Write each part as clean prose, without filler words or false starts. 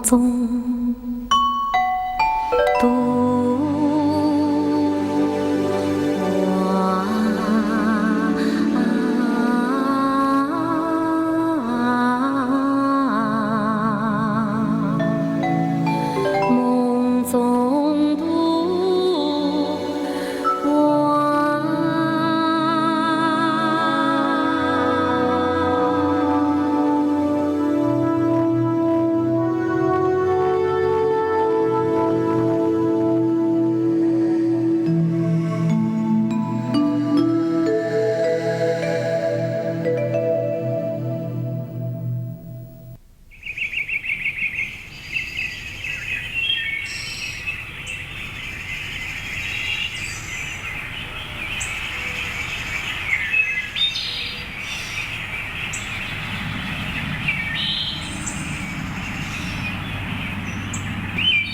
中渡梦中渡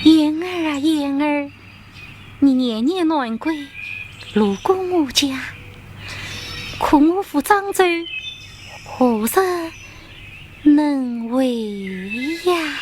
燕儿啊燕儿，你年年难归，路过我家，可我父漳州，何日能回呀？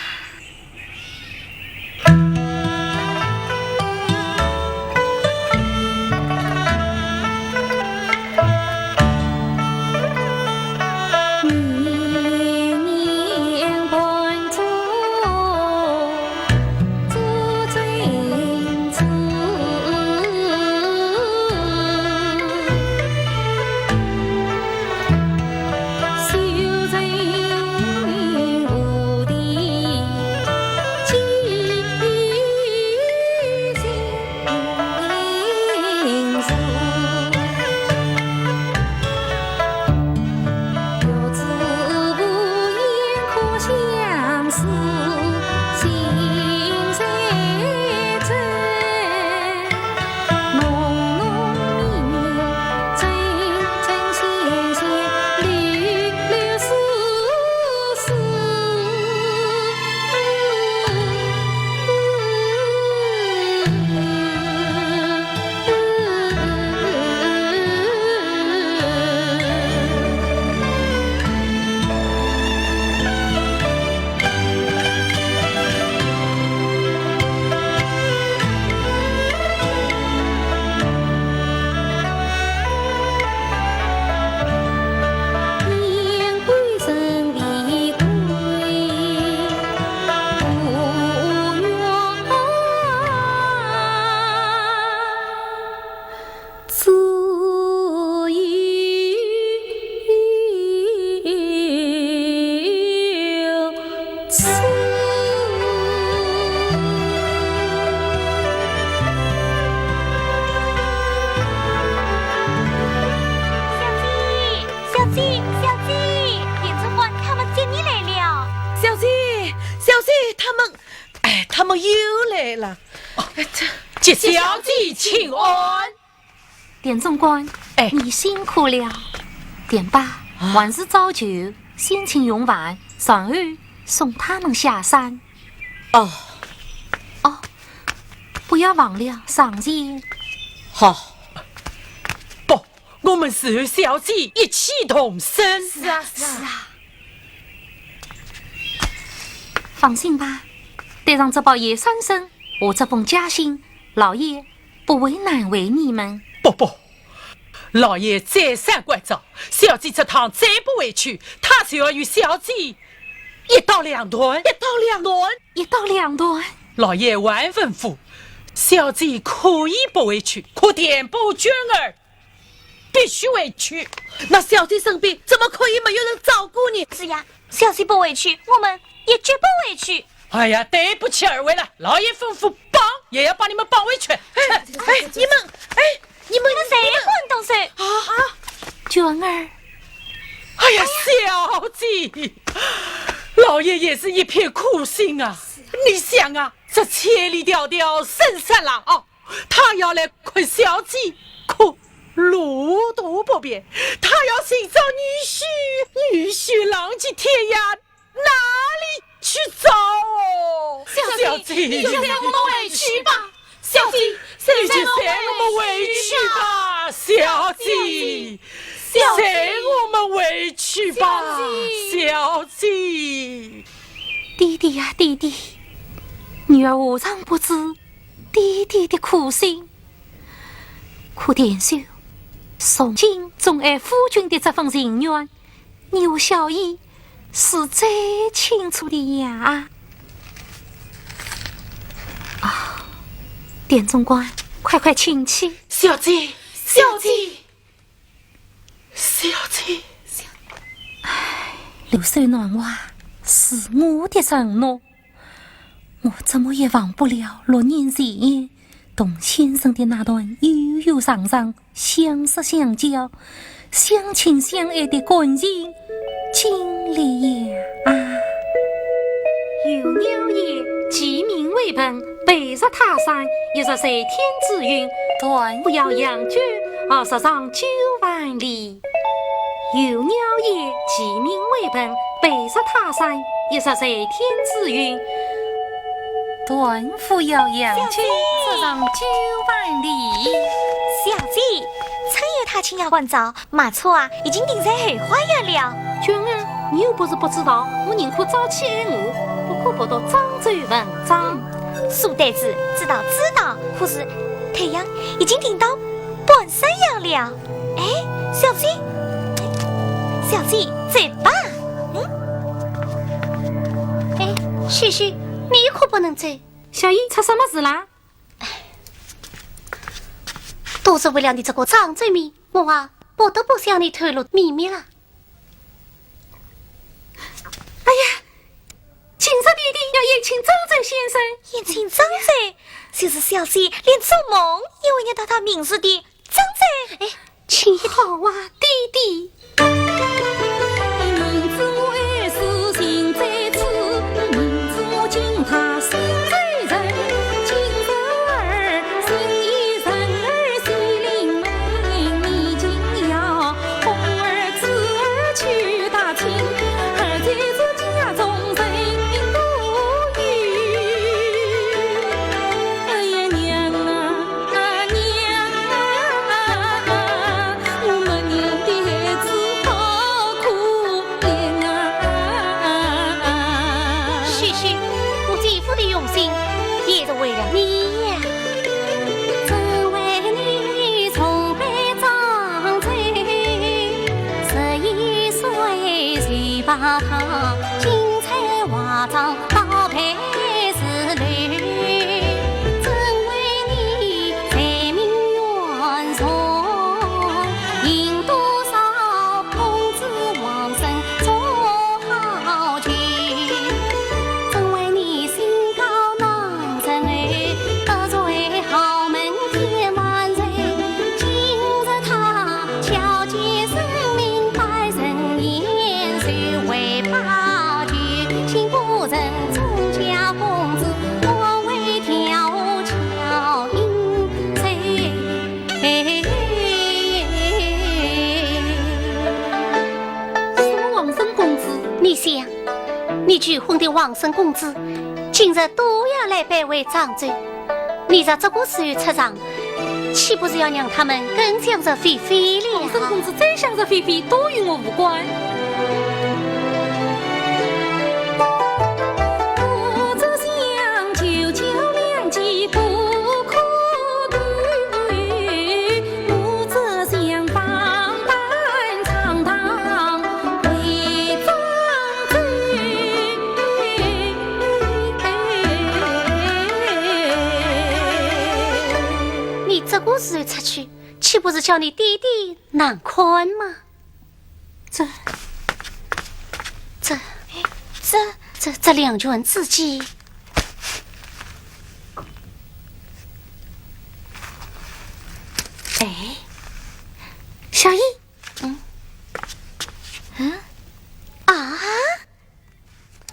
他们又来了。接小姐请安。典总管，你辛苦了。典爸，晚是早酒，先请用完，上午送他们下山。哦，不要忘了上街。好。不，我们是和小姐一起同生。是啊。放心吧，带上这包野山参和这封家信，老爷不会难为你们。不，老爷再三关照，小姐这趟再不回去，他就要与小姐一刀两断。老爷万吩咐，小姐可以不回去，可点不娟儿必须回去。那小姐生病，怎么可以没有人照顾你？是呀，小姐不回去，我们也绝不回去。哎呀，对不起二位了，老爷吩咐绑也要把你们绑回去。你们谁混动手啊？娟儿，哎呀，小姐，老爷也是一片苦心啊。你想啊，这千里迢迢深山狼坳，他要来困小姐，可路途不便，他要寻找女婿浪迹天涯，哪里去找哦？小姐，你就让我们回去吧。小姐，你就让我们回去吧，小姐。随我们回去吧，小姐。弟弟呀，弟弟，女儿何尝不知弟弟的苦心？可田秀从今总爱夫君的这份情愿，你和小姨是最清楚的呀。啊，田总管，快请起。小姐，小姐，小姐，流水暖娃是我的承诺，我怎么也忘不了6年前同先生的那段悠悠长长、相识相交、相亲相爱的感情经历呀！有鸟也其名为本，北入他山，一入水天之云，断不要养居，20上9万里。有鸟也其名为本，北入他山，一入水天之云，断不要养居，10上9万里。小姐，趁夜他亲牙关早，马车啊已经停在后花园了。娟儿，你又不是不知道，我宁可早起挨饿，不可不到漳州文章。苏呆子知道，可是太阳已经顶到半山腰了。哎，小姐，走吧。哎，旭旭，你可不能走。小姨，出什么事啦？都是为了你这个漳州迷，我啊不得不向你透露秘密了。哎呀，今日弟弟要宴请漳州先生。宴请漳州，就是小姐连做梦也会念到他名字的漳州。哎，请好啊，弟弟。明知我爱是心在此，明知我敬他心在人，今日心意人儿心灵美，你竟要红儿子儿去打听，儿在这家中人不语。哎呀娘啊娘啊，我们娘的孩子好可怜啊！旭旭，我这副的用心也是为了你呀。真为你崇拜漳州，11岁就把他精彩华章到配是女，真为你才名远传，引多少公子王孙做好君，真为你心高能人儿，得罪豪门天万人，今日他巧计生明白人言，谁为报君，心不仁中家公子，我为调巧因谁？什么王生公子？你想，你拒婚的王生公子，今日都要来拜会漳州，你在这个时候出场，岂不是要让他们更想着菲菲了？王生公子再想着菲菲，都与我无关。我只想求求两记不可断，我只想帮伴长堂为漳州。你这个时候出去，岂不是叫你弟弟难看吗？这两人之间，哎，小姨，啊！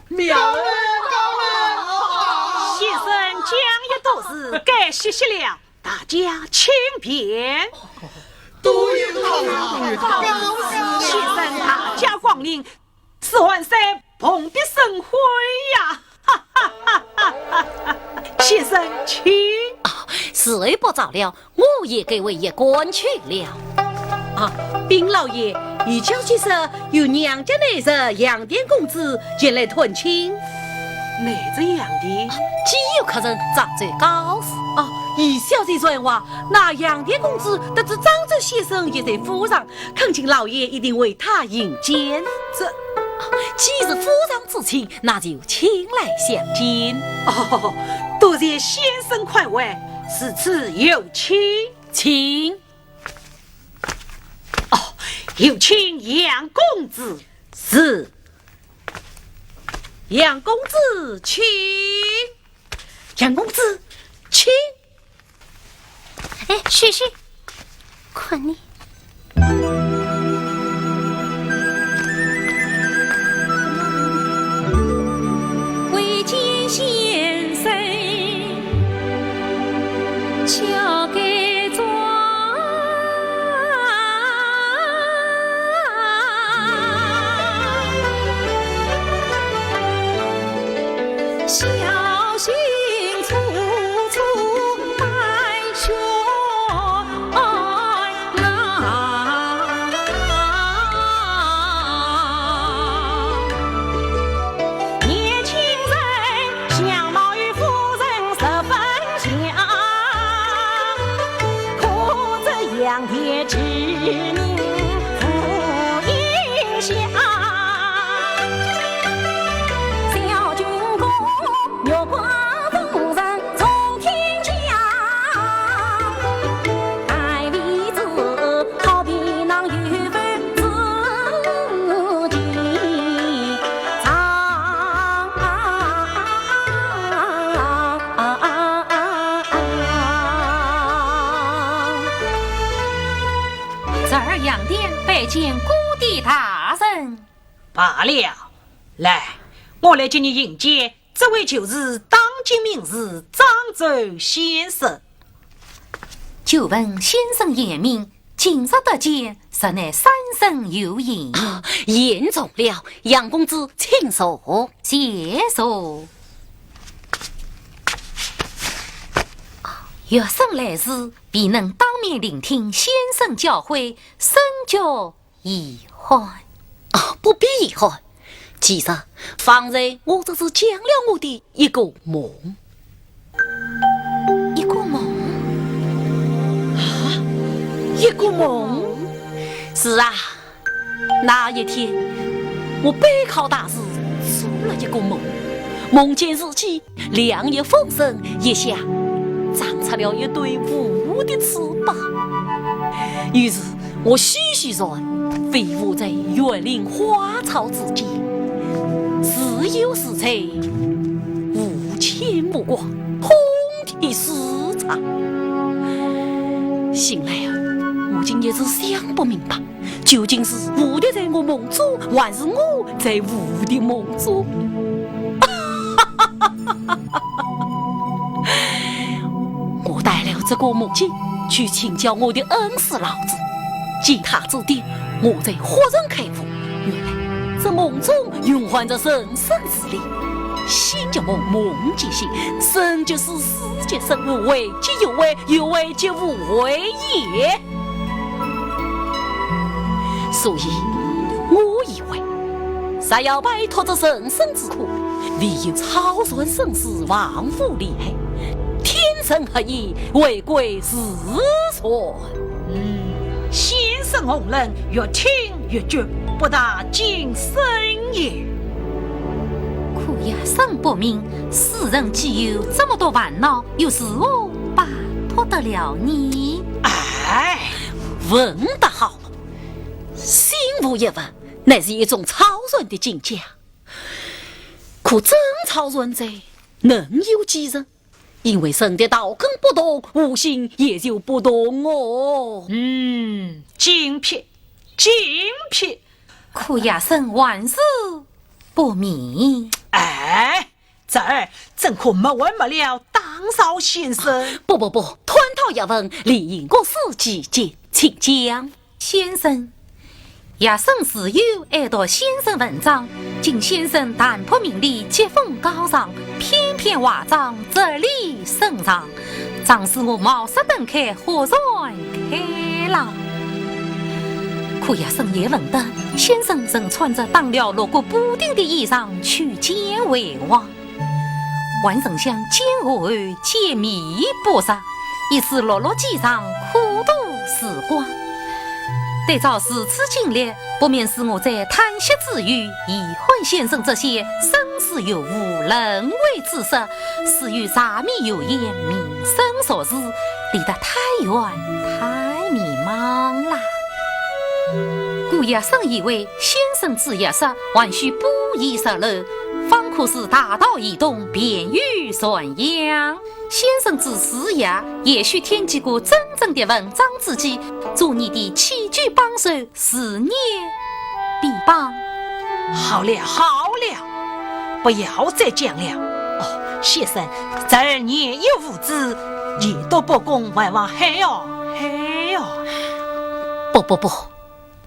妙了先生讲也都是该谢谢了，大家请便。都有他，先生大驾光临，是万岁蓬荜生辉呀！哈哈哈哈哈哈！先生请。时不早了，我也给为爷官去了。啊，禀老爷，已交接说有娘家内侄杨典公子前来团亲。哪只样的？岂有可人长罪高士？哦，以小姐说话，那杨蝶公子得知漳州先生也在府上，恳请老爷一定为他引荐。既是夫上之情，那就请来相见。哦，多谢先生宽慰，此次有请。请有请杨公子。是，杨公子请。杨公子请。哎，旭旭，困你。未见先生，巧改装。小心处处带血年轻人相貌与夫人十分像，可这杨蝶之名负影响。小军公越过众人从天降，爱丽子好比那渔夫自己藏。这儿杨典拜见故地大人。罢了，来，我来接你迎接，这位就是当今名士漳州先生。就问先生严明，今日得见，实乃三生有幸。言重了，杨公子请坐。谢寿。若生来时，必能当面聆听先生教诲，深觉遗憾。不必遗憾。其实方才我只是讲了我的一个梦。一个梦？一个梦？是啊，那一天我备考大试做了一个梦，梦见自己两翼丰盛，一下长出了一对无的翅膀。于是我徐徐然飞舞在园林花草之间，时有时采，无牵无挂，通体舒畅。醒来我竟也是想不明白，究竟是蝴蝶在我梦中，还是我在蝴蝶梦中？我带了这个梦境去请教我的恩师老子，经他指点，我在豁然开悟，原来这梦中蕴含着神圣之力。醒即梦，梦即醒，生就是死即生，无为即有为，有为即无为也。所以我以为，若要摆脱这人生之苦，唯有超传生死，忘乎利害，天生合一，为贵自传。先生红人越听越觉，不大尽深也。可也生不明，世人既有这么多烦恼，又是何摆脱得了你？哎，问得好，心无一问，乃是一种超然的境界。可真超然者，能有几人？因为人的道根不动，悟性也就不动哦。精辟，精辟。可也生万事不明。哎，这儿怎可没完没了？当少先生，不，吞讨一问，理应我事几件，请讲。先生，也生自幼爱读先生文章，今先生淡泊名利，疾风高尚，翩翩华章，哲理深长，常使我茅塞顿开，豁然开朗。可也生也闻得先生曾穿着当了锣鼓补丁的衣裳去见为王，万丞相见我儿解密不杀，一时落落机上苦度时光。对照如此经历，不免使我在叹息之余，以换先生这些生死有无、人为之事，死于柴米油盐、民生所事，离得太远太迷茫了。顾医生以为先生之一事还需不宜泄露，方可使大道移动，便于传扬。先生之事也许添几个真正的文章之计，做你的起居帮手，事业必帮。好了好了，不要再讲了。哦，先生，这儿年幼无知，也都不公，还往还哟还哟。不，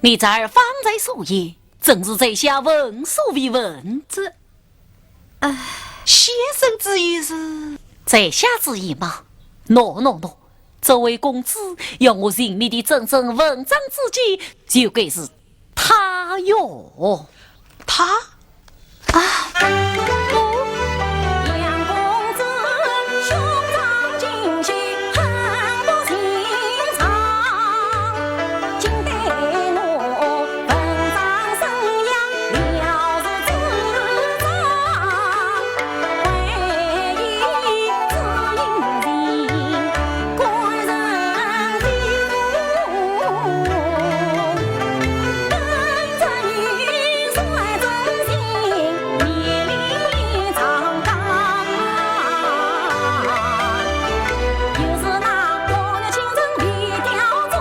你这儿方才所言，正是在下闻所未闻之。先生之意是？在下之意嘛？no，这位公子要我寻觅的真正文章之计，就该是他哟。他杨公子胸膛精细，很不寻常。今得我文章生养，了如指掌。唯一只因人，官人的路，跟着你率真心，勉力长岗。又是那老日清晨为雕琢，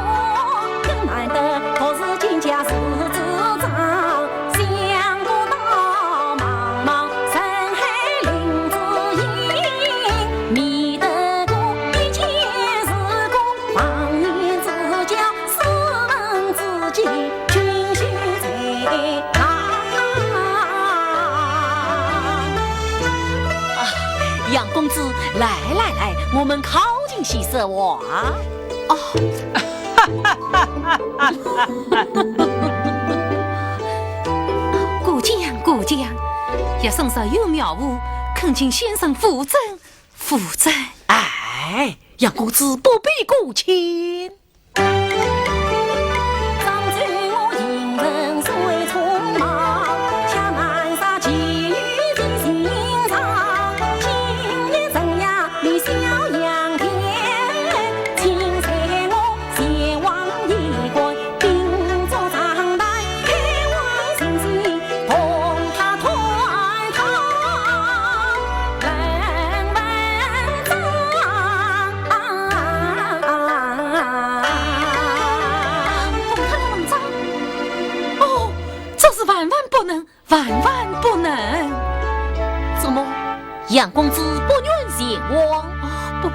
更难得可是金家世之长。想不到茫茫深海林之音，觅得过一切事故，忘年之交，私人之计，均须在杨公子，来，我们靠近些说话。顾将，也身上有妙物，恳请先生扶正。哎，杨公子不必顾谦。张嘴我引人虽匆忙，恰难杀机遇进心肠。今夜正呀你逍阳天，请随我前往一关，并做长带，开怀信息同他团堂。人文章。万万不能！怎么，杨公子不愿前往？不，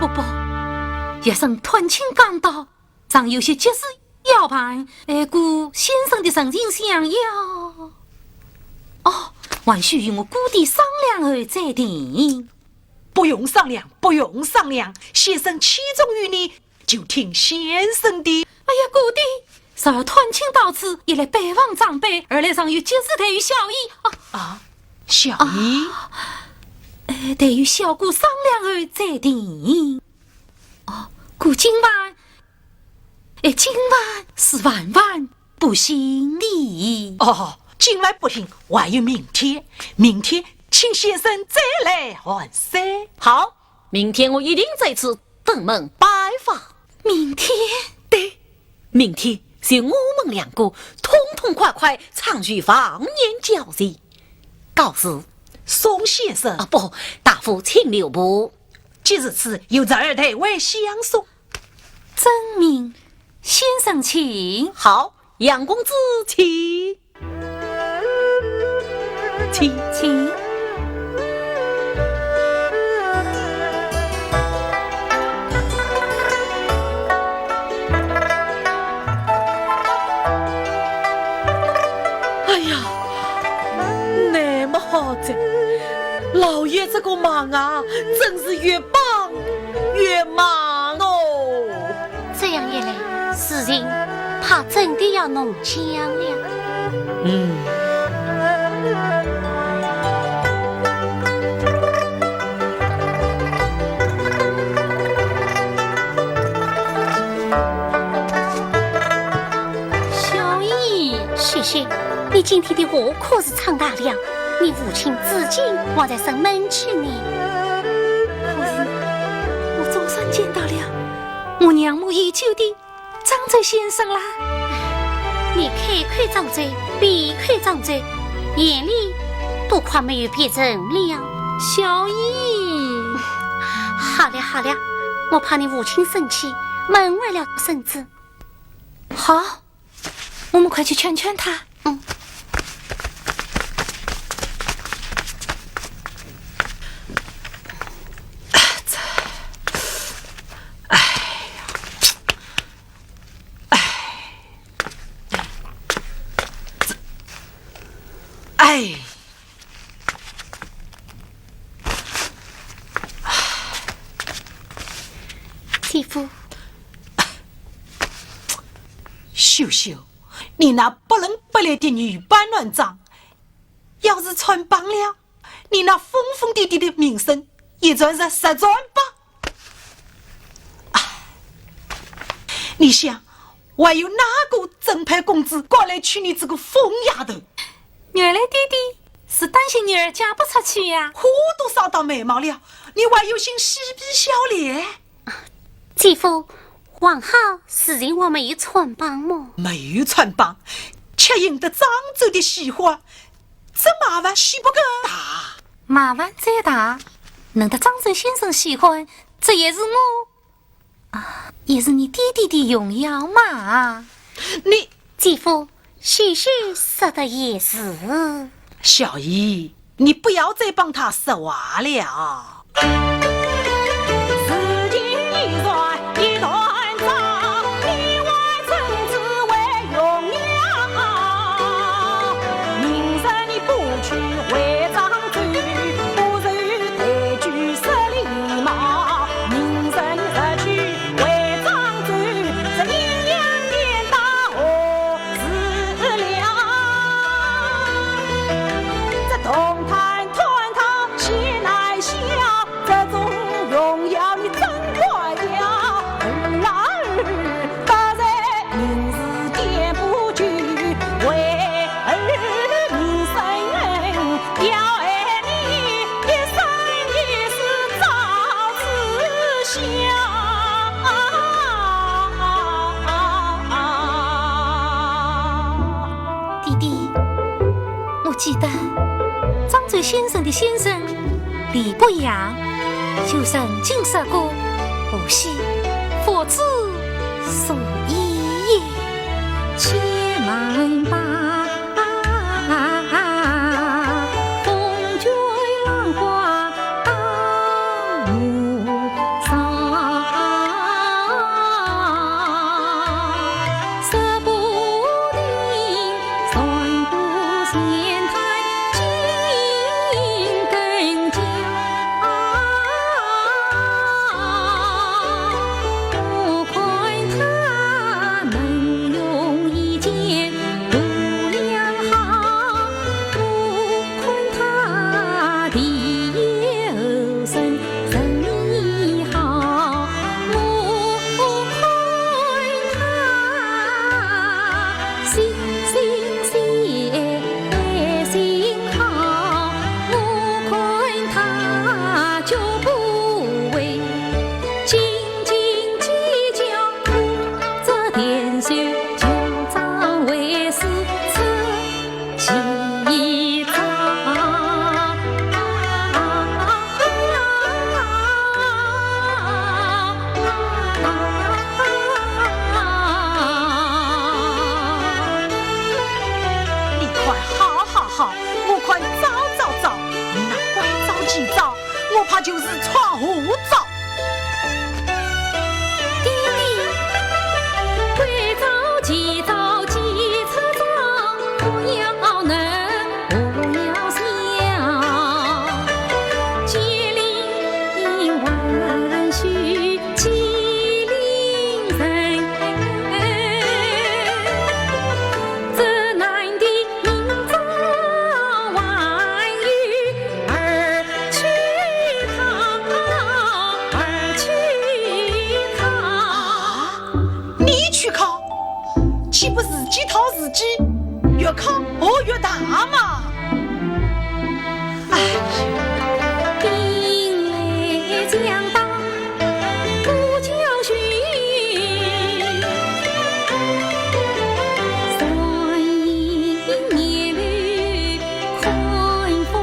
一声团亲刚到，常有些急事要办，顾先生的神情想要。还需与我姑弟商量后再定。不用商量，先生器重于你，就听先生的。哎呀，姑弟，少团亲到此，一来拜访长辈，二来尚有急事待与小姨。小姨，待与小姑商量后再定。故今晚是万万不行的。今晚不行，还有明天请先生再来还噻。好，明天我一定在此登门拜访。明天？对，明天是我们两个痛快畅叙放言交集。告辞，宋先生。不，大夫请留步。即日此有这二代为相送。真名，先生请。好，杨公子请。哎呀，那么好在，老爷这个忙啊，真是越帮越忙哦。这样一来，事情怕真的要弄僵了。你今天的话可是唱大了，你父亲至今还在生闷气呢。可是我总算见到了我仰慕已久的张嘴先生啦。你开开张嘴，闭开张嘴，眼里都快没有别人了。小姨，好了好了，我怕你父亲生气，闷坏了身子。好，我们快去劝劝他。哎，继父，秀秀，你那不伦不类的女扮乱葬，要是穿帮了，你那疯疯癫癫的名声也算是失传吧。你想，还有哪个正派公子过来娶你这个疯丫头？原来爹爹是担心女儿嫁不出去呀。火都烧到眉毛了，你还有心嬉皮笑脸？继父，皇后是认我没有穿帮么？没有穿帮，却赢得漳州的喜欢，这麻烦岂不更大？麻烦再大，能得张州先生喜欢，这也是也是你爹爹的荣耀嘛。你继父，许许说的也是。小姨，你不要再帮他说话了。时间一转一段长，你为政治为荣耀，名声你不去为长追，不如抬举失礼貌，名声失去为长追，这阴阳颠倒何时了？这动弹团堂喜乃笑，这种荣耀你真怪了。儿啊儿，不然明日颠不去，为儿你生要爱你一生一世早知晓。弟弟，我记得张州先生的先生李不阳就曾经说过：“无锡佛子所依也，且慢吧。”风吹浪花当路上，说不定算不闲谈几根家。我看他能用一件度量好，我看他的有生人意好，我看他心好，我看他就不会斤斤计较，这点小就当为是吃几张。你快好，我快找，你那鬼找几找，我怕就是闯胡找。弟弟，鬼着急车上，不要想，吉林万绪吉林人，这男的明朝万语儿去考，你去考，岂不自己讨自己？原越康我越大嘛。哎呀，兵来将挡不教训，三阴孽侣看风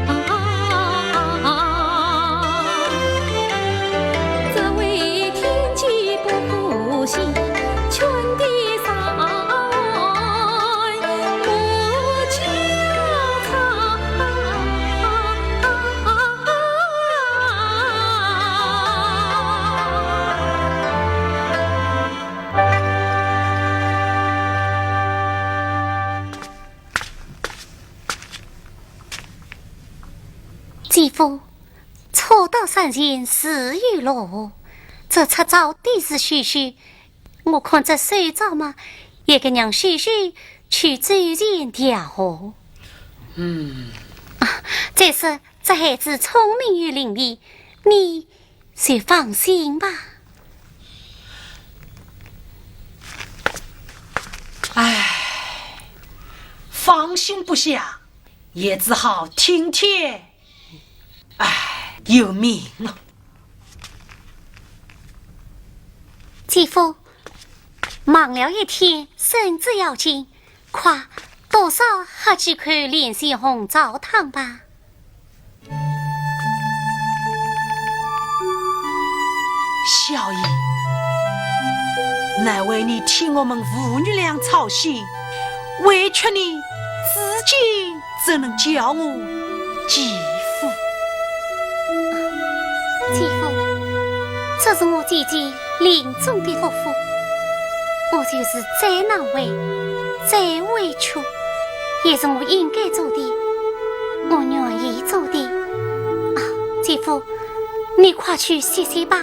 扬，这为天机不普行，全地上莫教继父，错到三前死于罗，这出招的是虚虚，我看这手招嘛，也该让虚虚去走前调和。这是这孩子聪明与伶俐，你就放心吧。放心不下，也只好听天由命了。继父，忙了一天，身子要紧，快多少喝几口莲心红枣汤吧。小姨，乃为你替我们父女俩操心，委屈你，至今怎能叫我继父？继父，这是我姐姐临终的托付，我就是再难为，再委屈，也是我应该做的，我愿意做的。继父，你快去歇歇吧，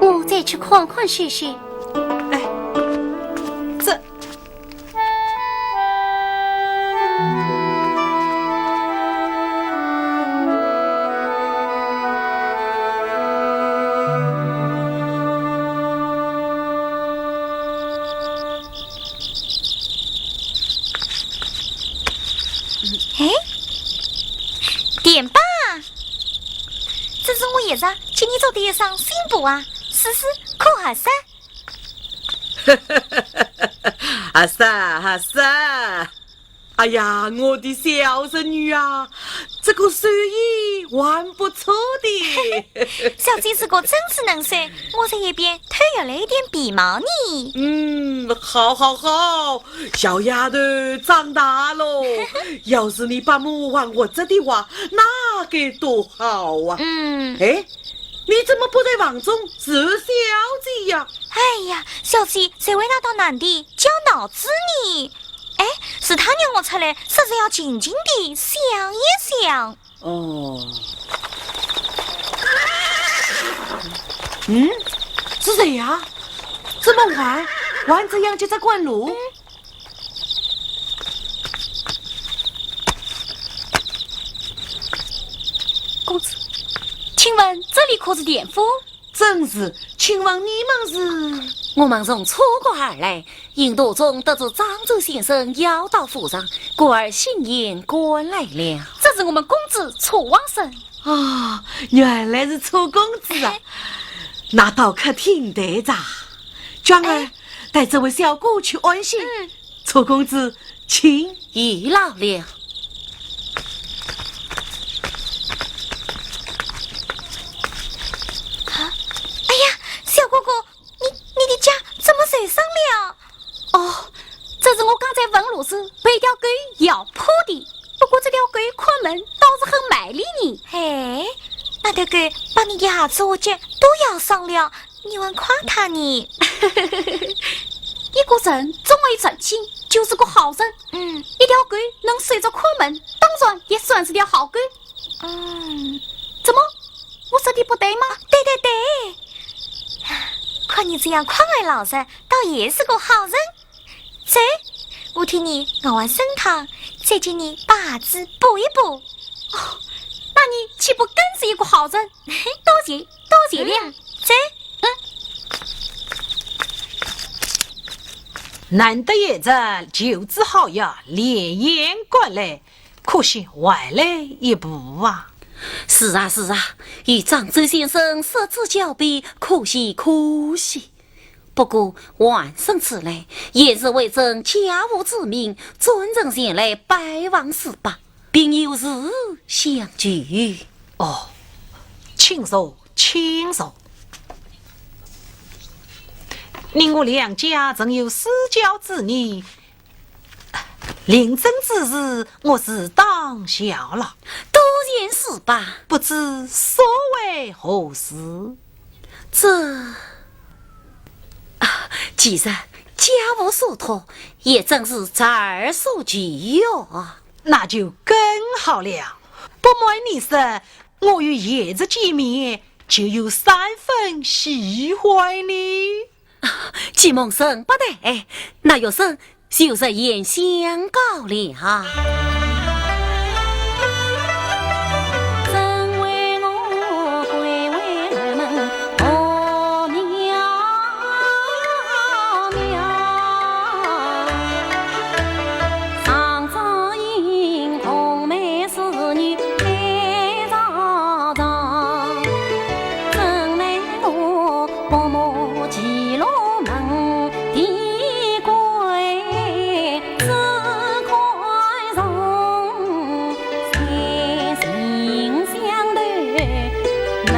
我再去看看旭旭。这点吧，这是我爷子请你做的一双新布啊，试试看下噻。阿三，阿三，哎呀，我的小孙女啊，这个手艺还不错的。小姐是个真是能手，我在一边偷要了一点皮毛呢。好，好，好，小丫头长大喽。要是你把母还活着的话，那该多好啊！哎，你怎么不在房中是小姐呀？哎呀，小姐谁会拿到男的教脑子呢？哎，是他让我出来，实在要静静地想一想。哦，是谁呀？这么晚，玩这样就在灌炉？公子，请问这里可是典府？正是，请问你们是？我们从楚国而来，因途中得知漳州先生要到府上，故而幸宴过来了。这是我们公子楚王生。啊，原来是楚公子啊！那到客厅待着，娟儿带这位小姑去安心。楚公子，请已老了。哎呀，小哥哥，你的家怎么受伤了？哦，这是我刚才问路时被条狗咬破的。不过这条狗看门倒是很卖力呢。哎，那条狗把你的牙齿和脚都咬伤了，你还夸他呢？一个人总为诚心，就是个好人。一条狗能随着看门，当然也算是条好狗。怎么？我说的不对吗？对，看你这样宽爱老实，倒也是个好人。走，我替你熬完参汤，再给你把牙齿补一补。哦，那你岂不更是一个好人？多谢了。走。难得叶子就只好呀连言赶来，可惜晚了一步啊。是啊是啊，与漳州先生失之交臂，可惜可惜。不过万生此来，也是为朕家务之命，尊人前来拜望四伯，并有事相聚。哦，请坐，请坐。您我两家曾有私交之念，临征之日，我自当效劳。当然是吧，不知所为何事？既然家务所托，也正是在儿所居哟。那就更好了。不瞒你说，我与叶子见面，就有3分喜欢你。既蒙神不待，那有生就是言相告了。真为我归为儿门何渺渺，上朝迎红梅侍女开朝朝，真奈我伯母骑龙门地归，只快从三心相对能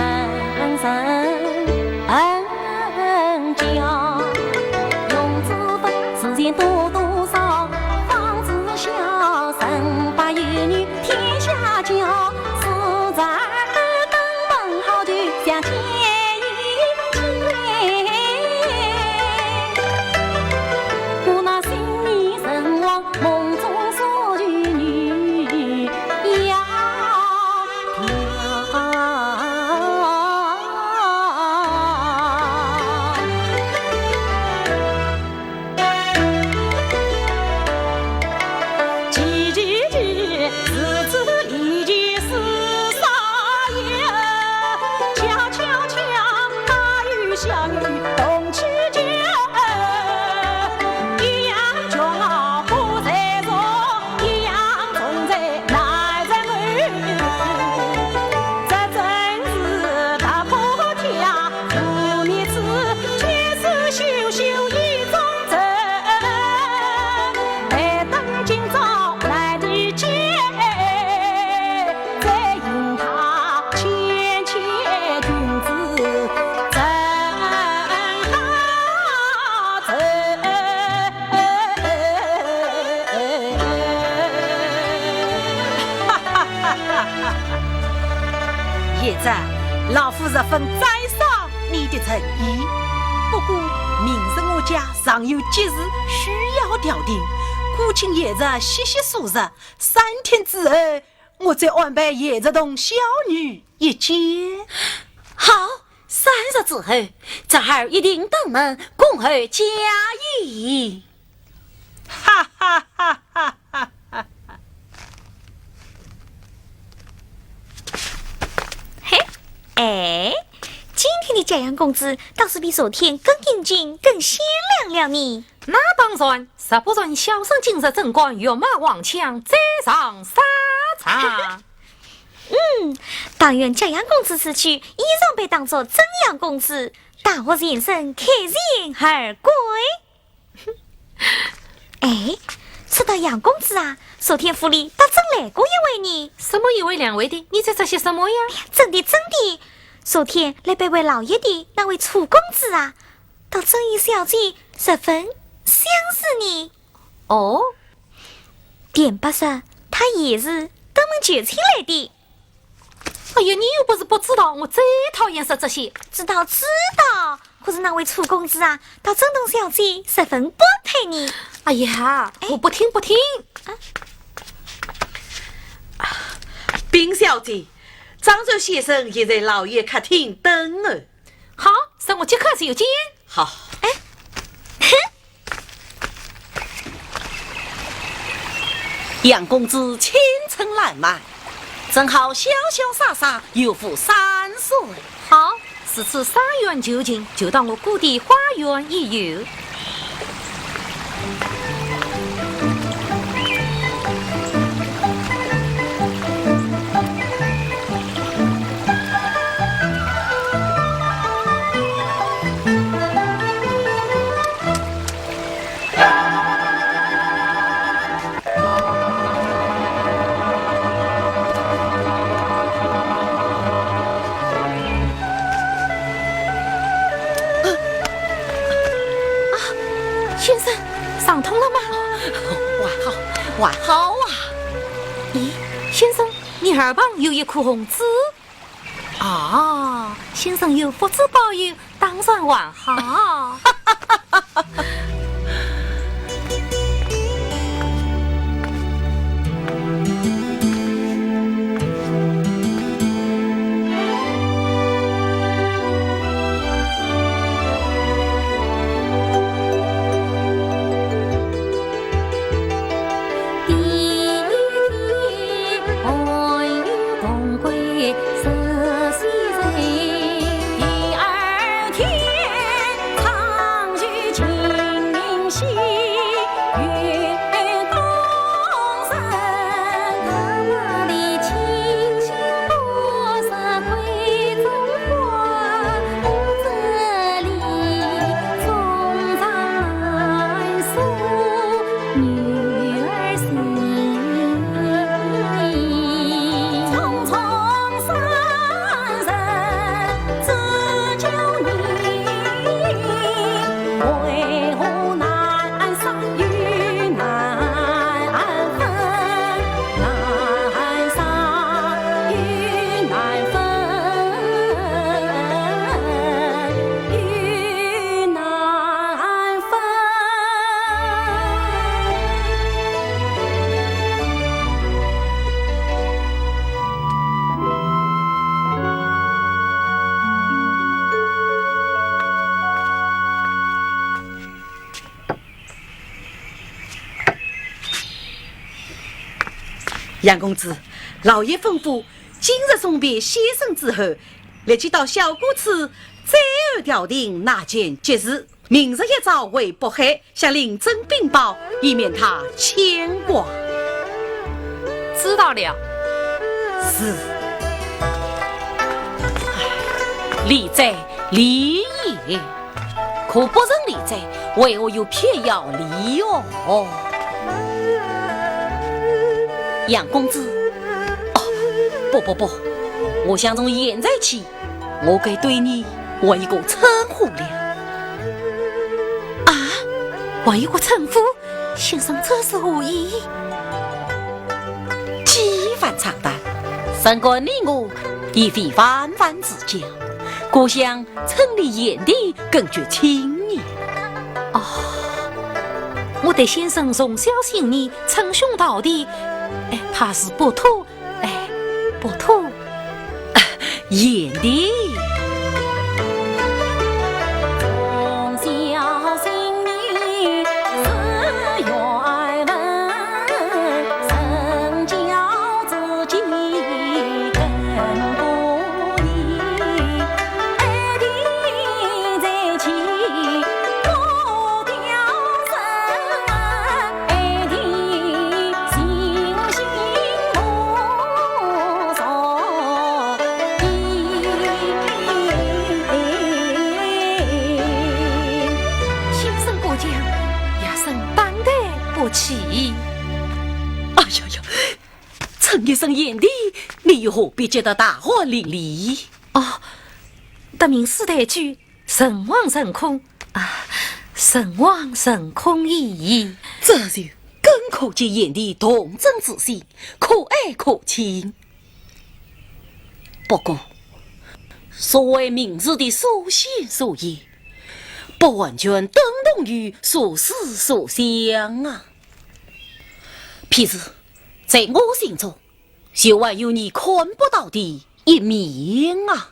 成恩交，用资本事前多多少，方知晓神八有女天下交，实在登门好就相见一见，我那心里神往梦中所求女要几句句字字一句是啥呀？悄悄悄，大雨小雨动起脚，一样骄傲不在弱，一样重在难在满。这真是大破天，无面子，却是羞羞一种真。待等今朝来日见，再迎他谦谦君子真好真。叶子，老夫十分赞赏你的诚意。不过明日我家尚有急事需要调定，顾请叶子细细数日，3天之后，我再安排叶子同小女一见。好，3日之后，这儿一定登门恭候佳议。哈哈哈哈哈哈！嘿，哎，今天的嘉阳公子倒是比昨天更英俊、更鲜亮了呢。那当然，实不然小生今日正光跃马望墙，再上沙场。但愿嘉阳公子此去，依然被当作真阳公子，大获先生开心而归。哎，说到杨公子啊，昨天府里倒真来过一位呢。什么一位两位的？你在这些什么呀？真的，昨天来拜会老爷的那位楚公子啊，倒真与小姐十分相似呢。哦，点不说他也是登门求亲来的。哎呀，你又不是不知道，我最讨厌说这些。知道，可是那位楚公子啊，倒真同小姐十分般配呢。哎呀，我不听。禀小姐，漳州先生也在老爷客厅等了。好，让我即刻就见。好。杨公子千层来买，正好潇潇洒洒有福3岁。好，此次3元就近，就当我故地花园一游。伤痛了吗？还好啊。咦，先生，你耳旁有一颗红痣。啊，先生有佛子保佑，当然还好。杨公子，老爷吩咐，今日送别先生之后，立即到小谷祠再而调定那件吉事，明日一早回渤海向林真禀报，以免他牵挂。知道了。是。李贼李也，可不认李贼，为何又偏要李哦？杨公子，不，我想从现在起，我该对你换一个称呼了。啊，换一个称呼，先生这是何意？几番长谈，三个你我已非泛泛之交，故想称你炎帝更觉亲昵。我对先生从小信你，称兄道弟，怕是不妥，不妥。炎帝。称一声炎帝，你又何必觉得大汗淋漓？得名师太君，神往神空神往神空矣。这就更可见炎帝童真之心，可爱可亲。不过，所谓明日的所见所言，不完全等同于所思所想啊。譬如，在我心中，就还有你看不到的一面啊。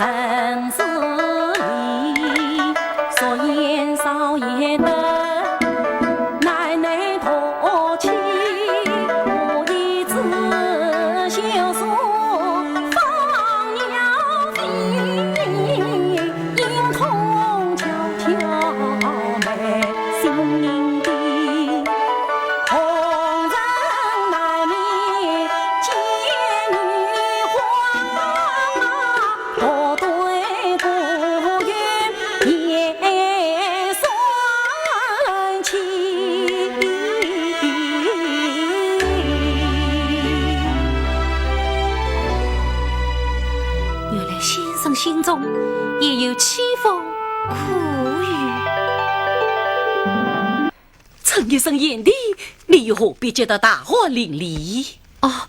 人是一声炎帝，你又何必觉得大汗淋漓？哦，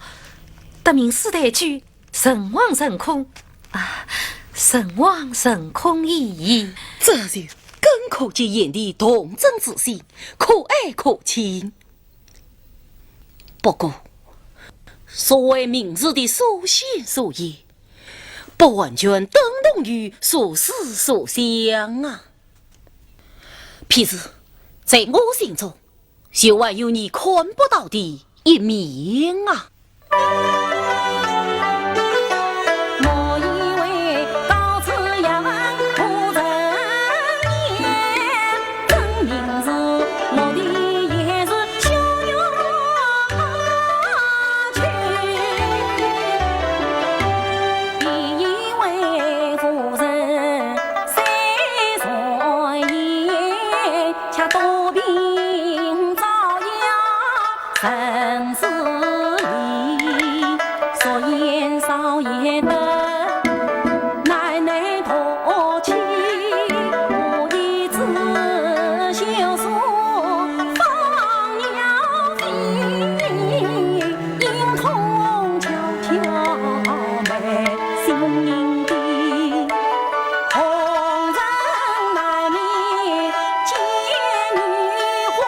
得名师太句，神往神空啊，神往神空矣。这就更可见炎帝童真之心，可爱可亲。不过，所谓明日的所见所言，不完全等同于所思所想啊。譬如，在我心中，就还有你看不到的一面啊。我以为到此要不人言，真名字我的也是逍遥去。以为夫人虽所言，恰多病遭殃神思意，所言少言的难能脱气，我一直修书放鸟飞，音通悄悄美心地，红人难免见女花，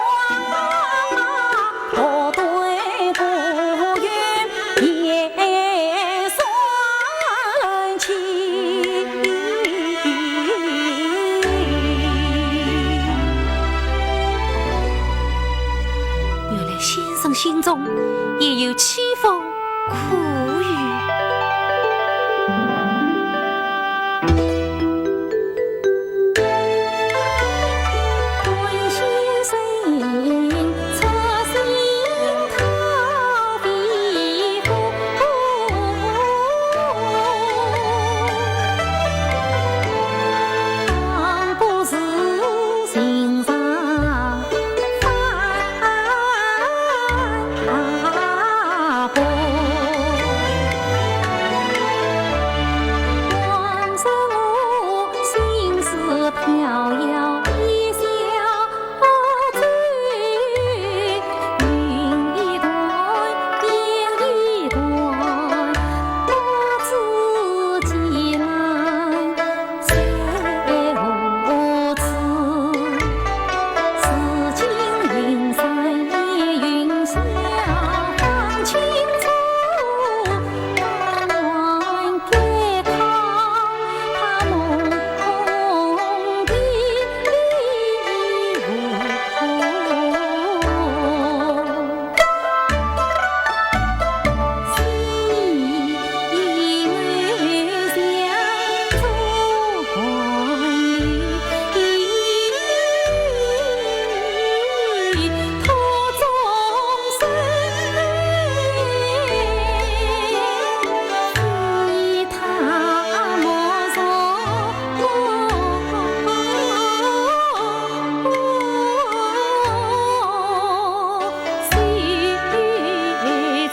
多对不愿也算情。原来先生心中也有凄风苦雨。对先生侧心讨比夫，当不是心上烦祸。望着我心事飘摇一笑醉，云一段烟一段，不知几难谁无知。此情云散亦云消，放清楚暖给康，他梦中的礼物，心为相助，托众生，以他莫随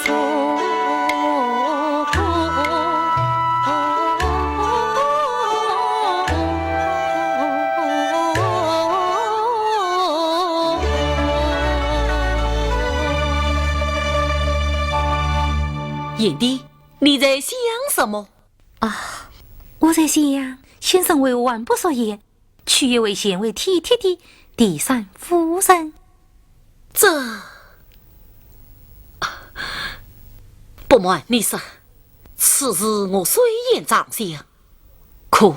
错炎帝，你在想什么？啊！我在想，先生为万不所言，娶一位贤惠体贴的第三夫人。这不瞒你说，此事我虽然长想，可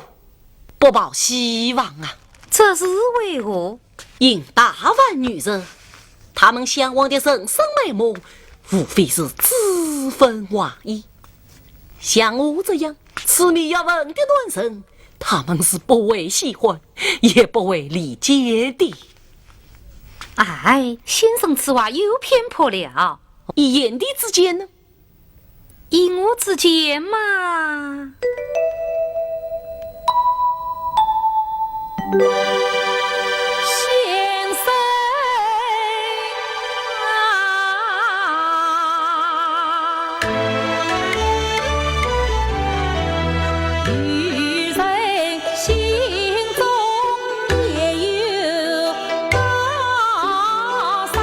不抱希望啊。这是为何？因大万女人，她们向往的人生美梦，无非是脂粉外衣。像我这样痴迷要问的男人，他们是不会喜欢，也不会理解的。哎，先生此话有偏颇了。以炎帝之间呢？以我之间嘛，先生啊，女人心中也有高山。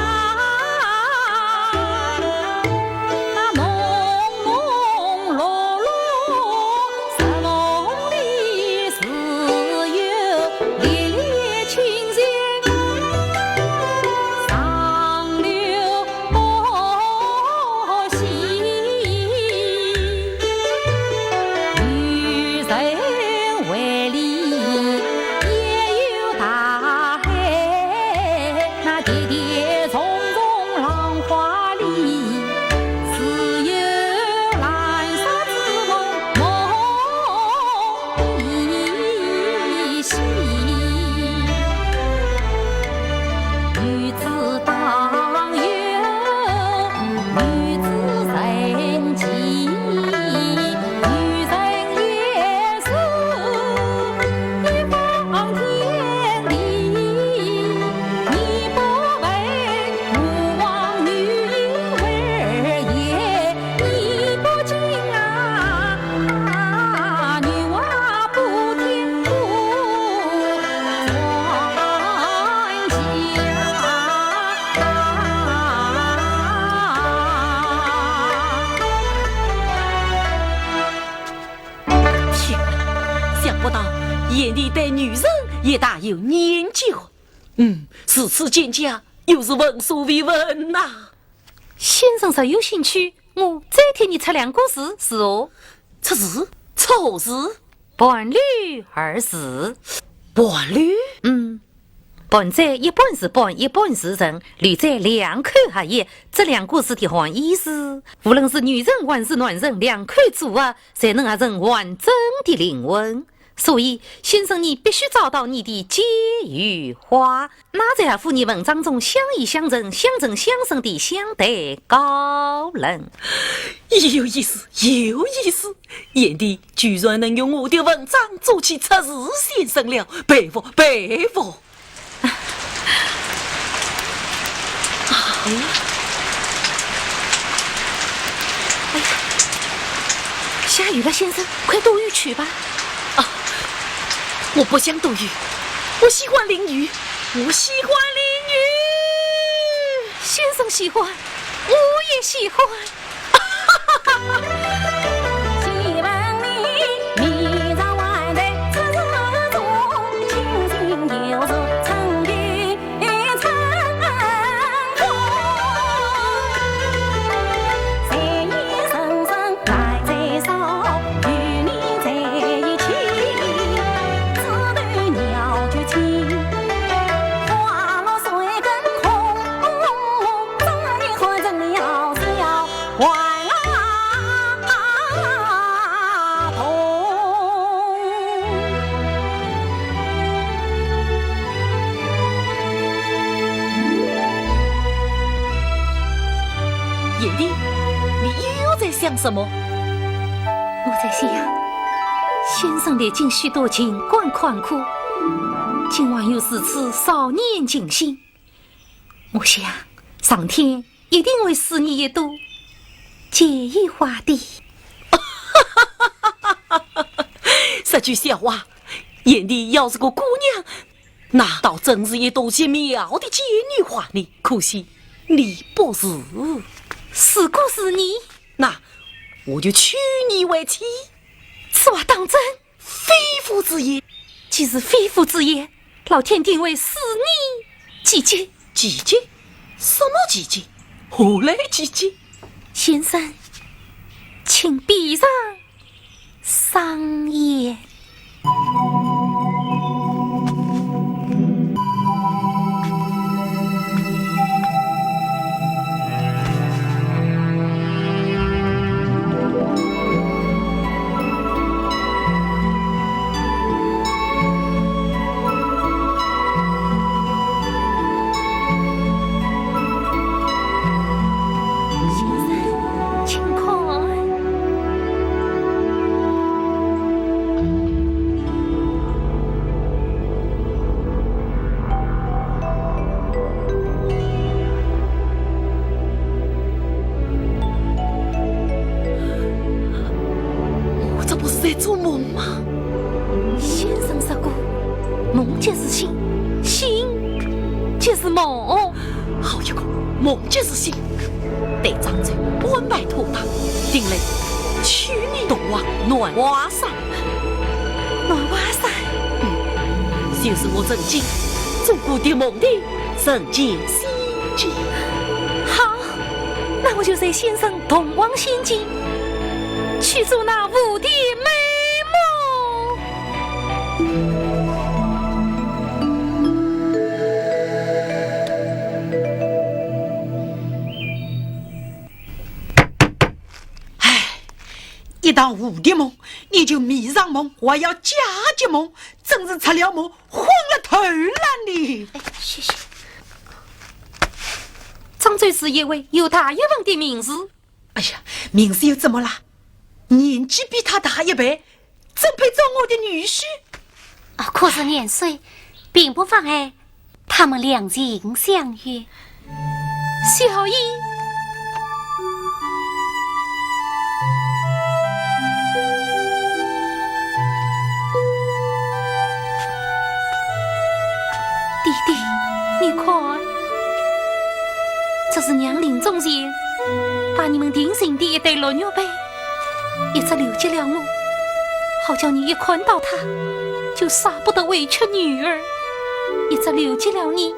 也大有年久。此次见驾又是闻所未闻呐。先生若有兴趣，我再替你测量个字是哦。测字？错字？半缕而字。半缕？半在一半是半，一半是人，缕在两口合一，这两个字的含义是，无论是女人还是男人，两口组合才能成完整的灵魂。所以，先生你必须找到你的结与花，那才符你文章中相依相认、相正相生的相对高人。有意思，有意思！眼帝居然能用我的文章做起测字先生了，佩服佩服！哎呀，下雨了，先生，快躲雨去吧。我不想躲雨，我喜欢淋雨，我喜欢淋雨。先生喜欢，我也喜欢。眼帝，你又在想什么？我在想，先生历经许多情关坎坷，今晚又是次少年惊醒，我想上天一定会赐你一朵结义花的。这句笑话，眼帝要是个姑娘，那倒真是一朵极妙的结女花呢。可惜你不是。是果是你，那我就娶你为妻。此话当真？非夫之言。既是非夫之言，老天定会赐你吉吉。吉吉？什么吉吉？何来吉吉？先生，请闭上双眼。做梦吗？先生说过，梦即是醒，醒即是梦。好一个梦即是醒，得张嘴安排妥当，定来娶你东王暖瓦山。暖瓦山，就是我曾经做过的梦的神界仙境。好，那我就随先生同往仙境，去做那无敌美梦。一当无的梦，你就迷上梦，还要假结梦，真是出了梦昏了头了你。谢谢。张嘴是一位有大一分的名士。哎呀，名士又怎么啦？年纪比他大一倍，真配做我的女婿。可是年岁并不妨碍他们两情相悦。小姨。弟弟，你看，这是娘临终前把你们定情的一对绿玉杯，一直留给了我，好叫你一看到它就舍不得委屈女儿，一直留给了你，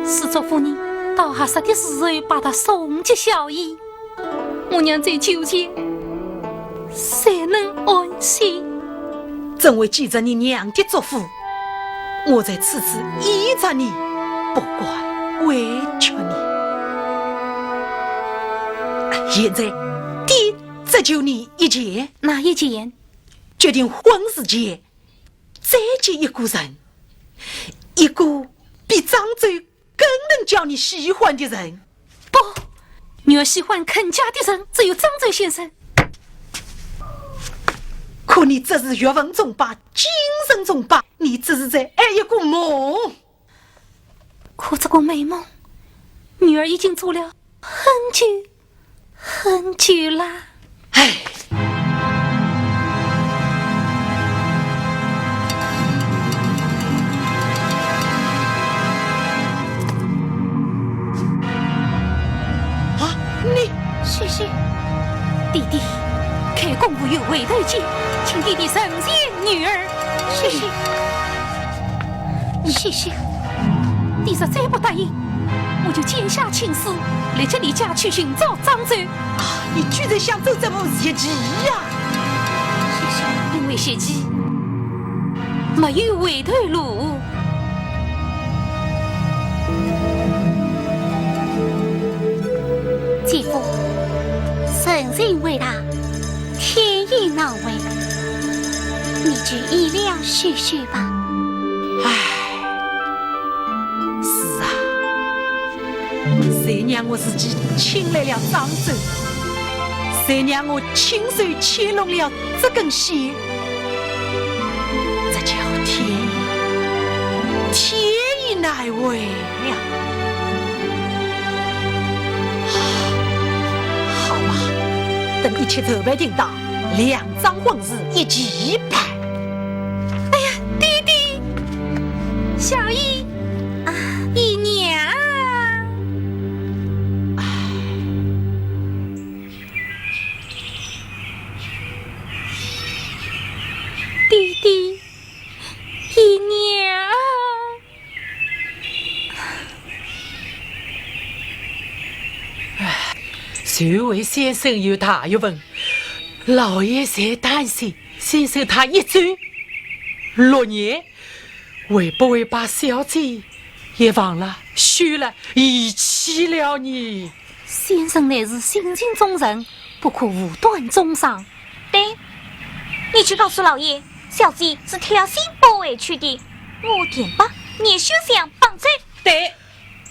是祝福你到合适的时候把她送进校医。我娘再纠结，谁能安心？正为记着你娘的祝福，我在此次依着你，不管委屈你。现在爹只求你一件，哪一件？决定婚事前再结一个人，一个比漳州更能叫你喜欢的人。不，女儿喜欢肯嫁的人只有漳州先生。可你这是学问中罢，精神中罢，你只是在爱一个梦。可这个美梦，女儿已经做了很久很久了。唉，你谢谢弟弟，开公务有回头见，请弟弟慎见女儿。谢谢，谢谢。弟实再不答应，我就剑下请示，立即离家去寻找漳州。你居然想走这步邪计呀！谢谢，因为邪计没有回头路。姐夫，神人为大，天意难违，你就意料许许吧。唉，是啊，谁让我自己请来了漳州，谁让我亲手牵拢了这根线，这叫天意，天意难违呀！好吧，等一切筹备定当，两桩婚事一起办。小姨啊，姨娘啊，弟弟，姨娘啊，徐渭先生有大学问，老爷才担心先生他一走6年，会不会把小姐也忘了、休了、遗弃了你？先生乃是性情中人，不可武断中伤。对，你去告诉老爷，小姐是挑衅不委屈的，我点吧，你休想绑走。对，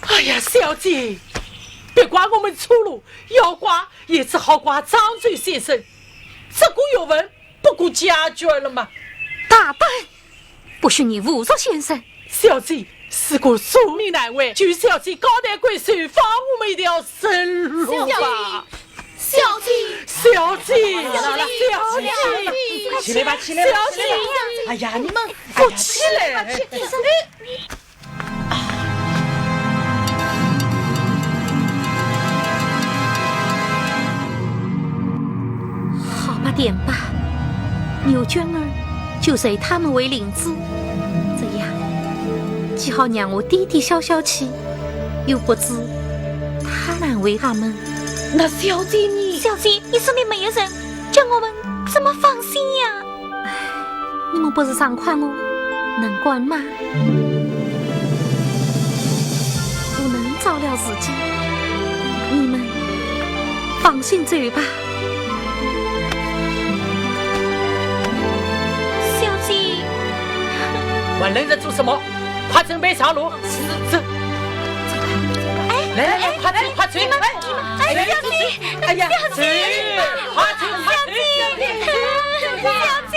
哎呀，小姐，别怪我们粗鲁，要怪也只好怪漳州先生，这个学问不顾解决了吗？大胆！不许你侮辱先生！小姐，是个庶民难为，求小姐高抬贵手，放我们一条生路吧。小姐，小姐，小姐，起来吧，起来吧，小姐，哎呀，你们不起来！好吧，点吧，牛娟儿就随他们为领子，这样既好让我弟弟消消气，又不知他难为他们。那小姐你，小姐，你身边没有人，叫我们怎么放心呀？你们不是常夸我能管吗？我能照料自己，你们放心走吧。小姐，我愣着做什么？快准备上路！走！来来来，快走快走！哎，小姐，哎呀，走！快走快走！小姐，小姐。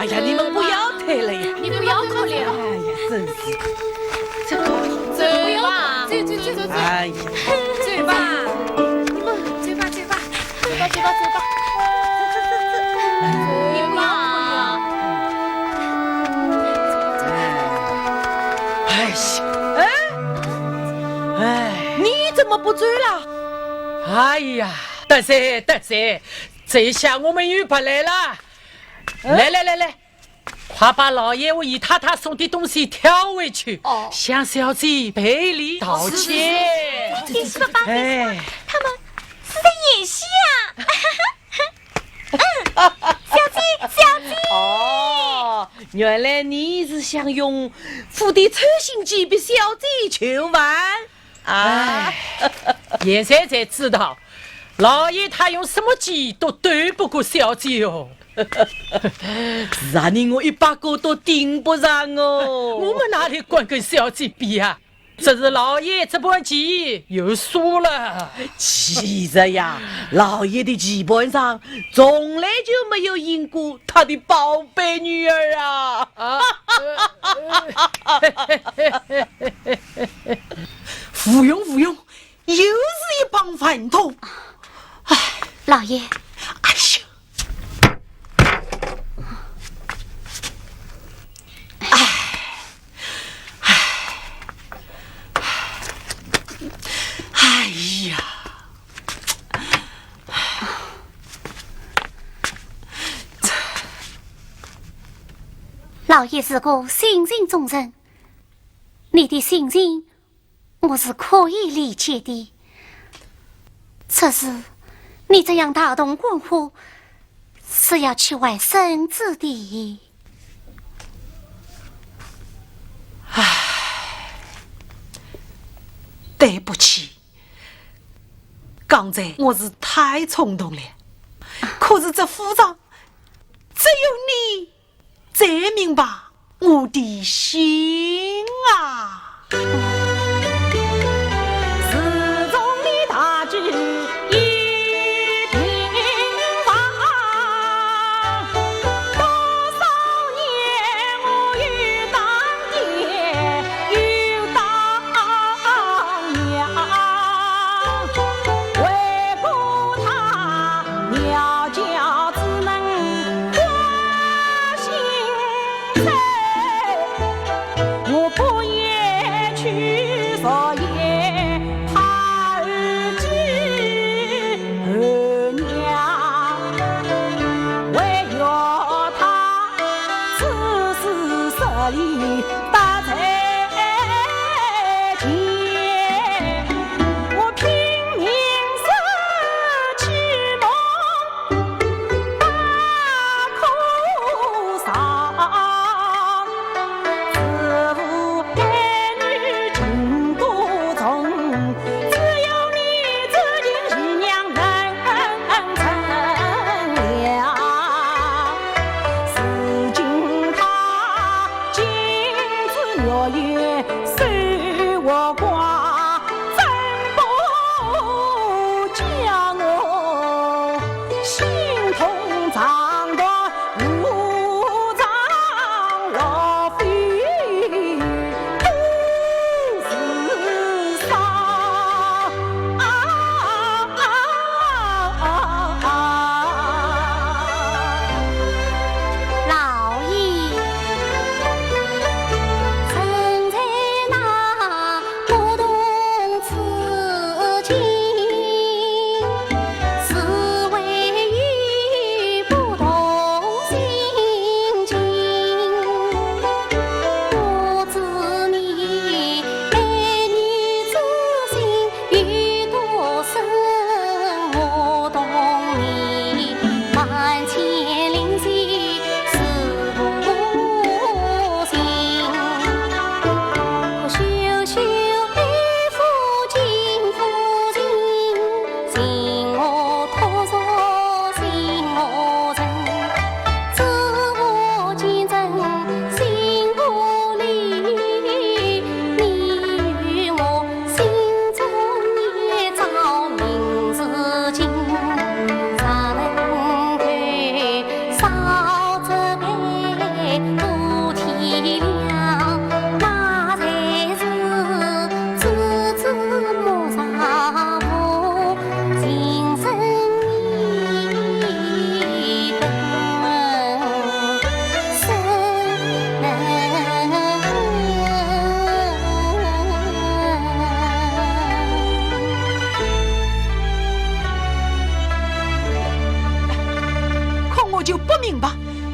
哎呀，你们不要推了呀！你不要可怜哎了，呀，真是，这个，嘴巴，嘴，哎呀，嘴巴，你们嘴巴，嘴巴，你不要可怜。哎呀，哎，你怎么不追了？哎呀，得噻，这下我们又不来了。来，快把老爷我姨太太送的东西挑回去，向小姐赔礼道歉。第四个爸爸，哎，他们是在演戏啊！小姐，哦，原来你是想用府的抽信机逼小姐求完啊？现在才知道，老爷他用什么计都对不过小姐哦。是啊，你我一把个都顶不上哦。我们哪里管跟小姐比啊？这是老爷这盘棋又输了。其实呀，老爷的棋盘上从来就没有赢过他的宝贝女儿啊！服用，又是一帮饭桶。老爷，哎呀！哎呀！老爷是个信心中人，你的信心我是可以理解的。只是你这样大动quân火，是要去外生子的。对不起，刚才我是太冲动了。可是这府上只有你才明白我的心啊。自从你大举一平王，多少年我与当爹有当娘，为不他鸟叫只能花心菜，我不言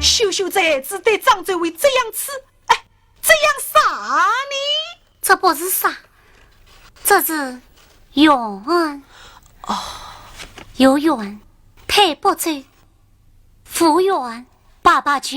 秀秀这孩子对张嘴会这样吃，哎，这样傻呢？这不是傻，这是冤。哦，有冤配不走，无冤爸爸去。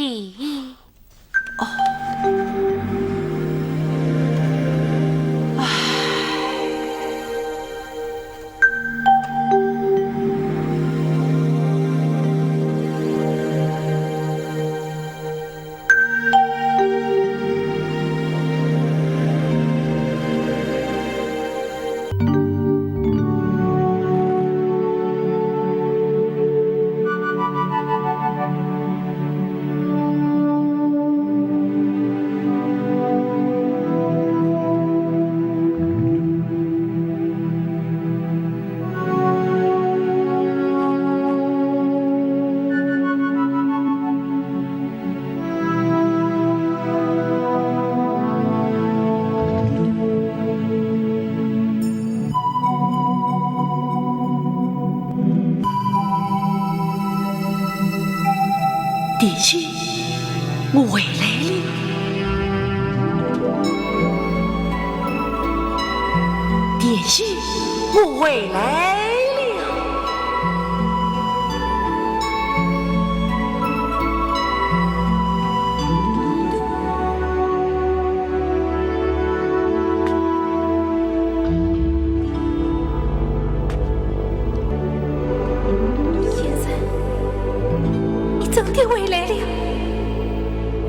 弟兄，我回来了。弟兄，我回来了。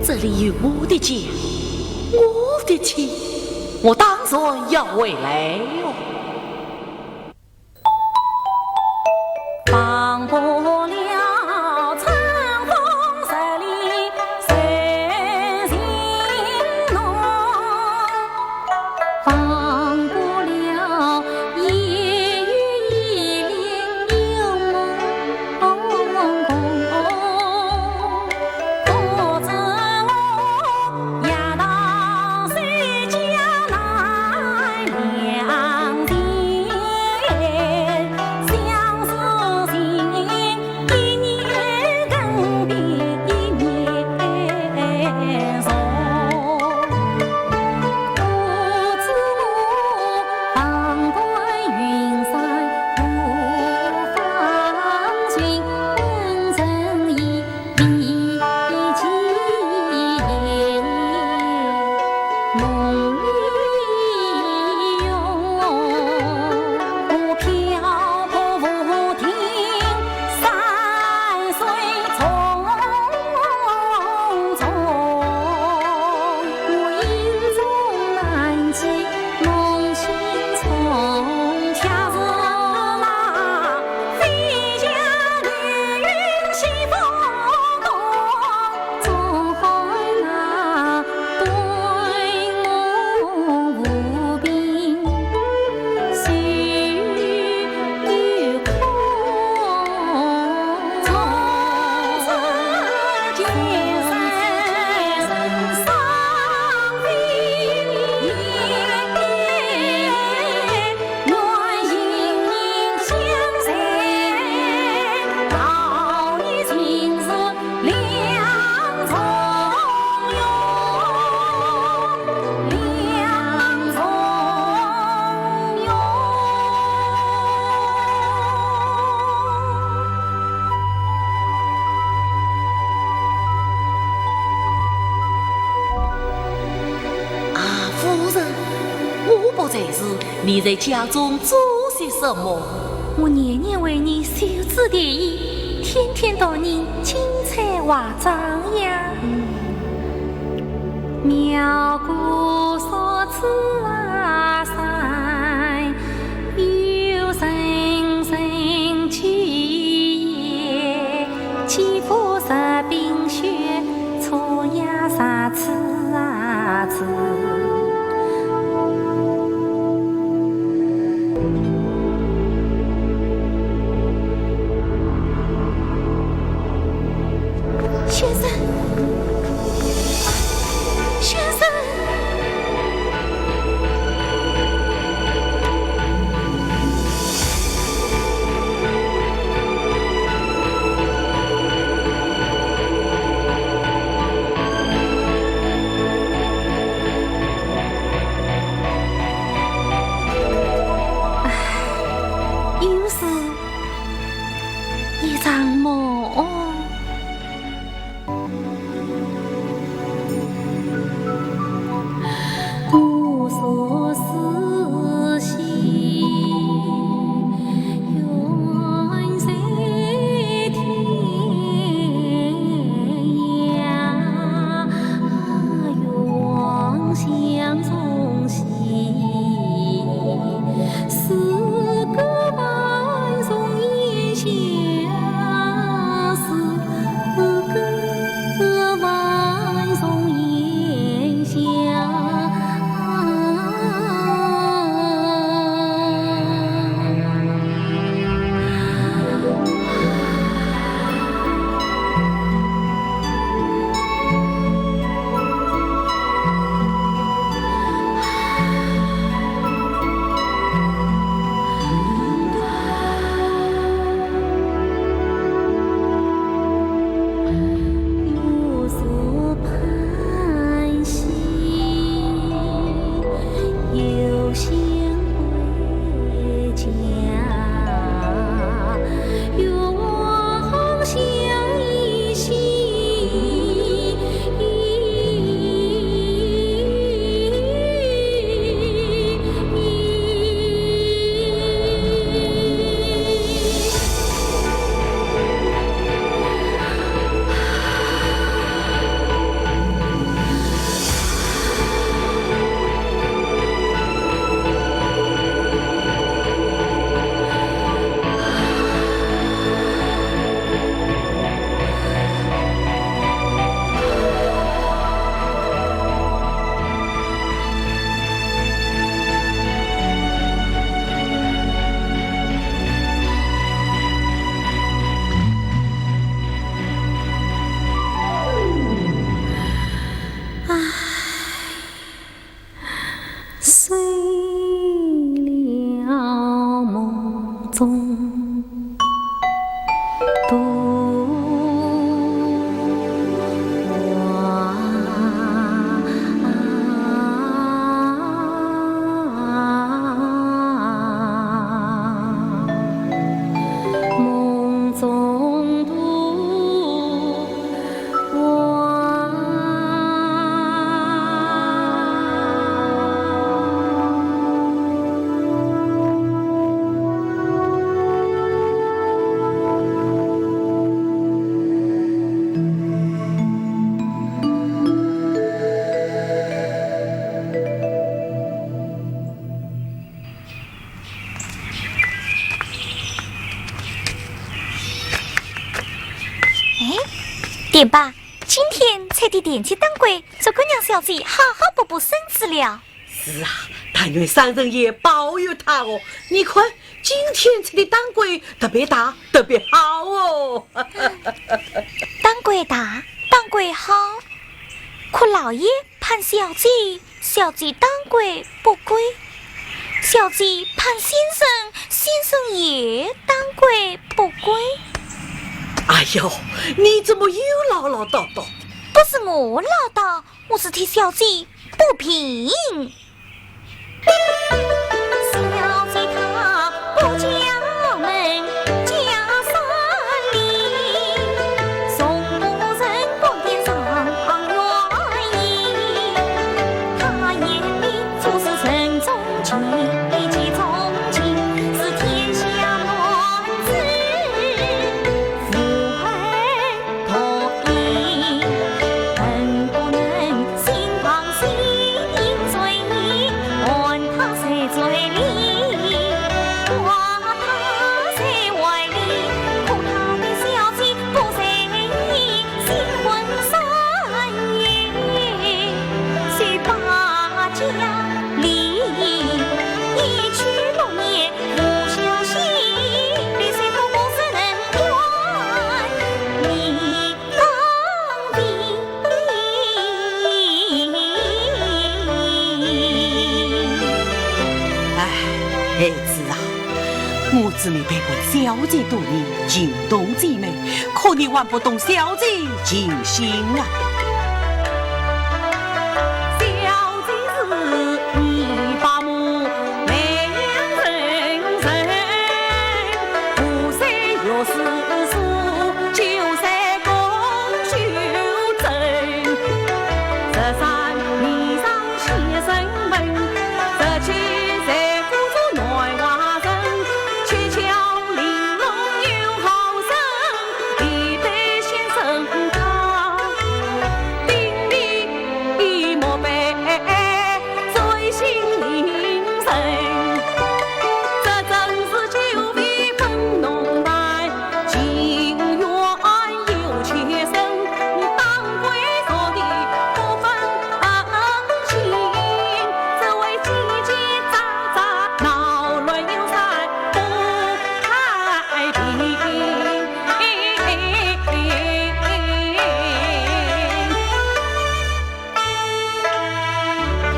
这里有我的家，我的妻，我当然要回来哟。放过了春风十里谁行浓，放过了夜雨依恋幽梦空。在时，你在家中做些什么？我年年为你修枝叠衣，天天到你金彩华妆呀。苗姑所赐啊山，有神神气也，肌肤是冰雪，搓呀啥子啊子。先生，先生，点吧，今天才的电器当归，这个让小姐好好补补身子了。是啊，但愿上人爷保佑他哦。你看今天吃的当归特别大，特别好哦。当归大，当归好，可老爷盼小姐，小姐当归不归；小姐盼先生，先生也当归不归。哎呦，你怎么又唠唠叨叨？不是我唠叨，我是替小姐不平。小姐她不家门家三里，送不人光天上愿意。她眼里处事慎重情，一见钟情是天下乱子，父儿同意，能不能心旁心追？看他在嘴里，话他在怀里，可他的小姐不在意，新婚3月，随把家里一去6年不消息，你谁都不是能管你当的。孩子啊，我知你陪伴小姐多年，情同姐妹，可你还不懂小姐情心啊。小姐是1把木美人人，不谁又是书，就在公修正。这山泥上写生文，这去在古竹内华人，鹊桥玲珑有好生，一对先生他定力莫被最心领神。这正是久别分浓淡，情缘有且深，当归做的不分情。这位叽叽喳喳闹乱有三不太平。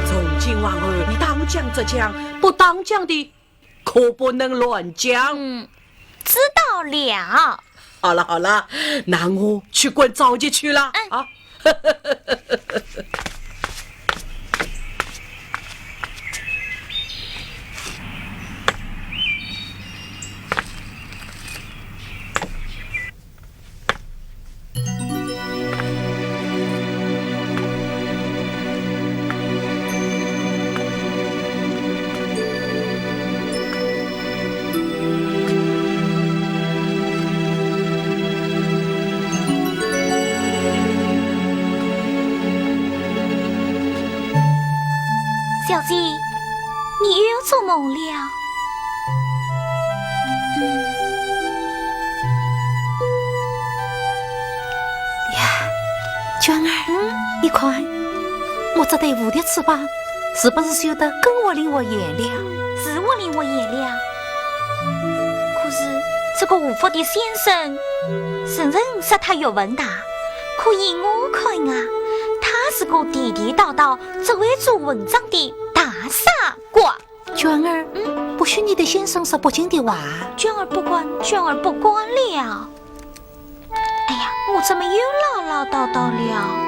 从今往后，你当讲则讲，不当讲的可不能乱讲。知道了。好了好了，那我去管赵姐去了啊。小姐，你又做梦了。娟儿，你看，我这对蝴蝶翅膀是不是绣得跟我令我眼了？是我令我眼了。可是这个无福的先生，承认说他有文大，可以我看啊，他是个地地道道只会做文章的大傻瓜。娟儿，不许你的先生说不敬的话。娟儿不管，娟儿不管了。哎呀，我怎么又唠唠叨叨了？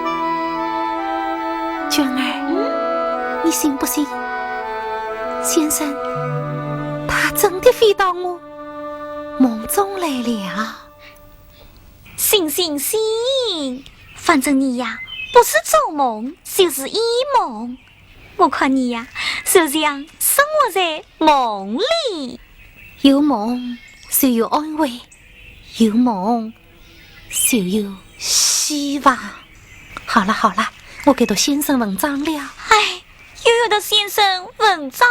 娟儿，你信不信？先生，他真的飞到我梦中来了。信，反正你呀，不是做梦就是一梦。我看你呀，就这样生活在梦里。有梦就有安慰，有梦就有希望。好了，我给到先生文章了。哎，又有的先生文章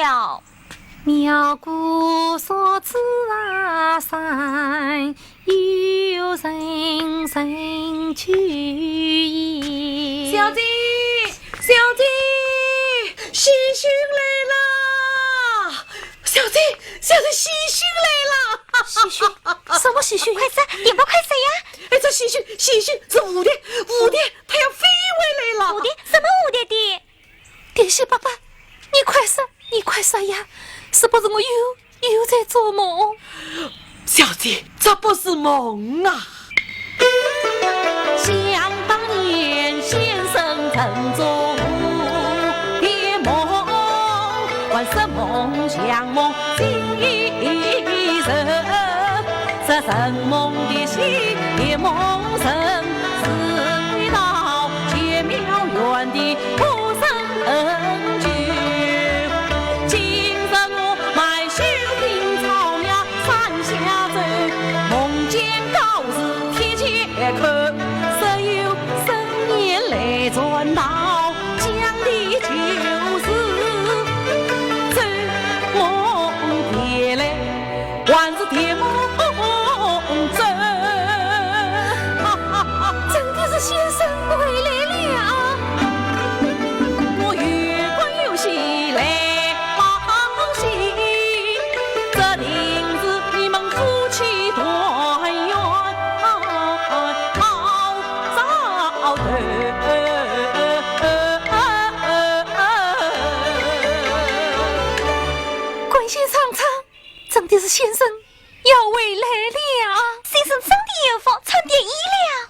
了。苗姑嫂子啊山，有人人去矣。小姐，小姐，喜讯来啦！小姐，小姐，喜讯来啦！喜讯？什么喜讯？快说，点吧，快说呀！哎，这喜讯是蝴蝶，它要飞回来了。蝴蝶？什么蝴蝶的？蝶喜爸爸，你快说呀！是不是我又在做梦？小姐，这不是梦啊！想当年，先生曾做蝴蝶梦，万色梦像梦惊人，这神梦的喜蝶梦神，是回到结妙园的不胜句。今日我买绣品草苗山下走，梦见高日天前看，只有10年来转到江的旧事，做梦蝶来，还是蝶梦真。真的是先生回来了。我月光有喜来报喜，这定是你们夫妻团圆好早头。关心长长，真的是先生要回来了。先生真的有福，穿点衣了。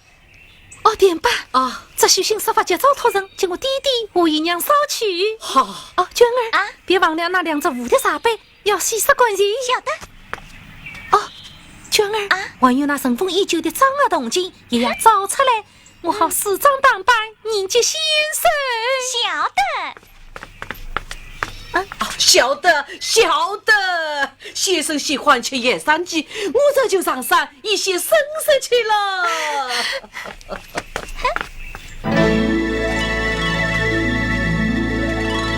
哦，点吧。啊，这许信设法接招托人，请我弟弟我姨娘捎去。好，哦，娟儿啊，别忘了那2只蝴蝶茶杯，要洗10块钱。晓得。哦，娟儿啊，还有那尘封已久的张儿铜镜，也要找出来，我好梳妆打扮迎接先生。晓得。晓得，先生喜欢吃野山鸡，我这就上山一些生食去了。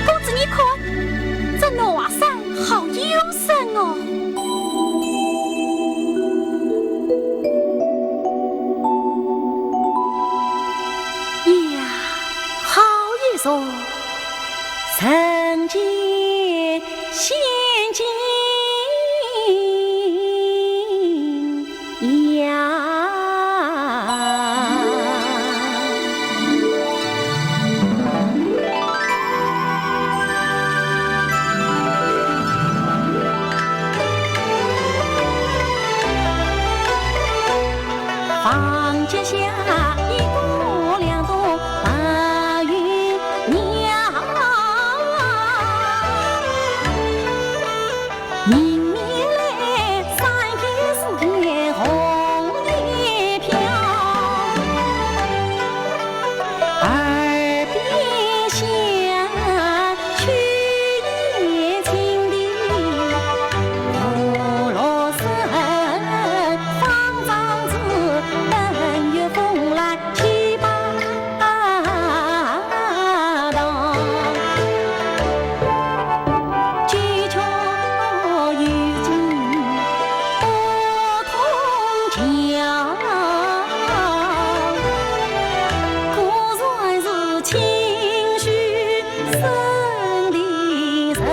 公子你看，这暖山好幽深哦。呀，好一座曾见仙境呀。房间下一朵2朵白云鸟，迎面来3片4片红叶飘，耳边响去年情的葫芦声，方丈子等月风来七八档，举桥有尽不同桥，果然是情绪深的人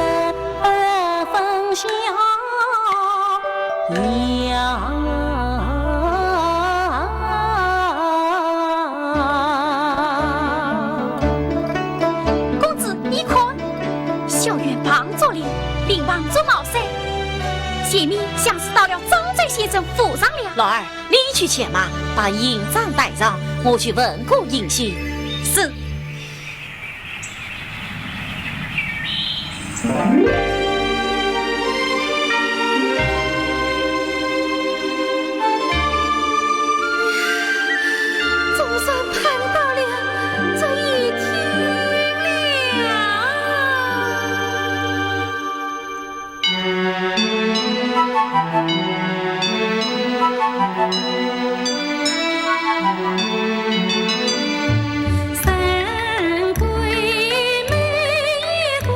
分晓公子你看，小院旁坐里，另旁坐茅山，前面像是到了张嘴先生府上了。老二，你去前马，把营帐带上，我去问过营婿。是。总算盼到了这一天了。三归每一归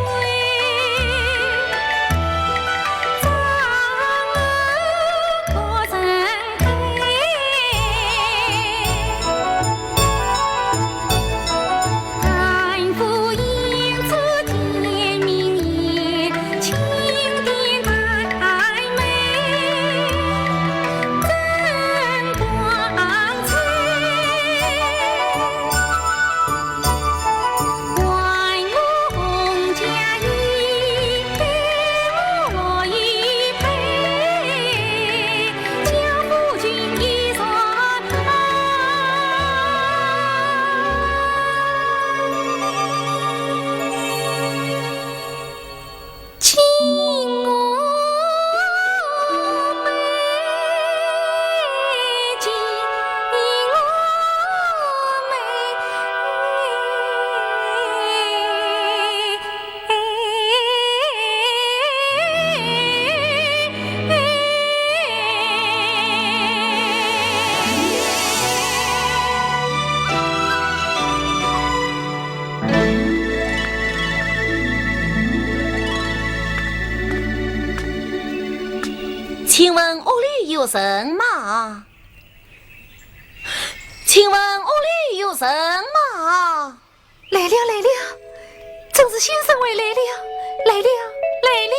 有什么？请问屋里有什么？来了来了，正是先生回来了，来了来了。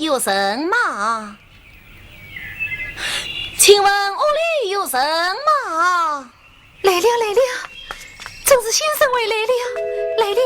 有什么？请问屋里有什么？来了，正是先生回来了，来了。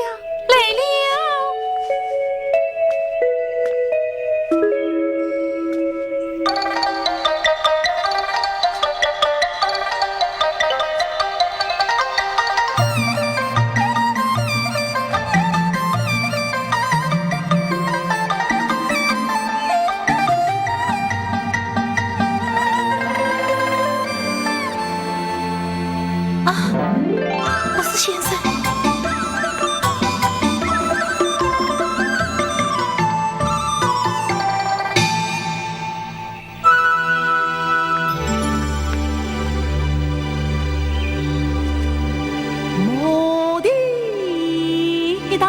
我是先生。我的刀，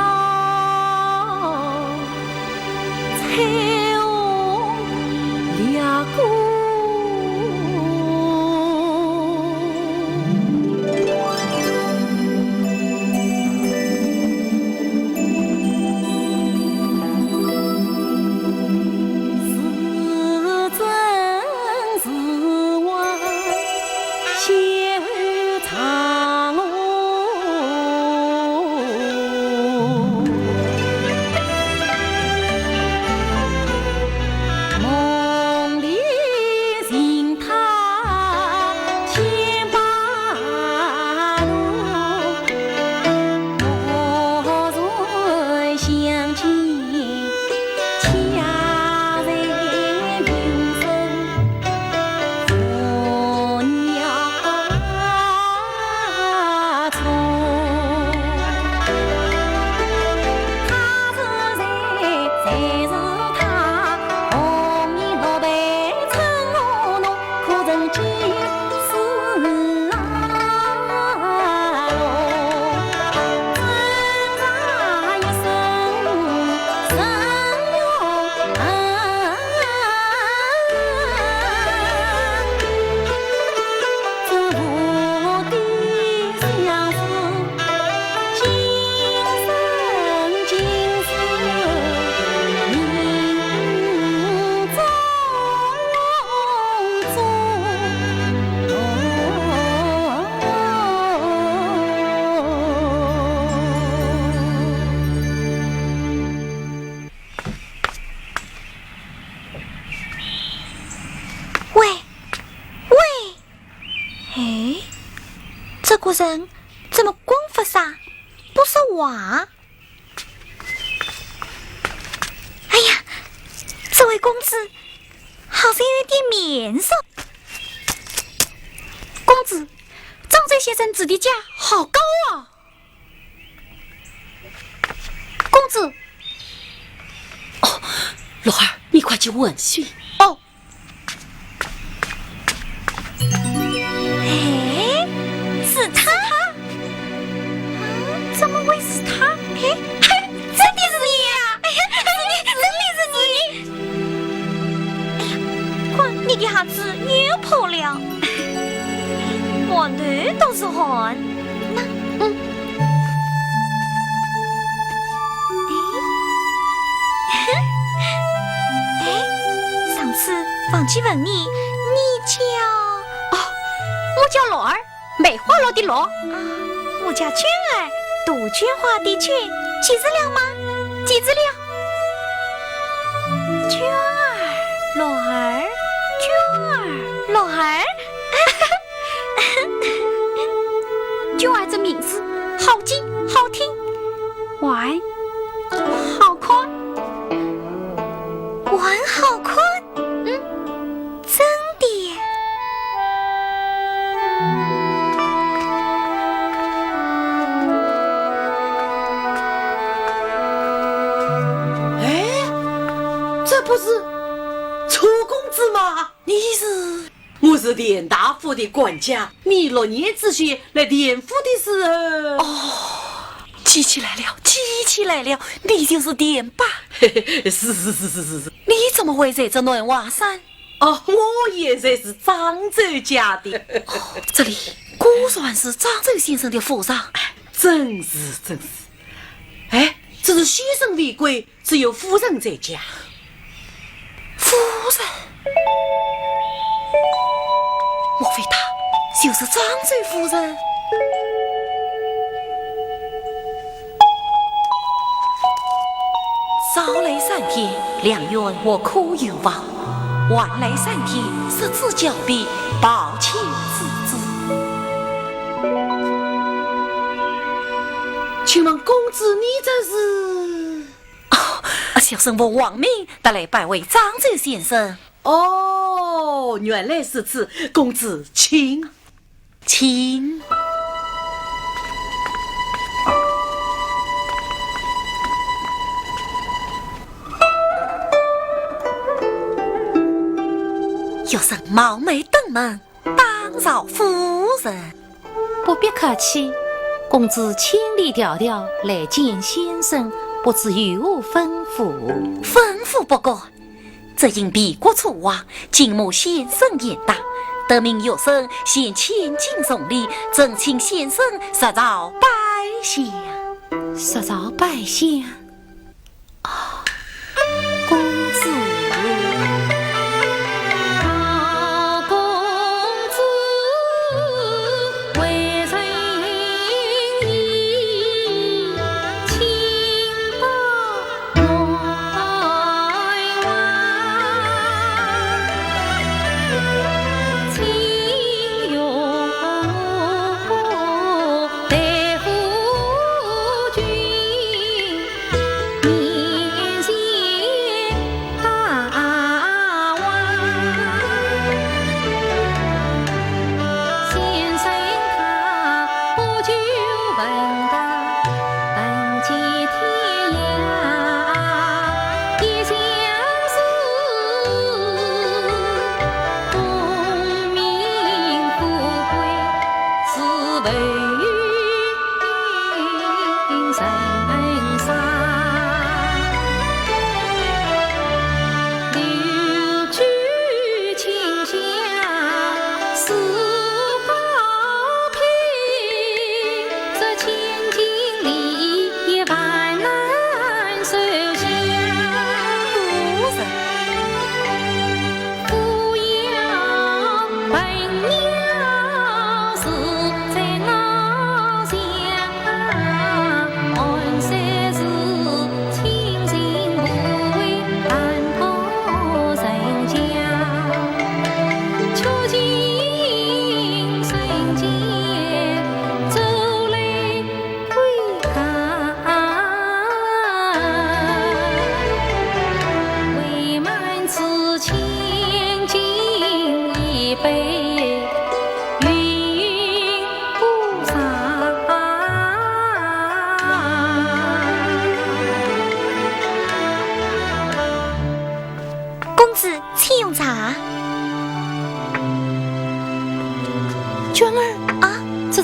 彩虹掠过。这个人怎么光发啥，不说话？哎呀，这位公子好像有点面熟。公子，张嘴先生指的价好高啊！公子，哦，罗儿，你快去问询。哦。是他？怎么会是他？嘿，真的是你呀！哎呀，真的是你！哎呀，看你的鞋子又破了，满头都是汗。上次忘记问你，叫……我叫罗儿。梅花鹿的鹿啊，我叫娟儿，杜鹃花的娟，几只了吗？几只了？娟儿，罗儿，娟儿，罗儿，娟儿这名字好记好听，玩好看，玩好看，真的。这不是楚公子吗？我是田大夫的管家，你6年之前来田府的时候……记起来了，你就是田爸。是。你怎么会在这暖瓦山？我也在是漳州家的。这里果然是漳州先生的府上。真是。只是先生未归，只有夫人在家。人，莫非她就是张嘴夫人？早来3天，良缘我可有望；晚来3天，失之交臂，抱歉之至。请问公子，你这是？小生我王明，得来拜会张州先生。哦，原来是此，公子请。请。有生冒昧登门，当扰夫人。不必客气，公子千里迢迢来见先生，不知有何吩咐？吩咐不过，这因避过错望，敬慕先生言大，得名有生先千金送礼，正请先生实招拜相。实招拜相啊，公子。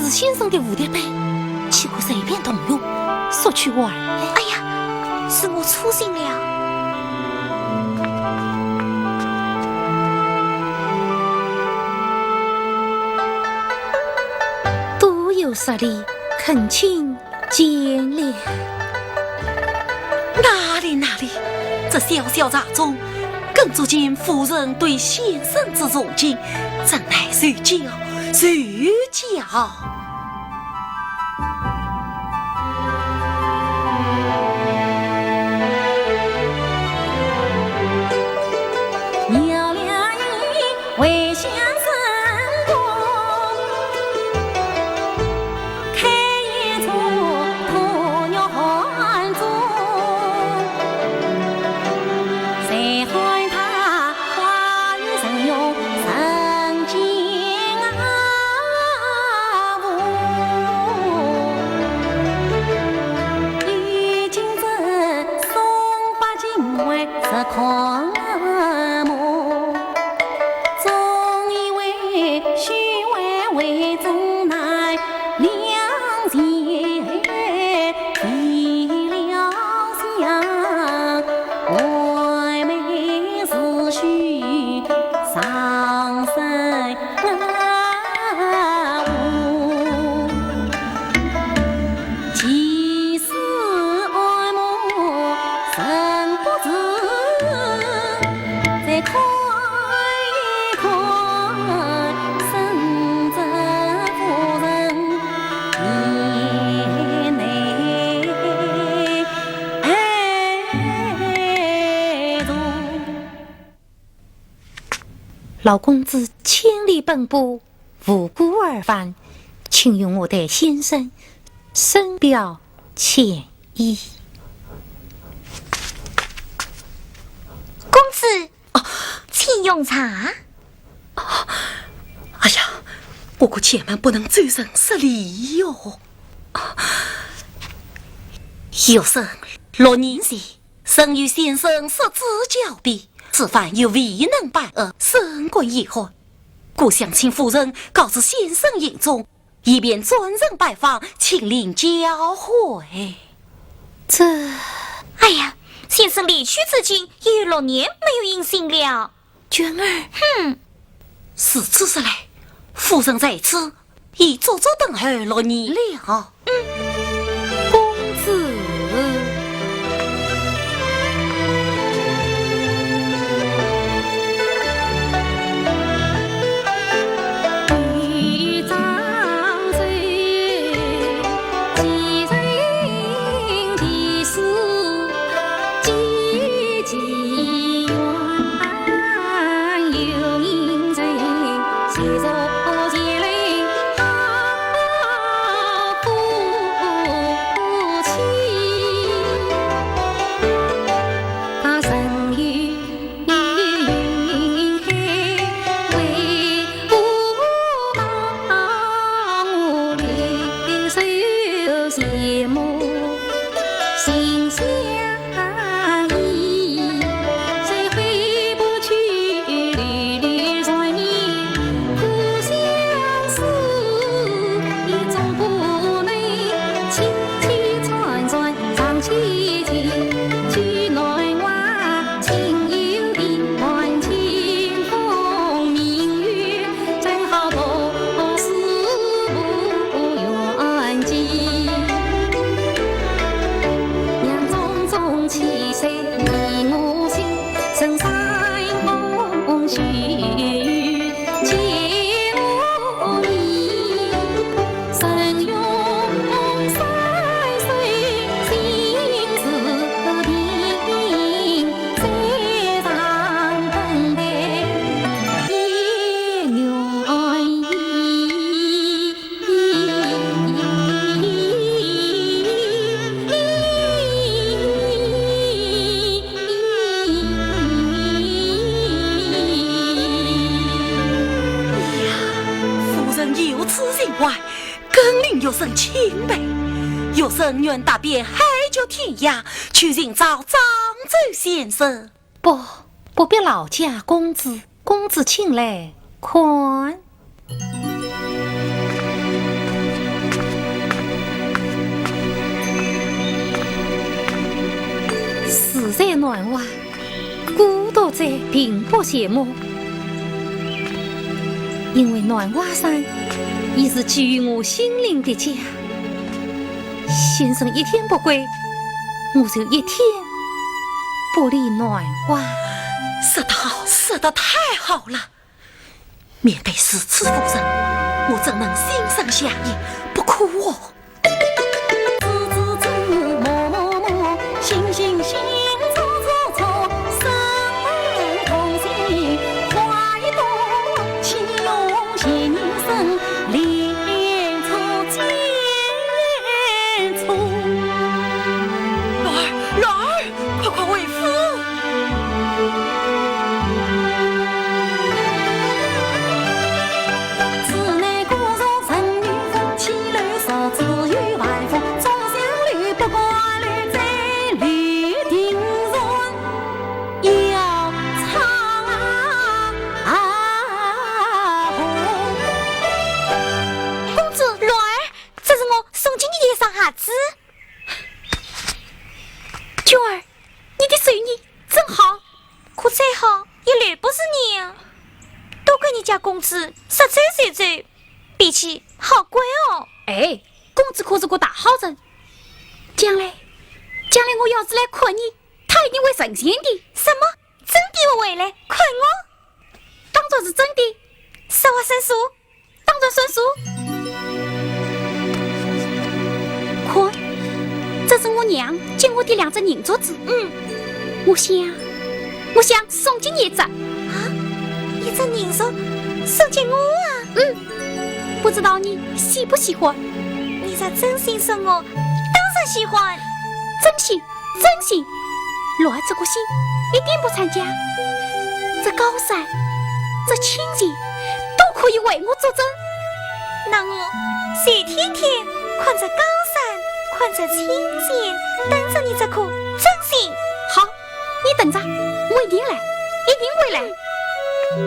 先生的蝴蝶杯，岂可随便动用？索取我儿来。哎呀，是我粗心了。多有失礼，恳请见谅。哪里，这小小茶中，更足见夫人对先生之崇敬，怎奈受教。娘俩人为相生功，开一座鸵鸟汉中，谁喊他花语神勇，神经啊！老公子千里奔波，无故而返，请用我的先生深表歉意。公子，请用茶。哎呀，不过千万不能走神失礼哟。有生6年前，曾与先生失之交臂，此番又未能拜谒，甚觉遗憾。故想请夫人告知先生言中，以便专人拜访，亲临交会。这，哎呀，先生离去至今已6年没有音信了。娟儿，是此时来，夫人在此已足足等候6年了。公子。有生钦佩，有生愿踏遍海角天涯，去寻找漳州先生。不必劳驾公子，公子请来宽。实在难忘，孤独者并不羡慕，因为南华山已是给予我心灵的家。先生一天不归，我就一天不离南华。说得好，说得太好了！面对如此夫人，我怎能心生想念，不哭哦？娟儿，你的手艺真好，可再好也留不是你啊！都怪你家公子说走就走，脾气好怪哦。哎，公子可是个大好人，将来我要是来看你，他一定会成全的。什么？真的会来看我？当作是真的，实话实说，当作算数。看，这是我娘借我的2只银镯子。我想送给你一只。啊，一只这人手送给我啊！不知道你喜不喜欢？你这真心送我，当然喜欢。真心，真心。若这个心一定不参加，这高山，这清静，都可以为我作证。那我谁天天看着高山，看着清静，等着你这颗真心。好，你等着，我一定来，一定会来，一定会来。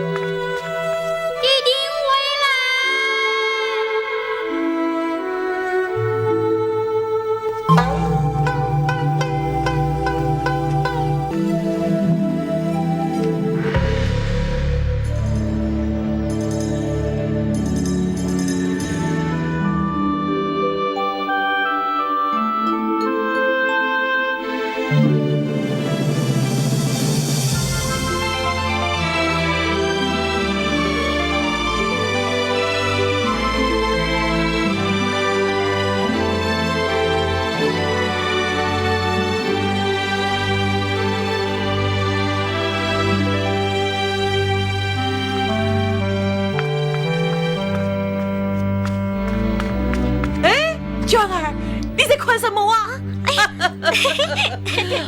娟儿，你在看什么啊？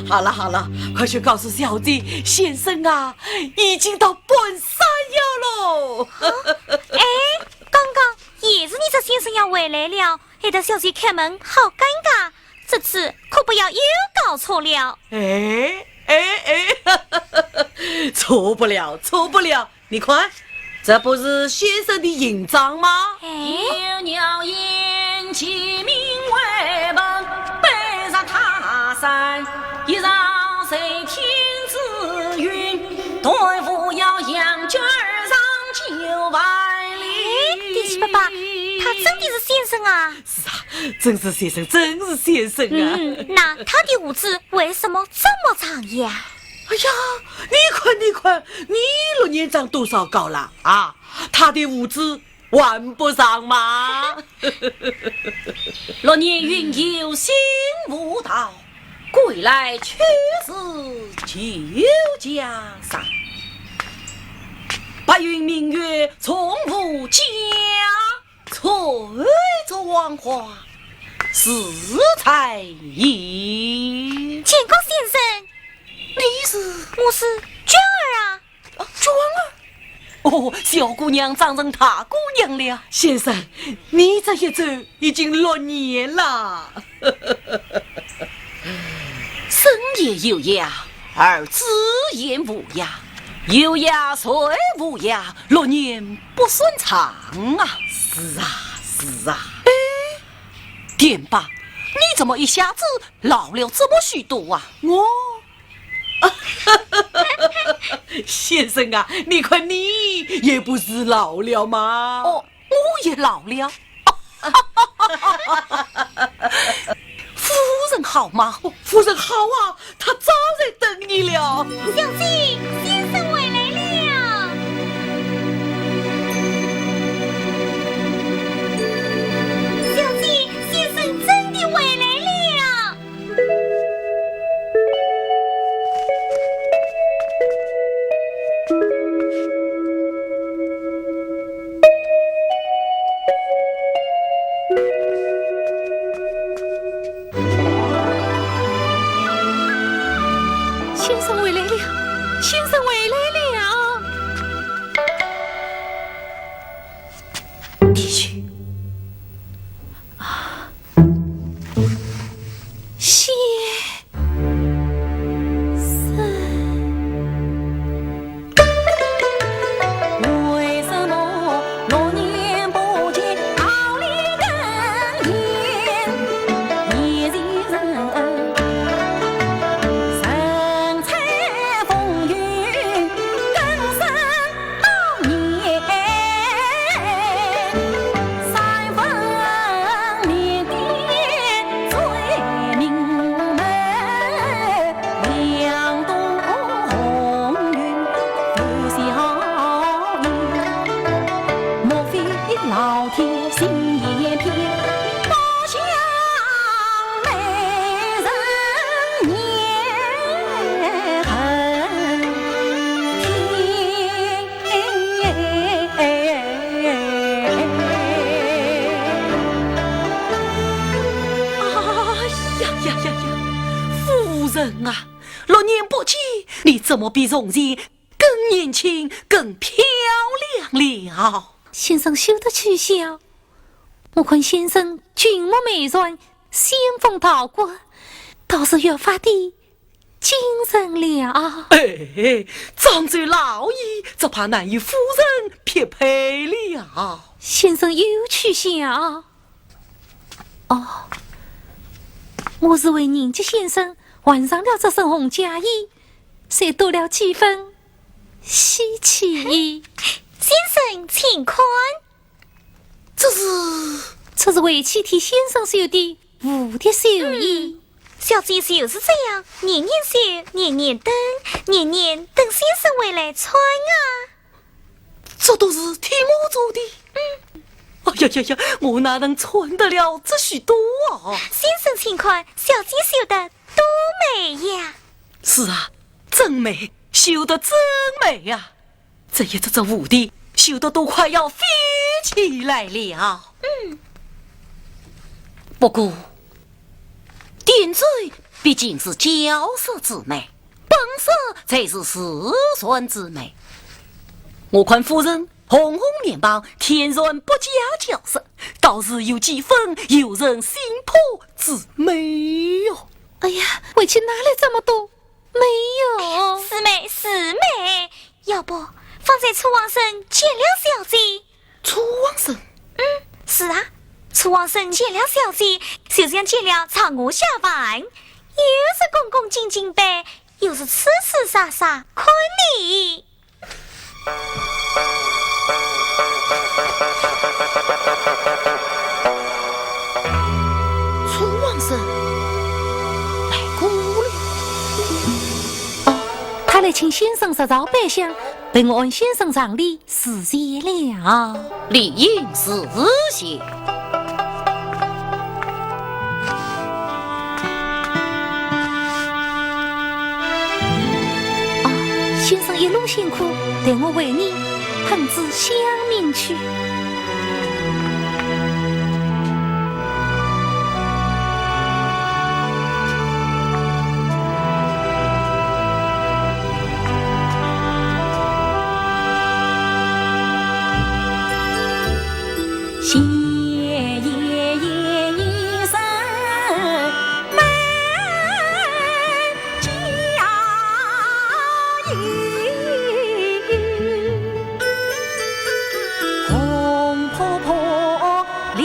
好了好了，快去告诉小弟，先生啊，已经到半山腰喽。哎，刚刚也是你这先生要回来了，害得小姐开门，好尴尬。这次可不要又搞错了。错不了，错不了。你看，这不是先生的印章吗？有鸟言，其名为本，背上他山，一让谁听自云，对付要杨娟儿上9万里。第七爸爸，他真的是先生啊！是啊，真是先生，真是先生啊！那他的胡子为什么这么长呀？哎呀，你看，你6年长多少高了啊？他的胡子玩不上吗6年云游心无道，归来却是旧江山。白云明月从无家，翠妆花四彩衣。建功先生，你是？我是娟儿啊。娟儿？哦，小姑娘长成大姑娘了。先生，你这一走已经6年了。生也有涯，而子也无涯。有涯虽无涯，6年不算长啊。是啊。点吧，你怎么一下子老了这么许多啊？我。先生啊，你看你也不是老了吗？哦，我也老了。夫人好吗？夫人好啊，她早在等你了。小姐，先生回来了。小姐，先生真的回来了。先生回来了，先生回来了。的确，先生，为什么6年不见，好里更艳？一人人。呀呀呀！夫人啊，6年不见，你怎么比从前更年轻、更漂亮了？先生休得取笑，我看先生俊目美馔，仙风道骨，倒是越发的精神了。哎，长嘴老爷，只怕难与夫人匹配了。先生又取笑。哦，我是为宁吉先生换上了这身红嫁衣，才多了几分稀奇。先生请看，这是为妻替先生绣的蝴蝶寿衣。小姐就是这样，年年绣，年年等，年年等先生回来穿啊。这都是替我做的。哎呀呀呀，我哪能穿得了这许多啊？先生请看，小姐绣的多美呀！是啊，真美，绣得真美呀！这蝴蝶绣得都快要飞起来了。不过点缀毕竟是娇色之美，本色才是时尚之美。我看夫人红面庞，天然不加娇色，倒是有几分诱人心魄之美哟。哎呀，回去哪里这么多？没有，是美是美，要不放在楚王生见了小姐。楚王生？是啊，楚王生见了小姐，就像见了嫦娥下凡，又是恭恭敬敬拜，又是痴痴傻傻看你。楚王生来过了。他来请先生食早拜香，被我按先生常理实现了，理应实现。先生一路辛苦，待我为你恨至乡民去。谢爷爷一生满家红婆婆两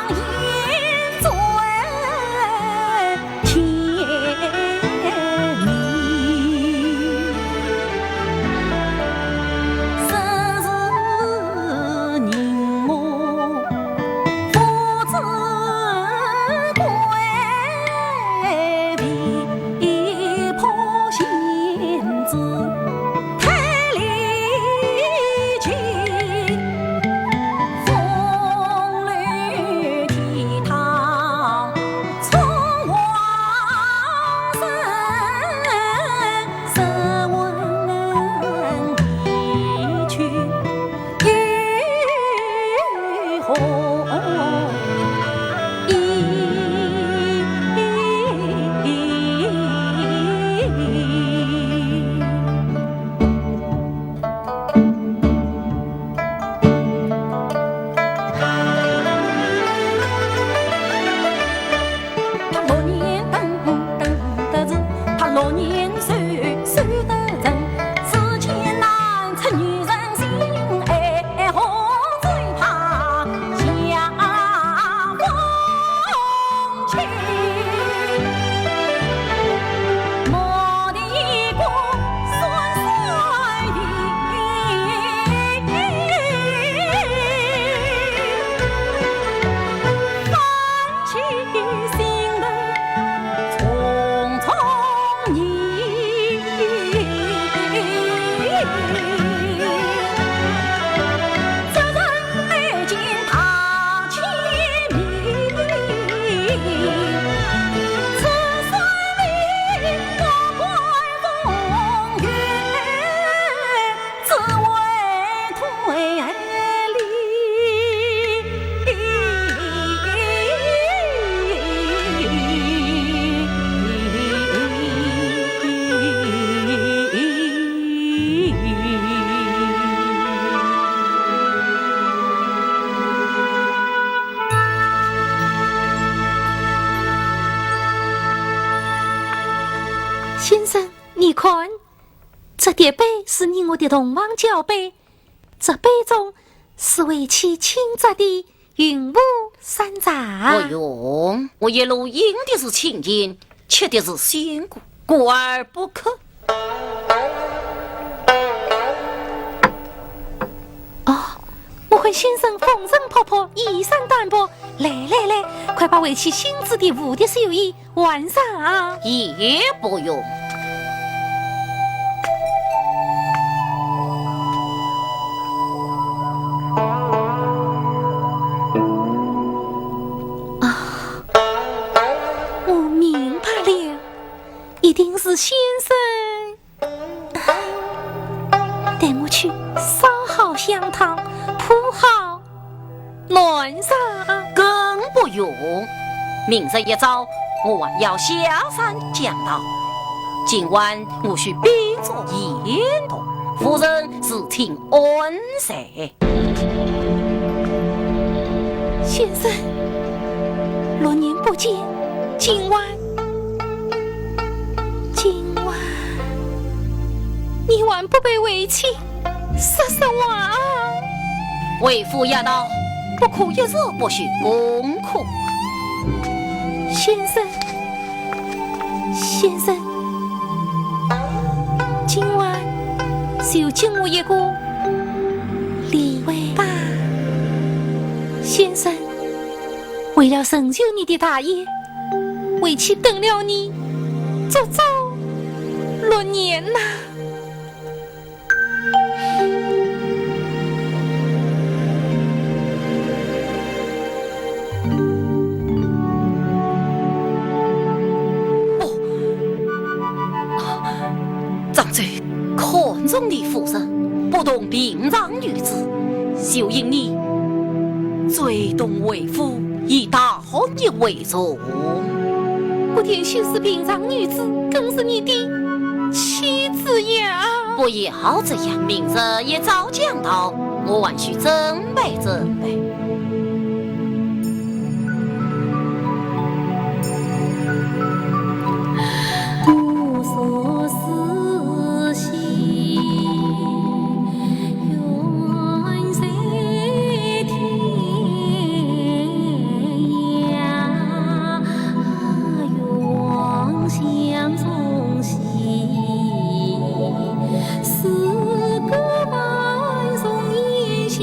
眼转千里，生是宁我父子归避破仙子太离奇，风流倜傥从王生，神魂离去雨红他6年等得子，他6年守得人。此前难测女人心，爱何最怕下风情。莫的过酸酸的，泛起心头匆匆意。这人爱见他千里，先生，你看，这叠杯是你我的同王交杯，这杯中是为妻亲扎的云雾山茶。不用，我一路饮的是清饮，吃的是鲜果，故而不可。我看先生风尘仆仆，衣衫单薄，来，快把为妻新织的蝴蝶绣衣换上啊！也不用。我明白了，一定是先生。带我去烧好香汤，铺好暖上。更不用。明日一早，我还要下山讲道。今晚我需边做研读，夫人是听安谁？先生，6年不见，今晚你还不被为妻杀我啊！为夫言道，不可一日不学功课。先生，今晚就敬我一个礼位吧。先生，为了成就你的大业，为妻等了你足足6年呐。长子看中你夫人，不同平常女子，就因你最懂为夫，以大义为重。不天就是平常女子，更是你的妻子呀！不要这样，明日一早讲到，我还需准备准备。无所思兮，远在天涯，远相从兮，四个半松烟下。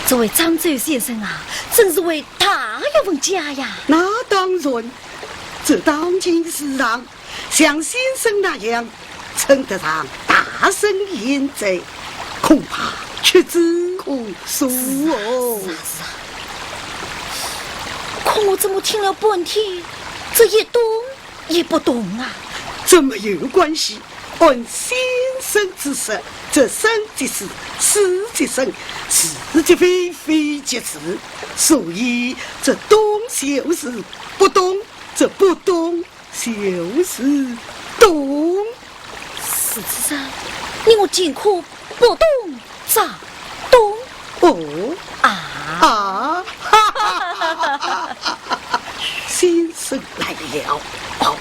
这位漳州先生啊，真是位大有文家呀！那当然，这当今世上，像先生那样称得上大圣贤者，恐怕屈指可数哦。是啊。可我怎么听了半天，这一动也不动啊？这没有关系，按先生之说，这生即死，死即生，是即非，非即是，所以这动就是，不动这不动就是动。事实上，令我尽可不动则动。哦啊！哈哈哈哈哈！先生来了。哦。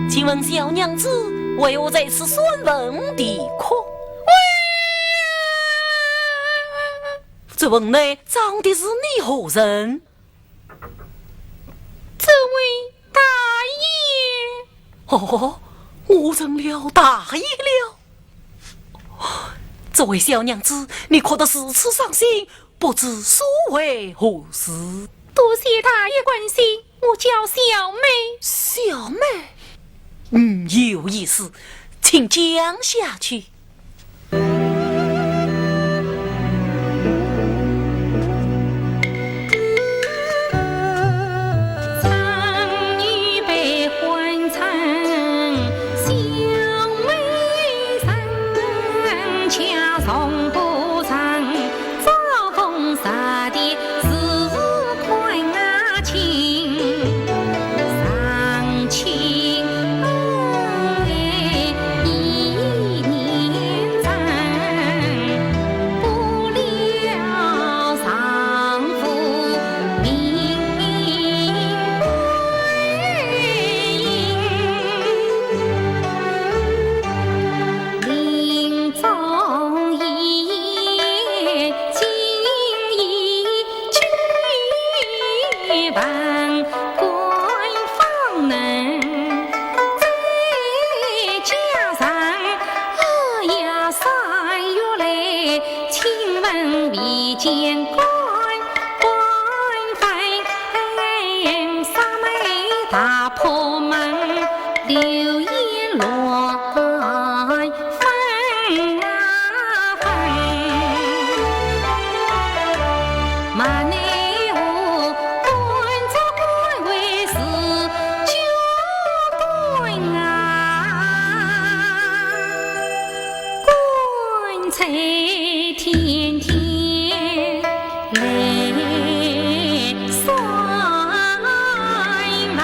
请问小娘子为我在此询问的可？这问内长的是你何人？这位大爷。哦，我成了大爷了。这位小娘子，你可得是此伤心，不知所为何事？多谢大爷关心，我叫小妹。小妹，有意思，请讲下去。情爱一见官飞，沙美大破门，流言乱纷纷。马内我官做官为是就对啊，官才天天来衰门。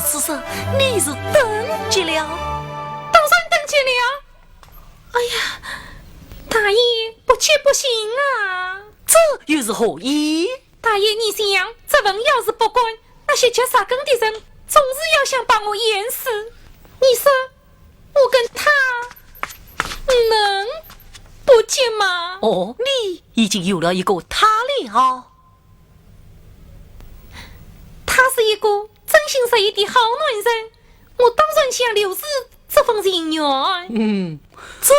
此事你是登记了？当然登记了。哎呀，大爷不去不行啊！这又是何意？大爷，你想，这份要是不管，那些吃杀根的人总是要想把我淹死。你说，我跟他能不结吗？哦，你已经有了一个他了。他是一个真心实意的好男人，我当然想留住这份人缘。这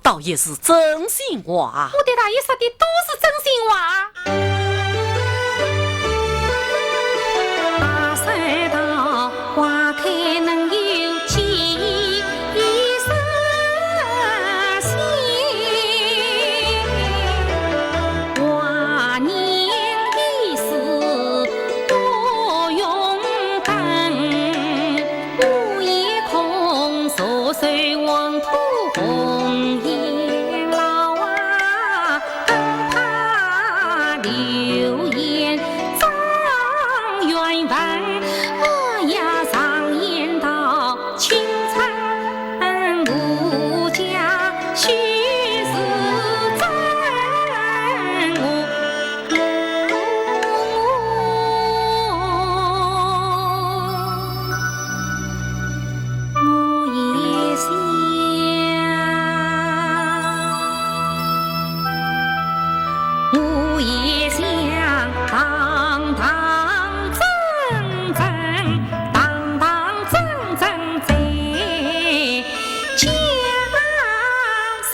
倒也是真心话。我对大爷说的都是真心话。大山道花开能有几生心，华年一世多勇敢，午夜空琐碎黄土红叶老啊，更怕流言张元文。哎呀，上言道青城无价，须是真我也想，我也想堂堂正正，堂堂正正在江山。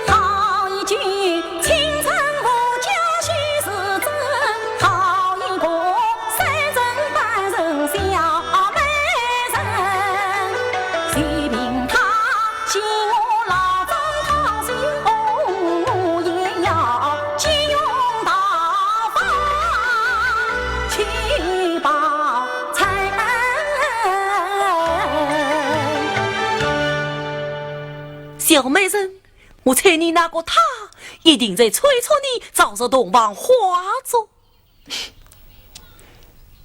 好一句青城无价须是真，好一个三人半人小美人。随凭他嫌我老张讨税，我也要急用大方去报仇。小美人，我猜你那个他一定在催促你早日洞房花烛，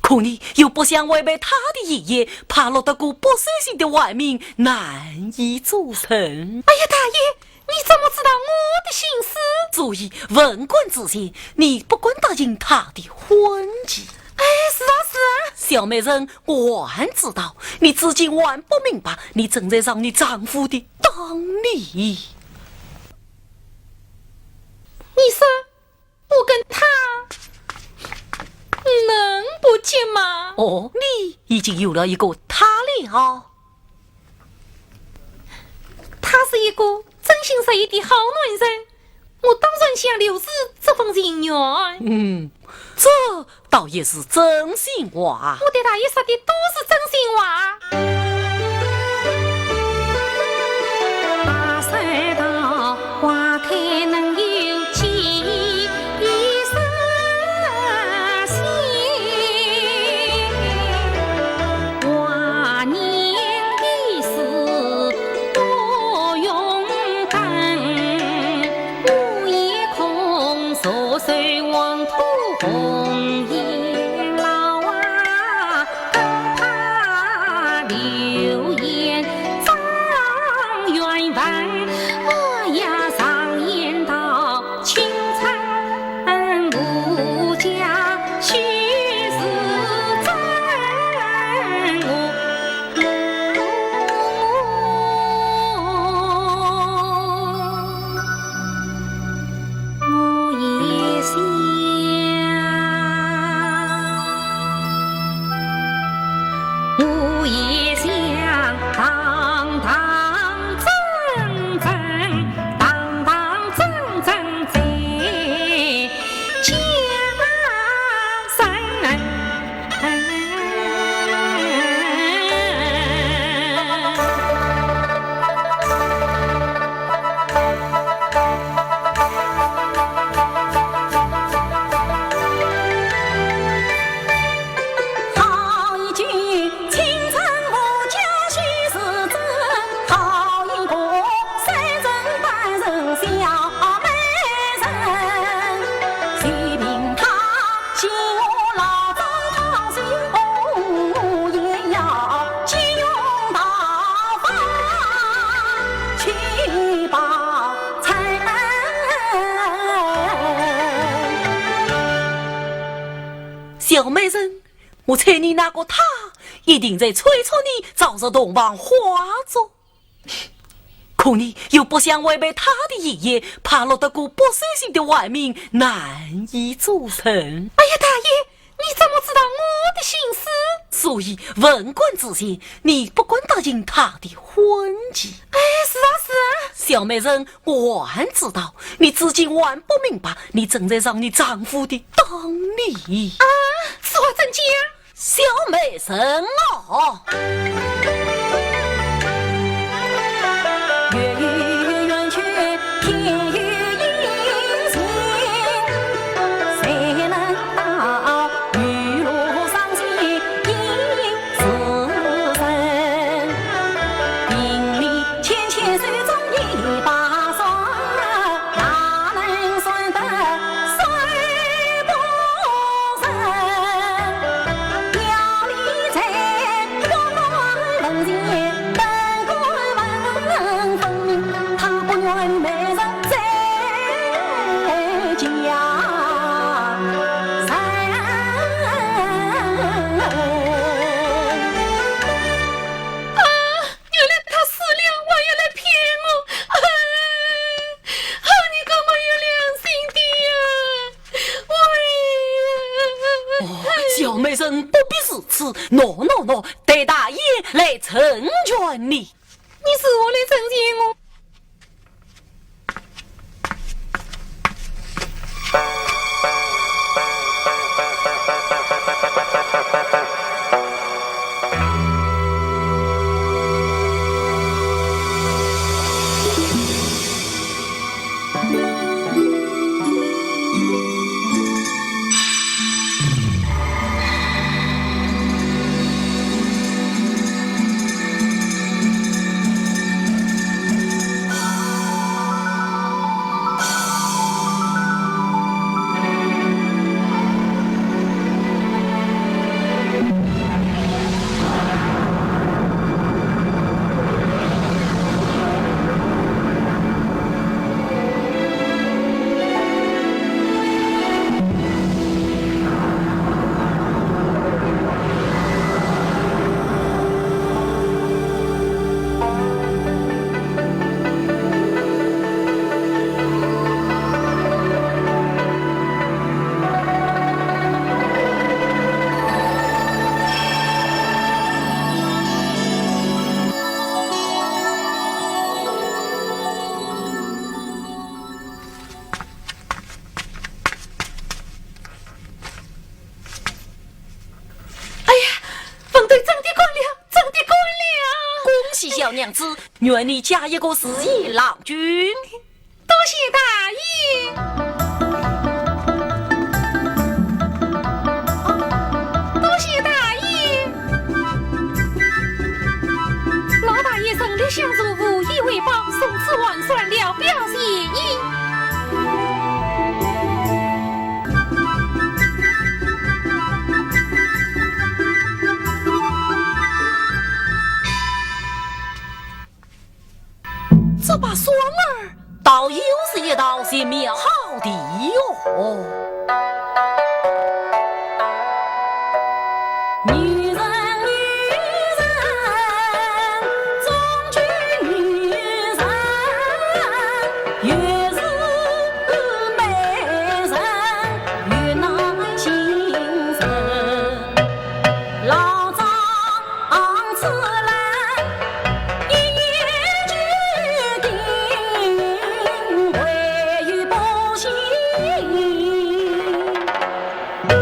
可你又不想违背他的意愿，怕落得个不守信的外命，难以做成。哎呀，大爷，你怎么知道我的心思？所以问官之前，你不管答应他的婚期。哎，是啊是啊。小美人，我还知道你自己还不明白，你正在让你丈夫的当理。你说我跟他能不结吗？哦，你已经有了一个他了。他是一个真心实意的好男人，我当然想留住这份人缘。这倒也是真心话。我对大爷说的都是真心话。大山道花开能有几生心，华年一世多勇敢，午夜空琐碎黄土红叶老啊，更怕流言张元文。哎呀，上言道青城无价，须是真小美人，我猜你那个他一定在催促你早日洞房花烛，可你又不想违背他的意愿，怕落得个不守信的外命，难以做成。哎呀，大爷，你怎么知道我的心思？所以问官之前，你不管答应他的婚期。哎，是啊是啊，小美人，我还知道你自己还不明白，你正在让你丈夫的当你啊，此话怎讲？小美人哦，月与圆缺，天与阴晴，谁能到玉露上见应自身？并立千千手中一把双，哪能算得谁不成？要理财，我光人前，本官分明，他不愿美人在家生。原来他死了，还要来骗我！你可没有良心的呀！小美人不必如此，喏，得大爷来成全你。你是我来成全我。小娘子，愿你嫁一个事业郎君。多谢大爷。多谢大爷。老大爷送的香烛无以为报，送此完算了，表谢意。这把双儿倒又是一道些妙好的哟。女人，终居女人，越是美人越难心神。老张此来一言决定，唯欲不行。我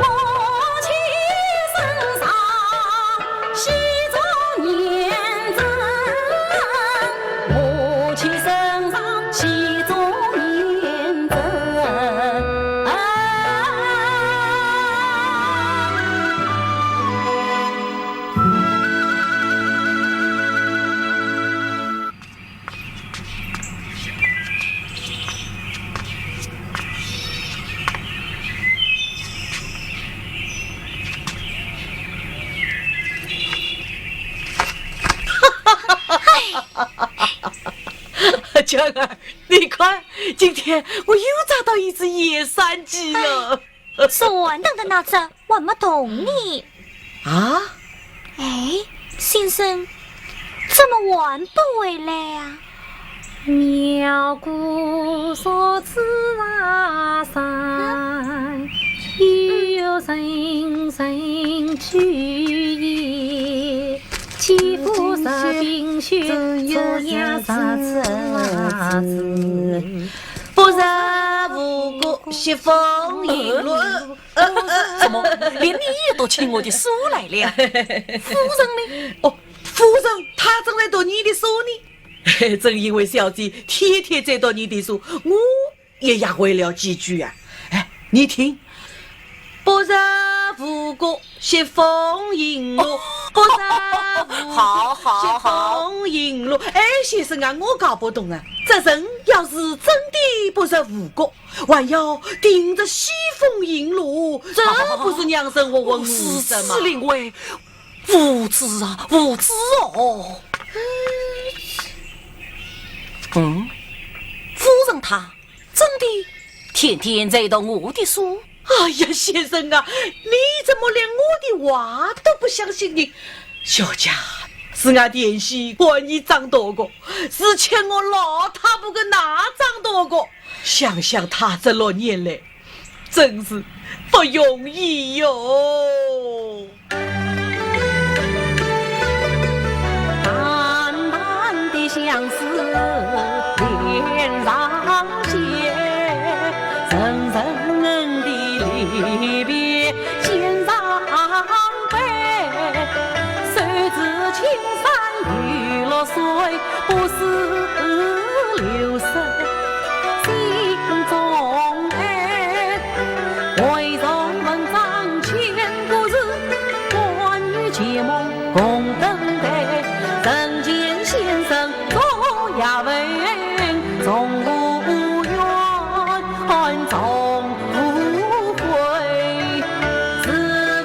妻身上系着年针，我妻身上系着年针。娟儿，你看，今天我又抓到一只野山鸡了。算等的那只，我没同你。啊？哎，先生，怎么还不回来啊？苗姑所知那山，有人人居也。欺负十冰雪，这样十次不是无故西风引路。怎么连你也都请我的书来了？夫人呢？哦，夫人，她正来读你的书呢。正因为小姐天天在读你的书，我也押会了几句啊。哎，你听，不是无故西风引路，不是好好好，西风引路。哎，先生啊，我搞不懂啊。这人要是真的不是无故，还要顶着西风引路，这不是娘生我问你什么？司令卫，无知啊，无知哦。夫人她真的天天在读我的书。哎呀，先生啊，你怎么连我的话都不相信呢？小家是俺点心管你长多个，是欠我老他不跟哪长多个。想想他这6年来，真是不容易哟。淡淡的相思脸上写，层层的离别心上悲。谁知青山绿了水，不是流水心中爱。为从文章千古事，关于结梦共等待。人间先生多呀问，从无缘从无悔。至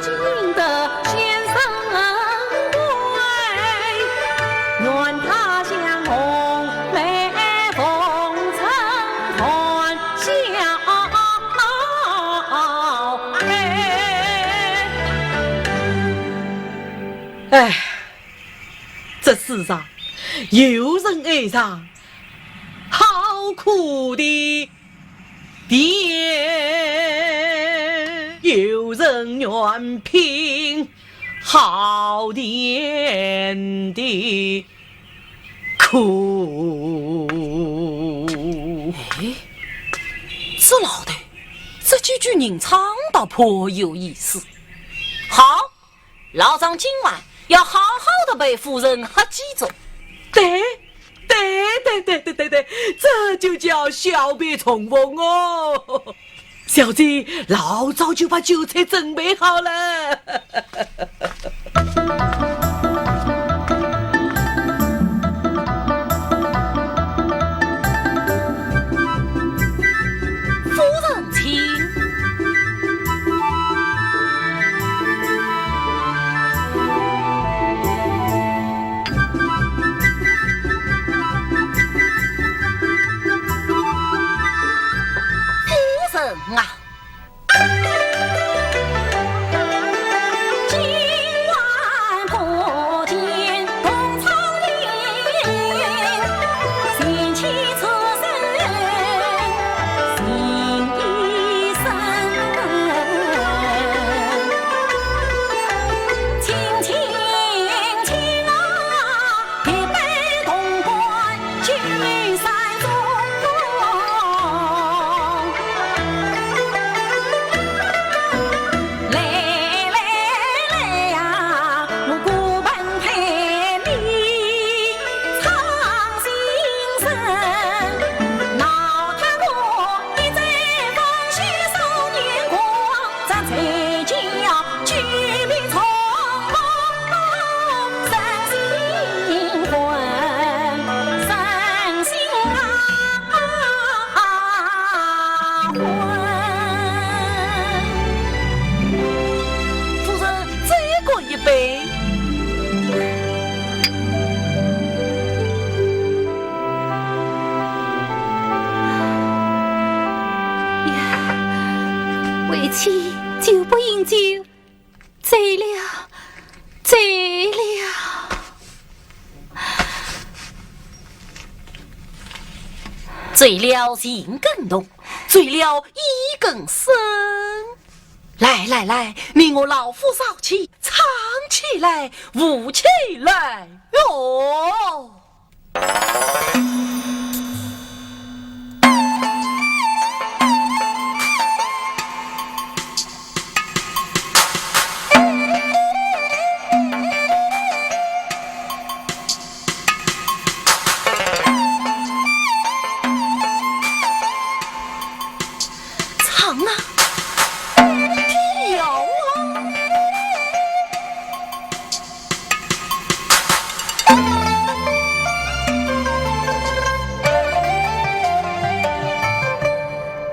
今的先生归，愿他乡红梅风尘欢笑。哎，这世上有人爱上好苦的爹，有人愿拼好点的苦。这老头这几句人唱倒颇有意思。好，老张今晚要好好的被夫人喝几盅。对，这就叫小别重逢哦。小姐老早就把酒菜准备好了。夫人请。夫人啊，今起就不饮酒，醉了，醉了。醉了心更浓，醉了意更深。来来来，你我老夫少妻，唱起来，舞起来哟！唱啊！跳啊！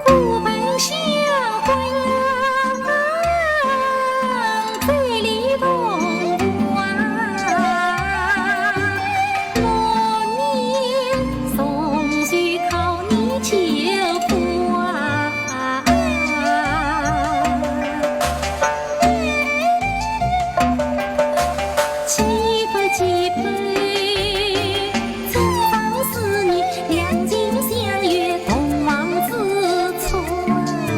古本小官醉里动物啊，我年送水靠你求福啊。几杯几杯，曾上思念，两情相悦，同往自处啊。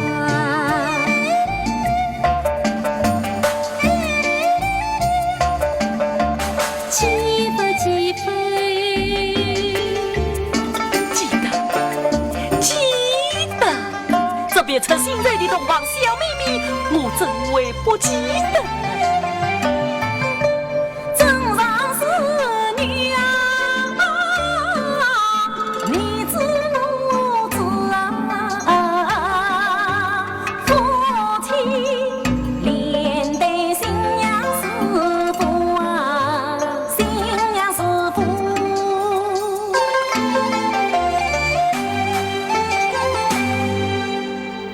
几杯几杯，记得，这别出心内的东方小秘密，我怎会不记得？正上思念啊，你知我知啊，夫妻连对新娘是福啊，新娘是福。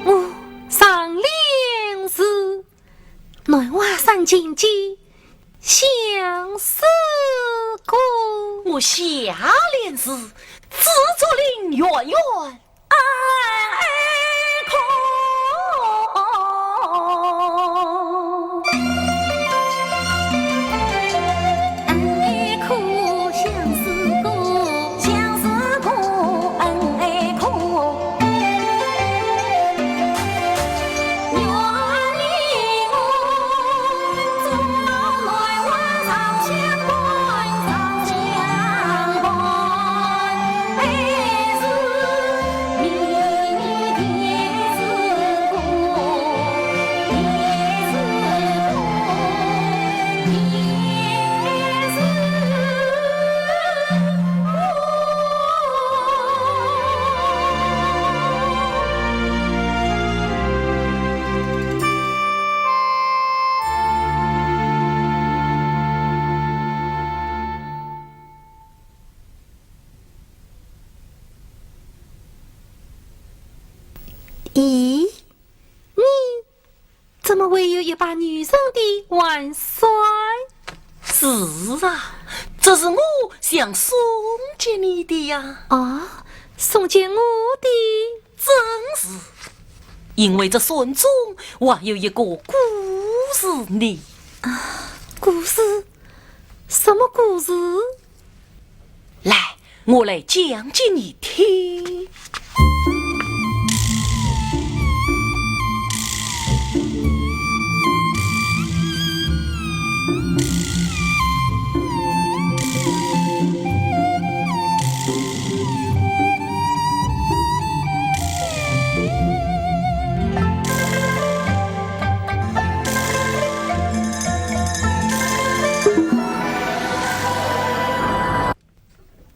我上联是内外上紧记，相思过。我下联是自作林远远。恩爱苦，相思过，相思苦，恩爱苦，原来我终内外常相伴，常相伴，爱是绵绵甜是苦，甜是苦，甜是咦，你怎么会有一把女手的碗摔？是啊，这是我想送给你的呀。啊，送给我的。真是，因为这孙中还有一个故事呢。故事？什么故事？来，我来讲给你听。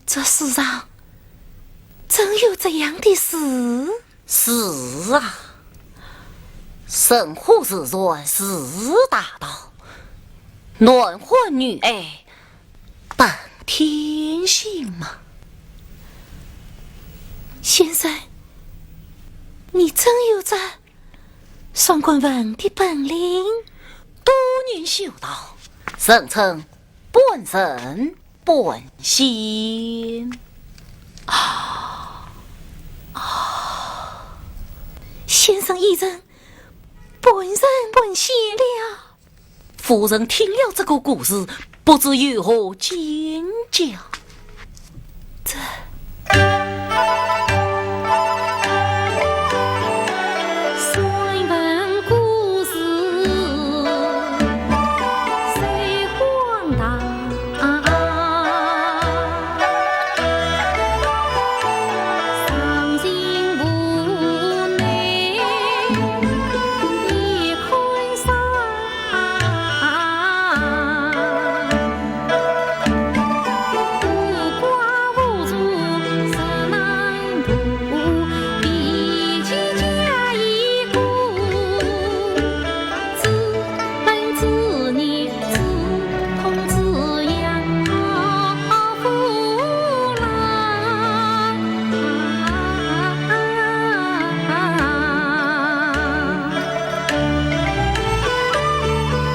这世上真有这样的事？是啊，生活自然是大道，男欢女爱本天性嘛。先生，你真有这双棍文的本领，多年修道，人称本神本仙。先生一人本人闻谢了。夫人听了这个故事，不知如何见教。虽闻故事虽荒唐，伤心无奈一开伤。无挂无主是难度，比起家一股，自本自念自痛自养好夫郎。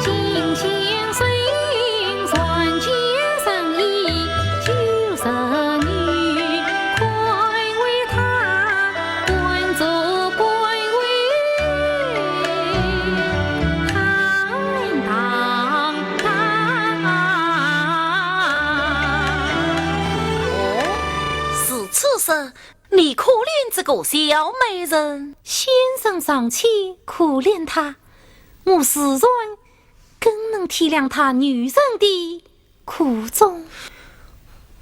金钱虽算钱生意90女，快为他关走关为坦是此事，你可怜这个小美人。先生尚且可怜她，我自然更能体谅她女人的苦衷。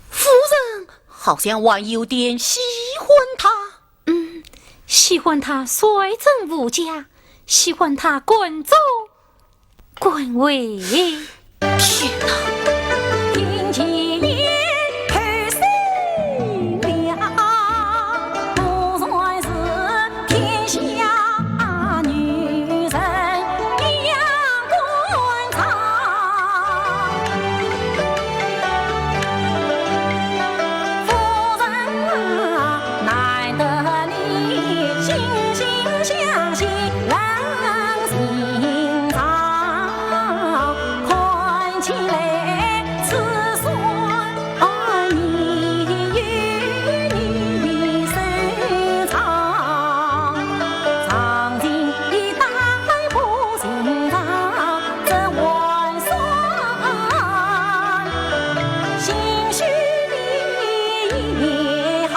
夫人好像还有点喜欢他。喜欢她率真无假，喜欢她滚走滚为。天哪！听其言后生了，不算是天下女人两观察。夫人啊，难得你惺惺相惜，人心肠，看起来此算你与女收藏，藏进一大破心肠，这还算心绪你好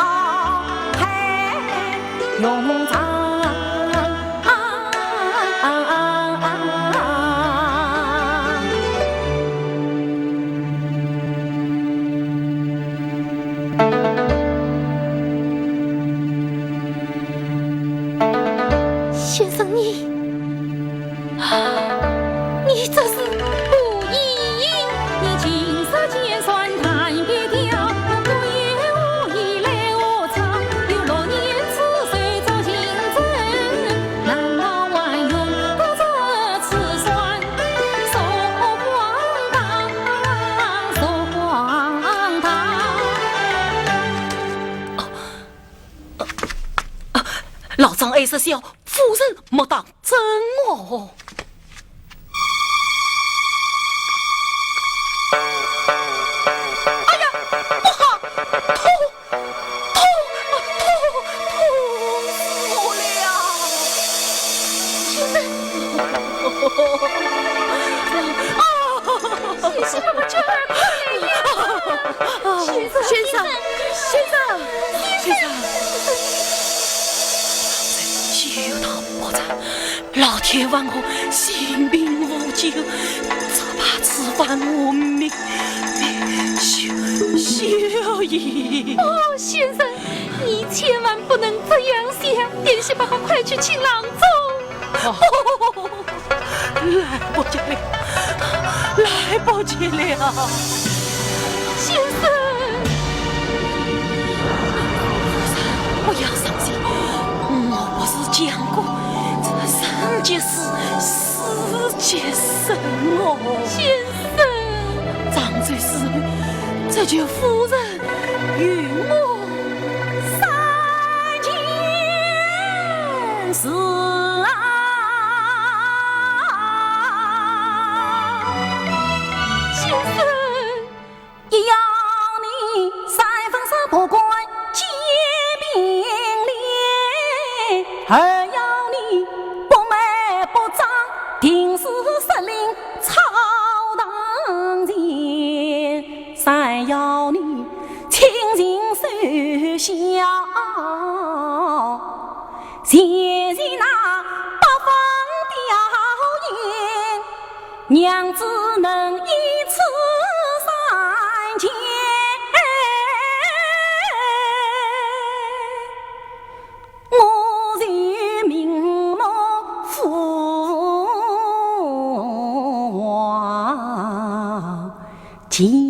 配用藏。先生你这是不义，你情色间算谈别调，我也无意来我唱，有6年此岁做情真，难道还用不这此算说荒唐，说荒唐。老张爱是笑，夫人莫当真哦。哎呀，不好，痛死我了！先生，我这儿先生，只有他活着，老天万祸，性命无救，只怕此番我命休矣。哦，先生，你千万不能这样想，殿下爸爸快去请郎中。来不及了，来不及了，先生，不要伤心，我不是讲过，这三件事4件神哦。先生，张嘴是这就夫人与我3件事啊，先生，也要你3分4不管结并列，还要你不卖不涨石林草堂前，谁要你亲近守孝？前前那八方吊唁，娘子能一次三千。我是名目父王前。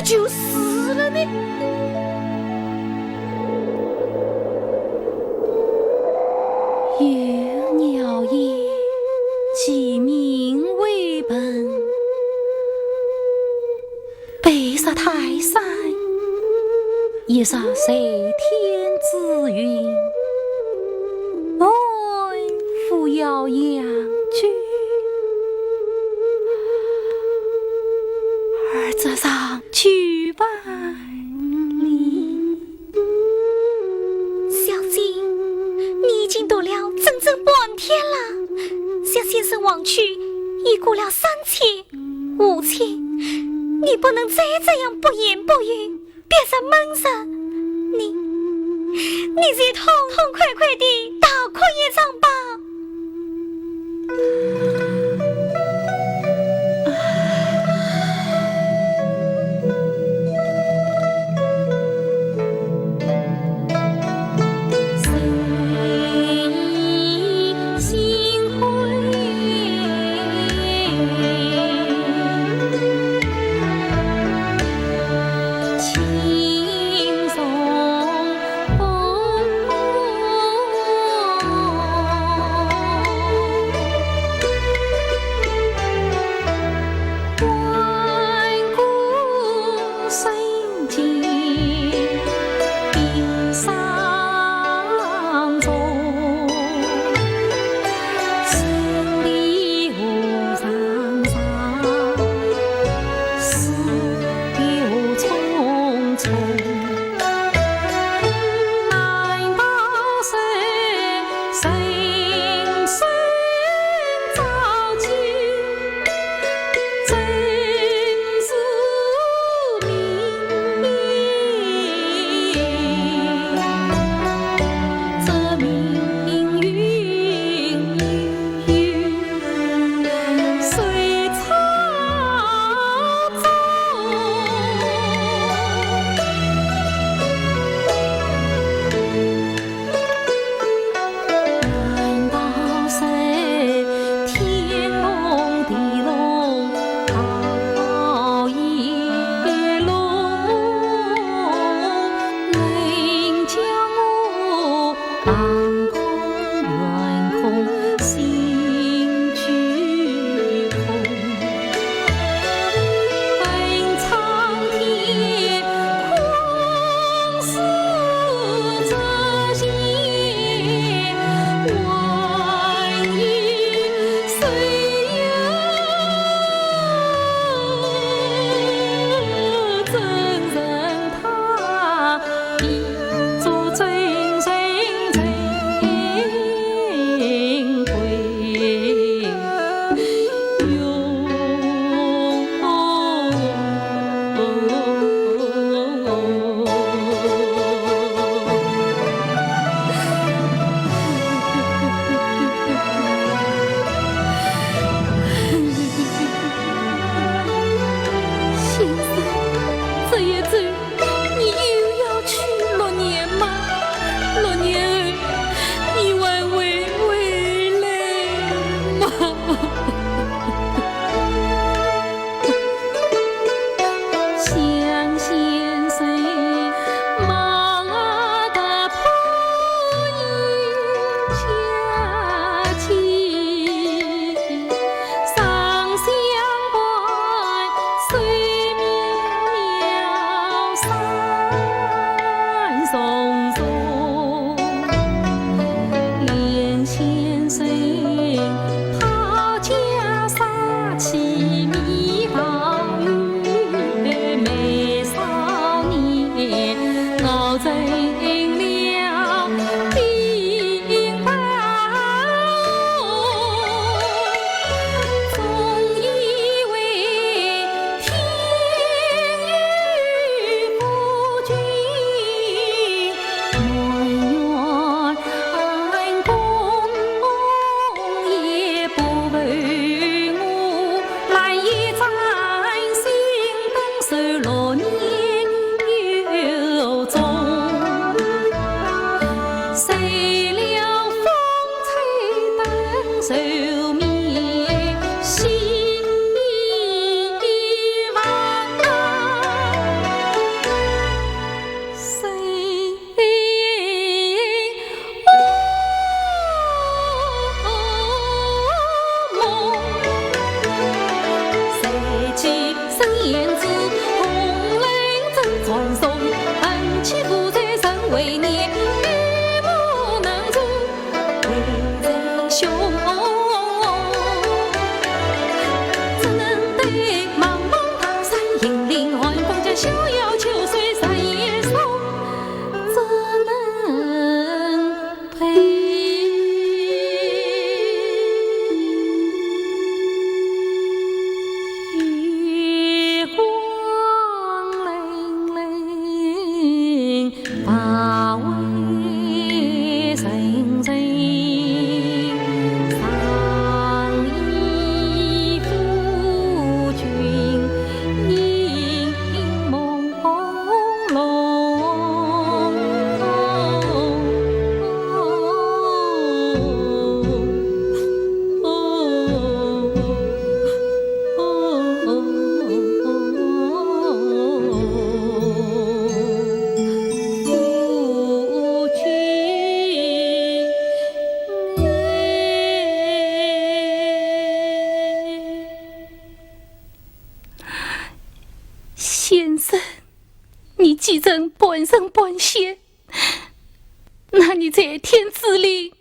就死了呢。有鸟也，其名为本。北杀泰山，一杀随天之云。爱扶摇养居，儿则上去百里。小姐，你已经读了整整半天了，向先生望去已过了3000、5000，你不能再这样不言不语，憋在闷着。你再痛痛快快地大哭一场吧。我成了兵法，总以为天与夫君，埋怨公也不为我，来一战心等受6年有终。谁料风吹灯寿灭希望，谁梦？谁去生燕子，红领针传送，恩妻负债身为孽，欲不能助，为人兄。怎能对茫茫大山引领寒风将逍遥秋水山野送？怎能配？月光粼粼，马尾沉沉，上衣夫君影朦胧。夫君先生，你既然半生半仙，那你在天子里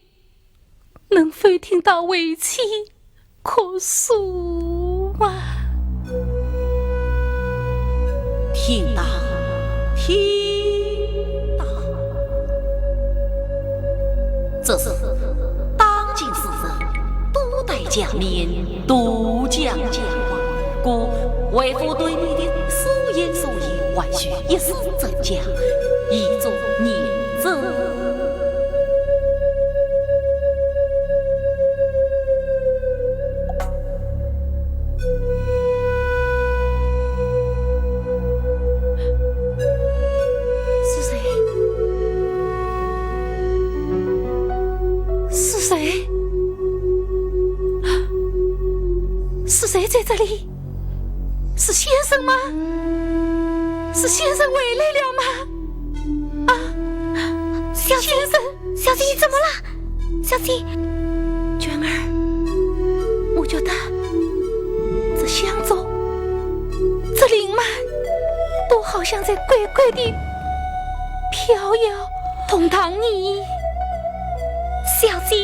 能否听到为妻哭诉吗？听到，听到，这是当今世人多待将面，独将讲话，故为父对你的所言所语，万须一丝增加，以作念证。是谁？是谁？是谁在这里？是先生吗？是先生回来了吗？啊，小姐，先生，小姐，你怎么了？小姐，娟儿，我觉得这香烛、这灵曼都好像在乖乖地飘摇同堂你。小姐，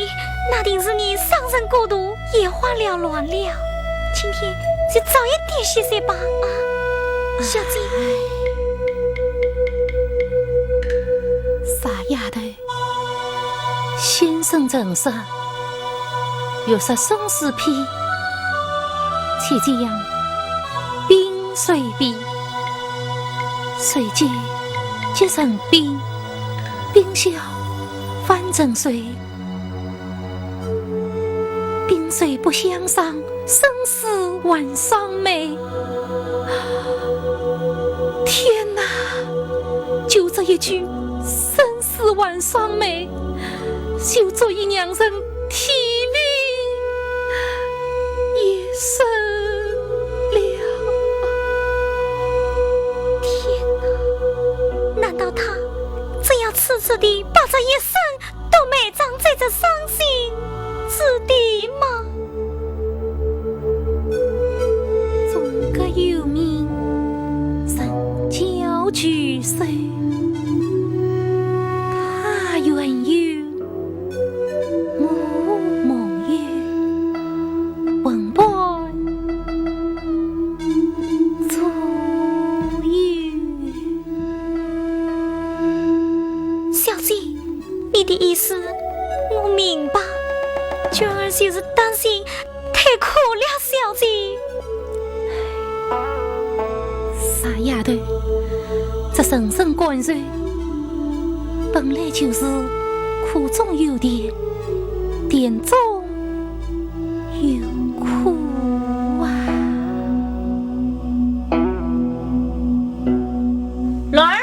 那定是你伤神过度，眼花缭乱了。今天就早一点歇歇吧，啊，小姐。傻丫头，先生正说，若说生死篇，且这样冰水边，水结结成冰，冰消翻成水，冰水不相伤，生死晚伤眉。天哪，就这一句生死晚伤眉，就足以让人体力也生了。天哪，难道他真要痴痴地把这一生都埋葬在这伤心之地吗？总该有名神教举手，他愿有我梦有文伴左右。你的意思我明白，娟儿就是担心太苦了小姐。傻丫头，这人生感受本来就是苦中有甜，甜中有苦啊。兰儿，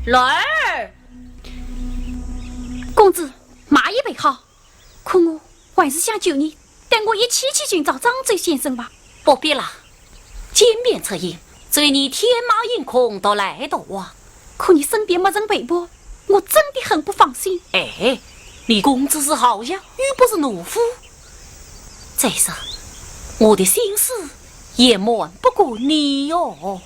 兰儿，公子，马已备好，可我还是想救你，带我一起去寻找张嘴先生吧。不必了，见面策应，随你天马行空到来的哇。可你身边没人陪伴，我真的很不放心。哎，你公子是好样，又不是懦夫。再说，我的心思也瞒不过你哟。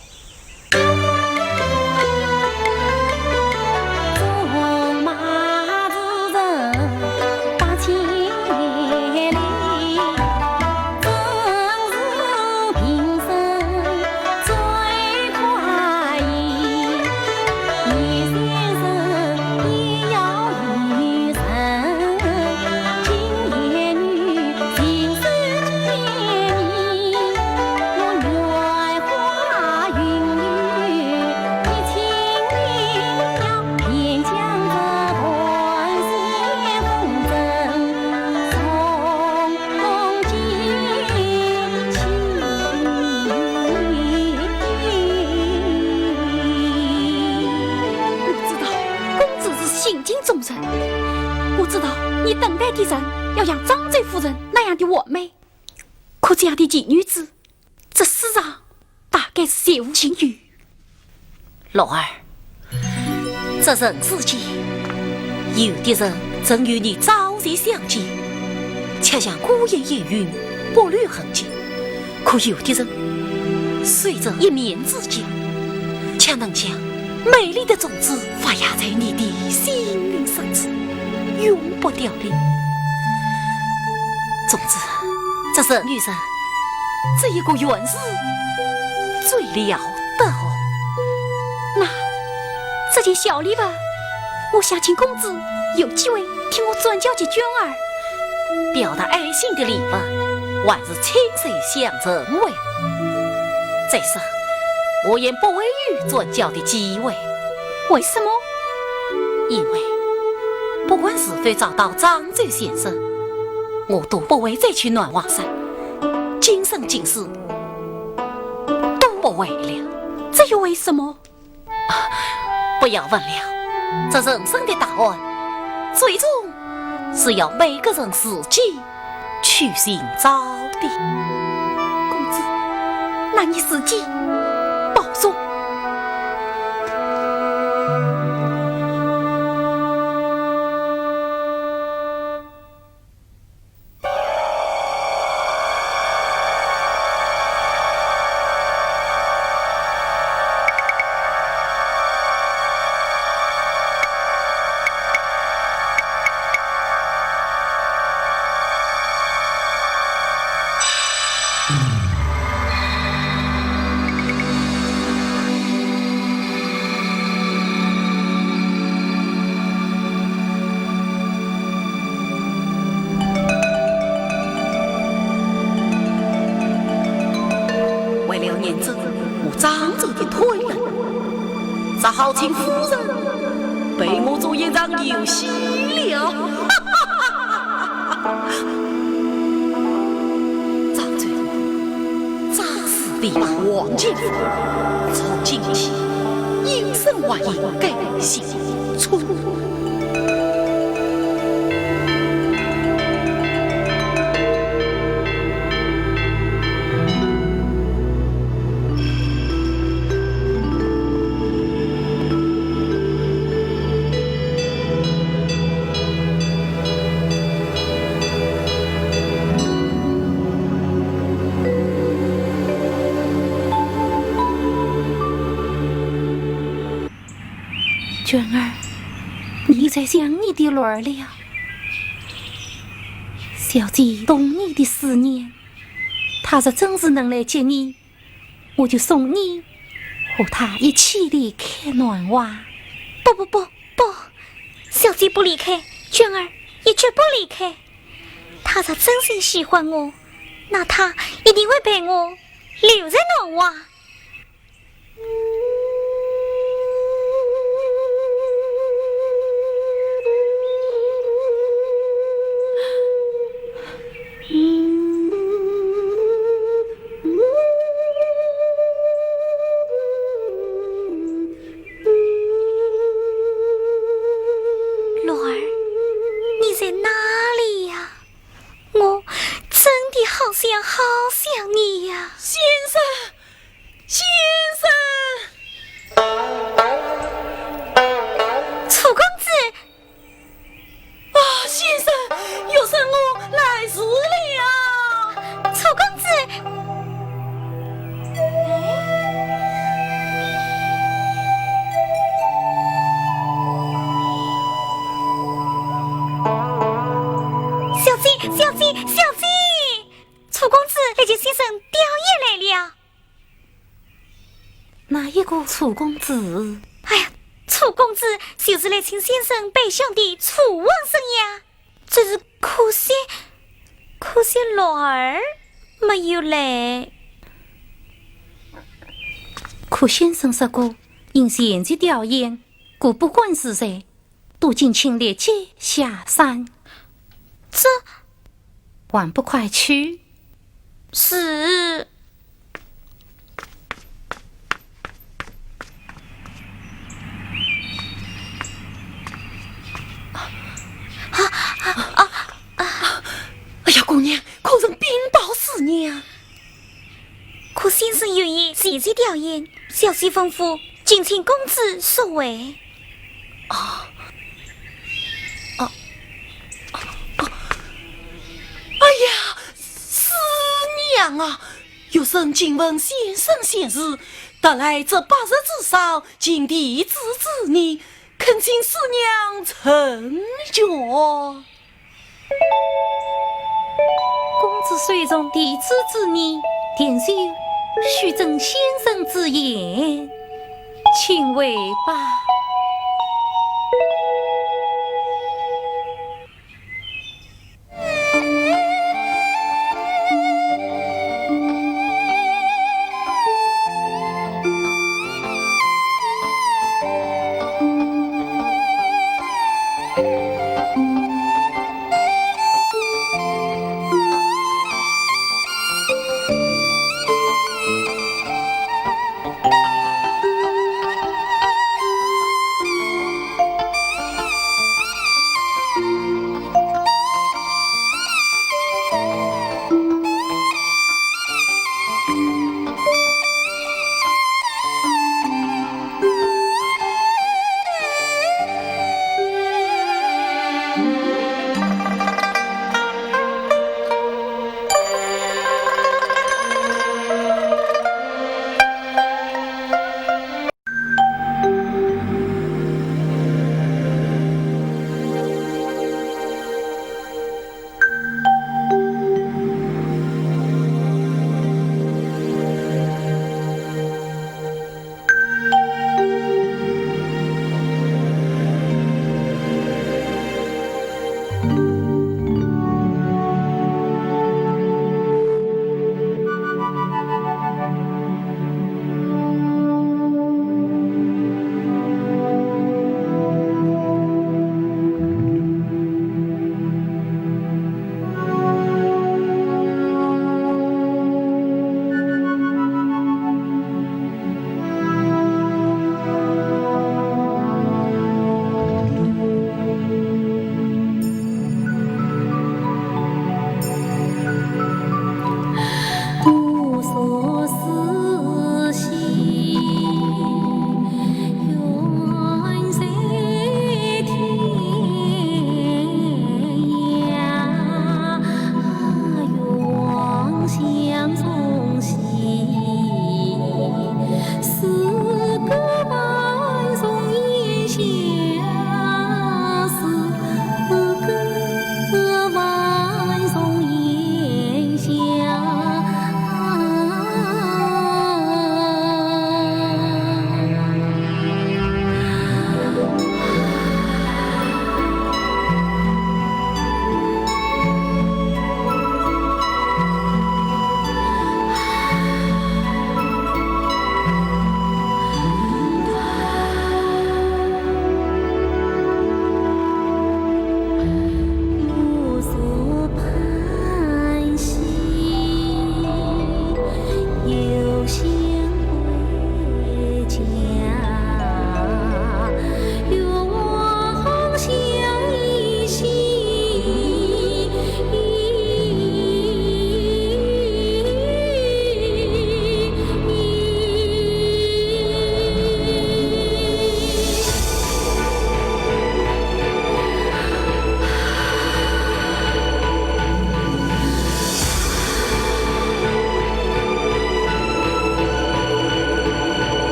我知道你等待的人要像张嘴夫人那样的完美，可这样的奇女子，这世上大概是绝无仅有。老儿，这人世间，有的人正与你朝夕相见，且像孤雁烟云，不露痕迹；可有的人，随着一面之交，却能将美丽的种子发芽在你的心灵深处，永不凋零。总之，这人与人这一个缘是最了得哦。那这件小礼物，我想请公子有机会替我转交给娟儿。表达爱心的礼物，还是亲手相赠为。再说，我也不会有转交的机会。为什么？因为不管是否找到张周先生，我都不会再去暖华山，今生今世都不为了。这又为什么？不要问了，这人生的答案，最终是要每个人自己去寻找的。公子，那你自己保重。好请夫人被我做一场游戏了。张嘴扎死的王建福，从今起应声还应该行出。娟儿，你在想你的女儿了。小姐懂你的思念，她若真是能来接你，我就送你和她一起离开暖华。不，小姐不离开，娟儿也绝不离开。他若真心喜欢我，那他一定会陪我留在nor娃。洛儿，你在哪里呀？我真的好想你呀！先生，楚公子，啊，先生，有生我来迟了。楚公子，小姐，楚公子，那件先生吊唁来了。哪一个楚公子？哎呀，楚公子就是来请先生北向的楚王生呀，只是可惜洛儿没有来。可先生说过，因前去吊唁，故不管是谁，都敬请立即下山。这还不快去？是。哎呀，姑娘，可人禀报师娘。可先生愿意自己吊唁，小姐吩咐，敬请公子所为。哎呀，师娘啊，有生请问先生先日，得来这8日之上，尽地之子你，恳请师娘成全。公子虽从弟子之年，典秀须遵先生之言，请为吧。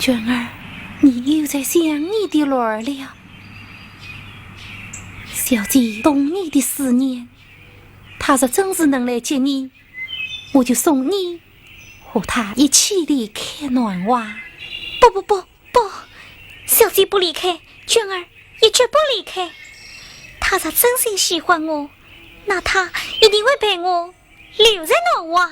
娟儿，你又在想你的女儿了。小姐懂你的思念，她若真是能来接你，我就送你和她一起离开暖娃。不，小姐不离开，娟儿也绝不离开。她若真心喜欢我，那她一定会陪我留在暖娃。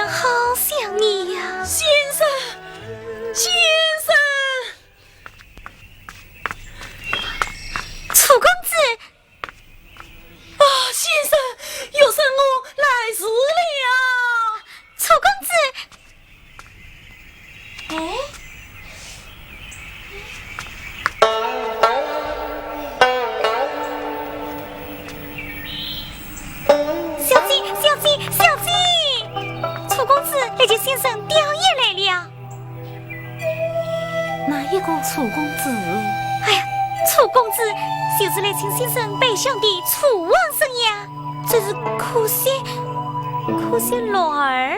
好想你呀，先生，楚公子啊，先生，有生我来迟了。楚公子，小姐，楚公子来接先生吊唁来了。哪一个楚公子？哎呀，楚公子就是来请先生拜相的楚王生呀，只是可惜女儿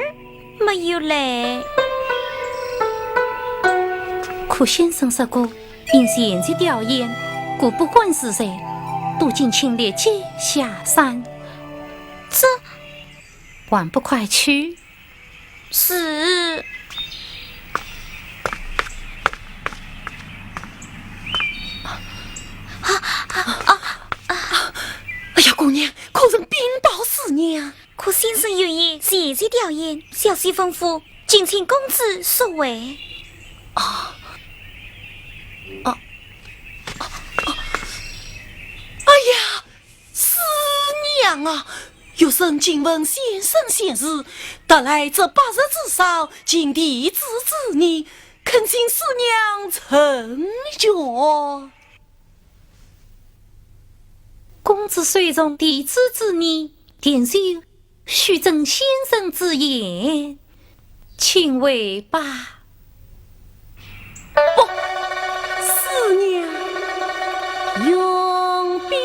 没有来。可先生说过，因现在吊唁，故不管是谁，都敬请立即下山。这还不快去？是。哎呀，姑娘，可曾禀报师娘？可先生有意现在吊唁，小姐吩咐，敬请公子所为。哎呀，师娘啊！有生请问先生先日，得来这8日之少，请弟子之你，恳请师娘成全。公子虽从弟子之意，典秀须遵先生之言，请为罢。师娘永别。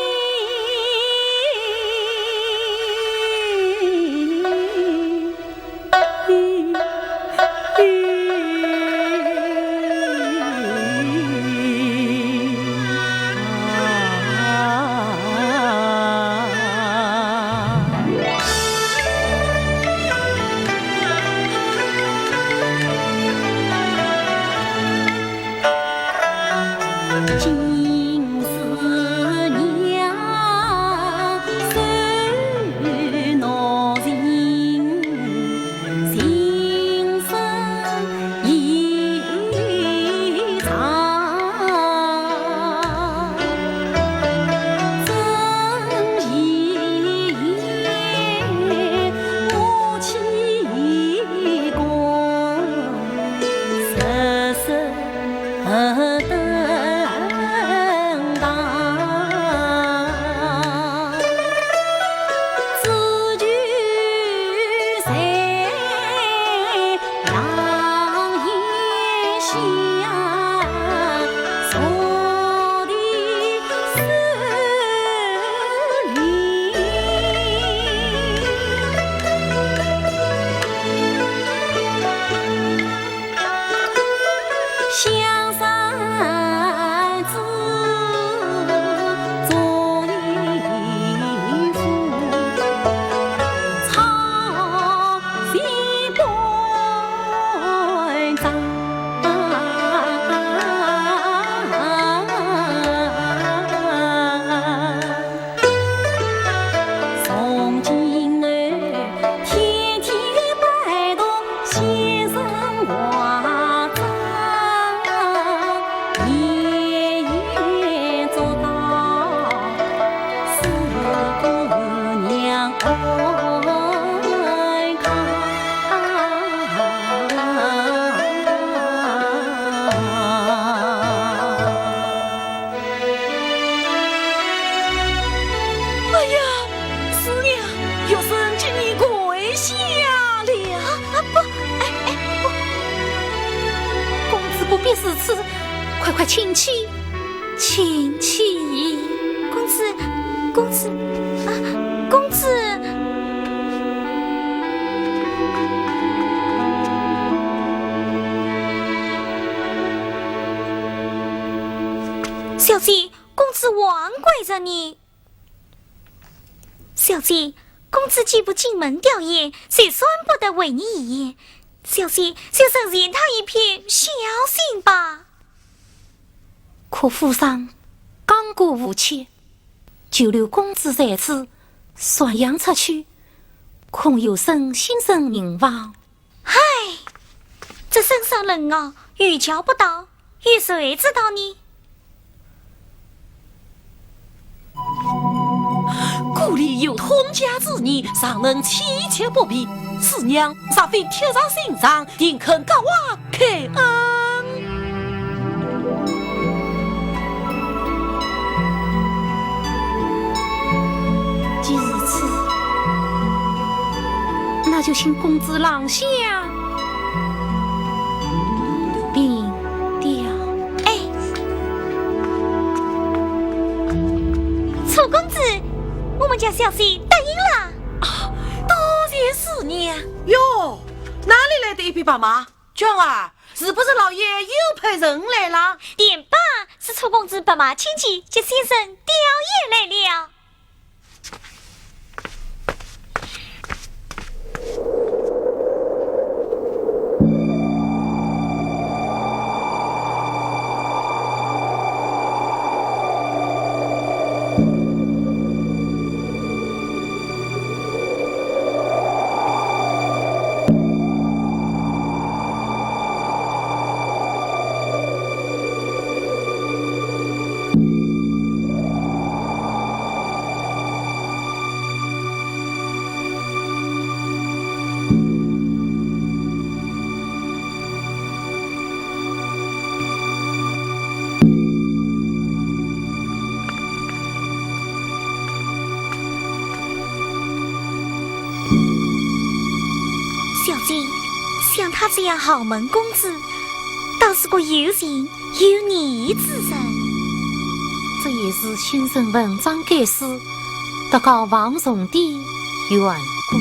必是此，快快请起，请起！公子，公子啊，公子！小姐，公子万跪着你。小姐，公子既不进门吊唁，谁算不得为你一言？小姐，就承认他一片小心吧。可府上刚过无切，就留公子在此，传扬出去，恐有生心生人亡。唉，这圣上人啊，愚巧不到，有谁知道呢？故里有通家之女，尚能妻妾不避，此娘煞非贴在心上，应肯告我开恩。既如此，那就请公子郎下并吊。楚公子，我们家小姐答应了。多谢四娘。哟，哪里来的一匹白马？娟儿，是不是老爷又派人来了？点吧，是楚公子白马亲戚接先生吊唁来了。小姐，像他这样豪门公子，倒是个有情有义之人。这也是先生文章改诗，得告王崇的缘故。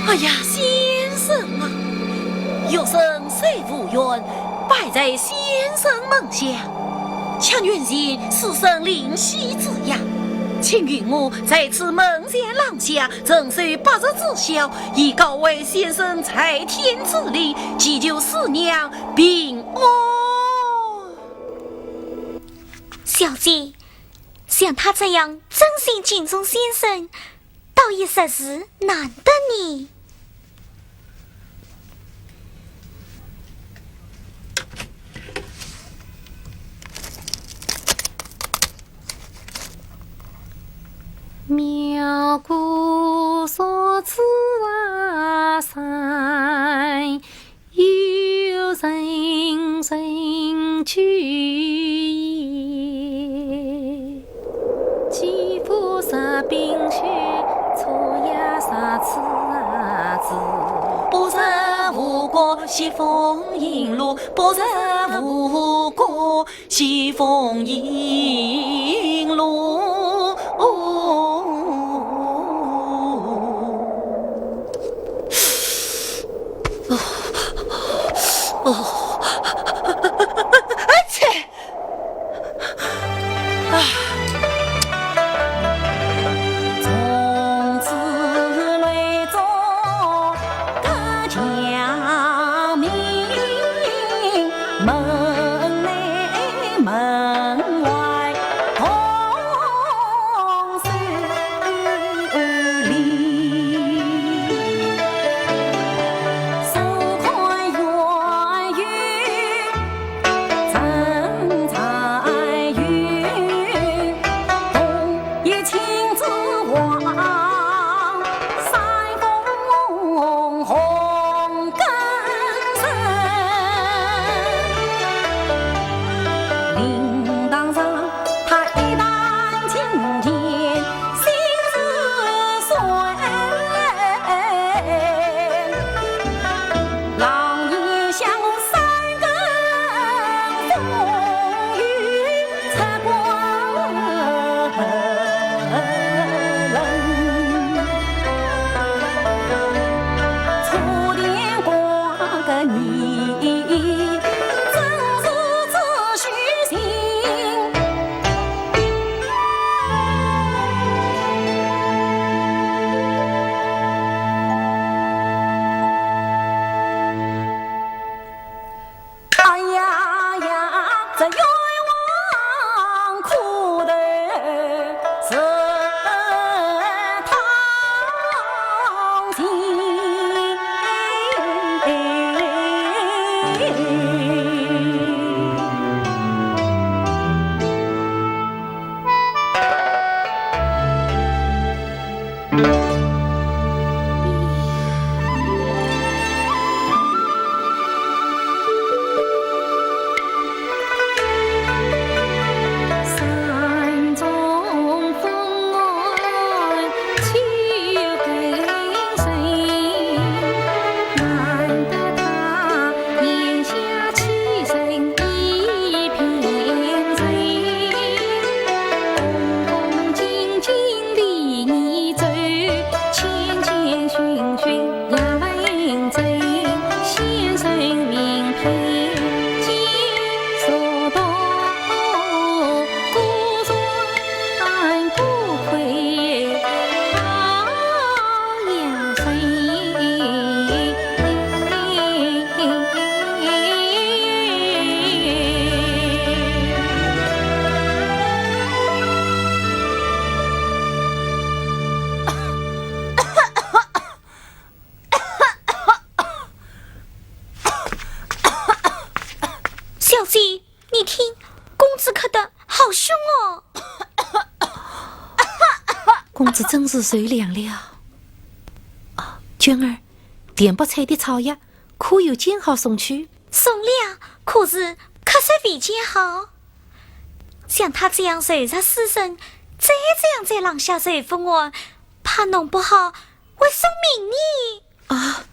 哎呀，先生啊，有生虽无缘，拜在先生门下，强愿见此生灵犀之样，请允我在此门前廊下赠受8日之孝，以告为先生在天之礼，祈求四娘平安。小姐，像他这样真心敬重先生，倒也实是难得你。苗姑所赐啊山，有人人去也。肌肤色冰雪，错呀啥次啊子。不识无过西风引路，不识无过西风引路。子真是受凉了。啊，娟儿，电不菜的草药可有煎好送去？送了，可是瞌睡未煎好。像他这样柔弱失神，再这样在廊下睡风我，怕弄不好会送命呢。啊！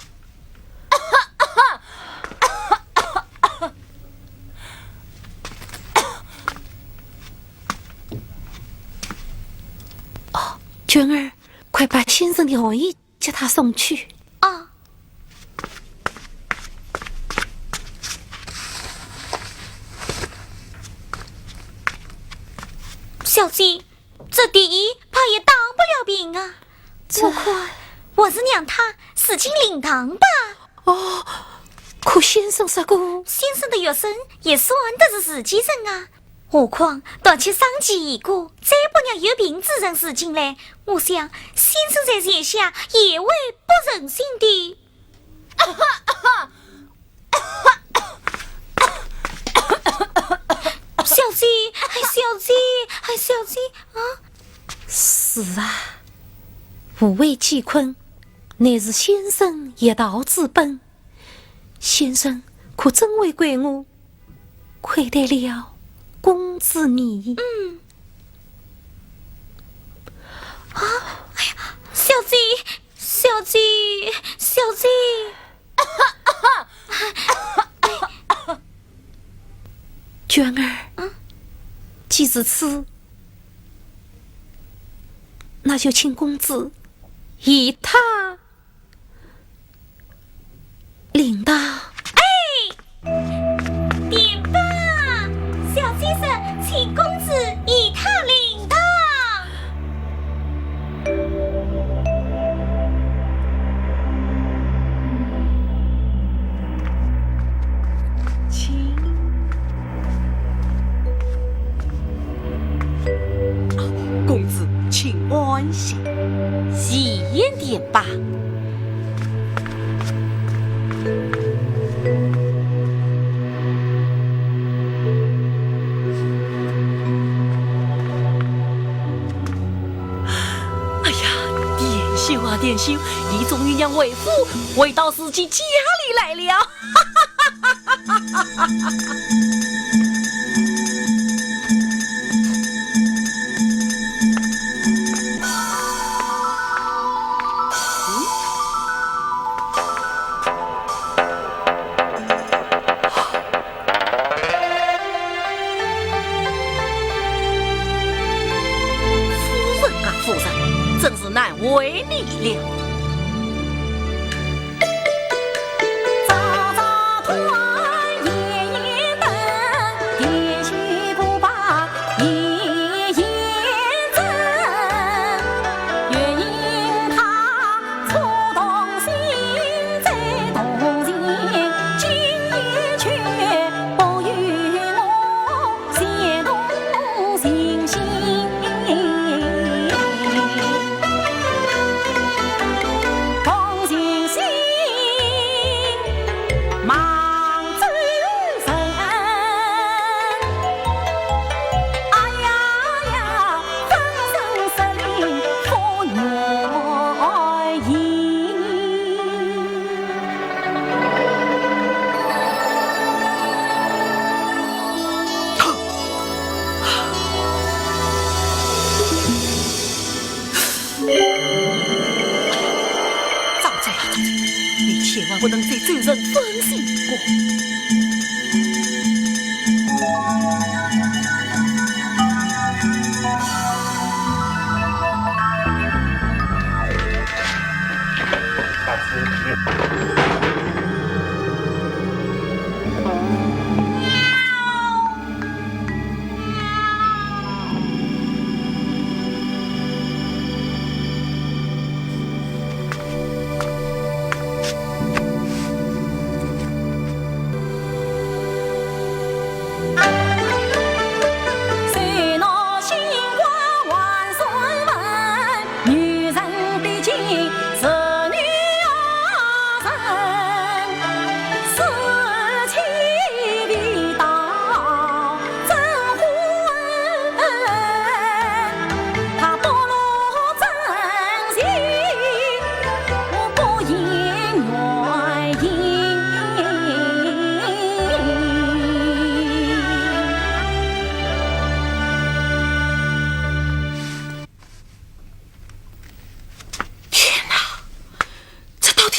哦，娟儿，快把先生的外衣叫他送去。啊！小姐，这第一怕也当不了兵啊。我看我是让他死进灵堂吧。哦，可先生说过，先生的药生也算得是自己人啊。何况短期伤及一个，再不让有病之人死进来，我想先生在眼下也会不忍心的。小姐，小姐啊！是啊，无为济困，乃是先生一道之本。先生可真为怪我亏待了公子你。啊！哎呀，小姐，娟儿，既是此，那就请公子以他领到。点吧，小先生，请公子以他领到。公子请安心，喜宴点吧。哎呀，点秀啊点秀，你终于让为夫回到自己家里来了。夫人，真是难为你了。千万不能对罪人分心过。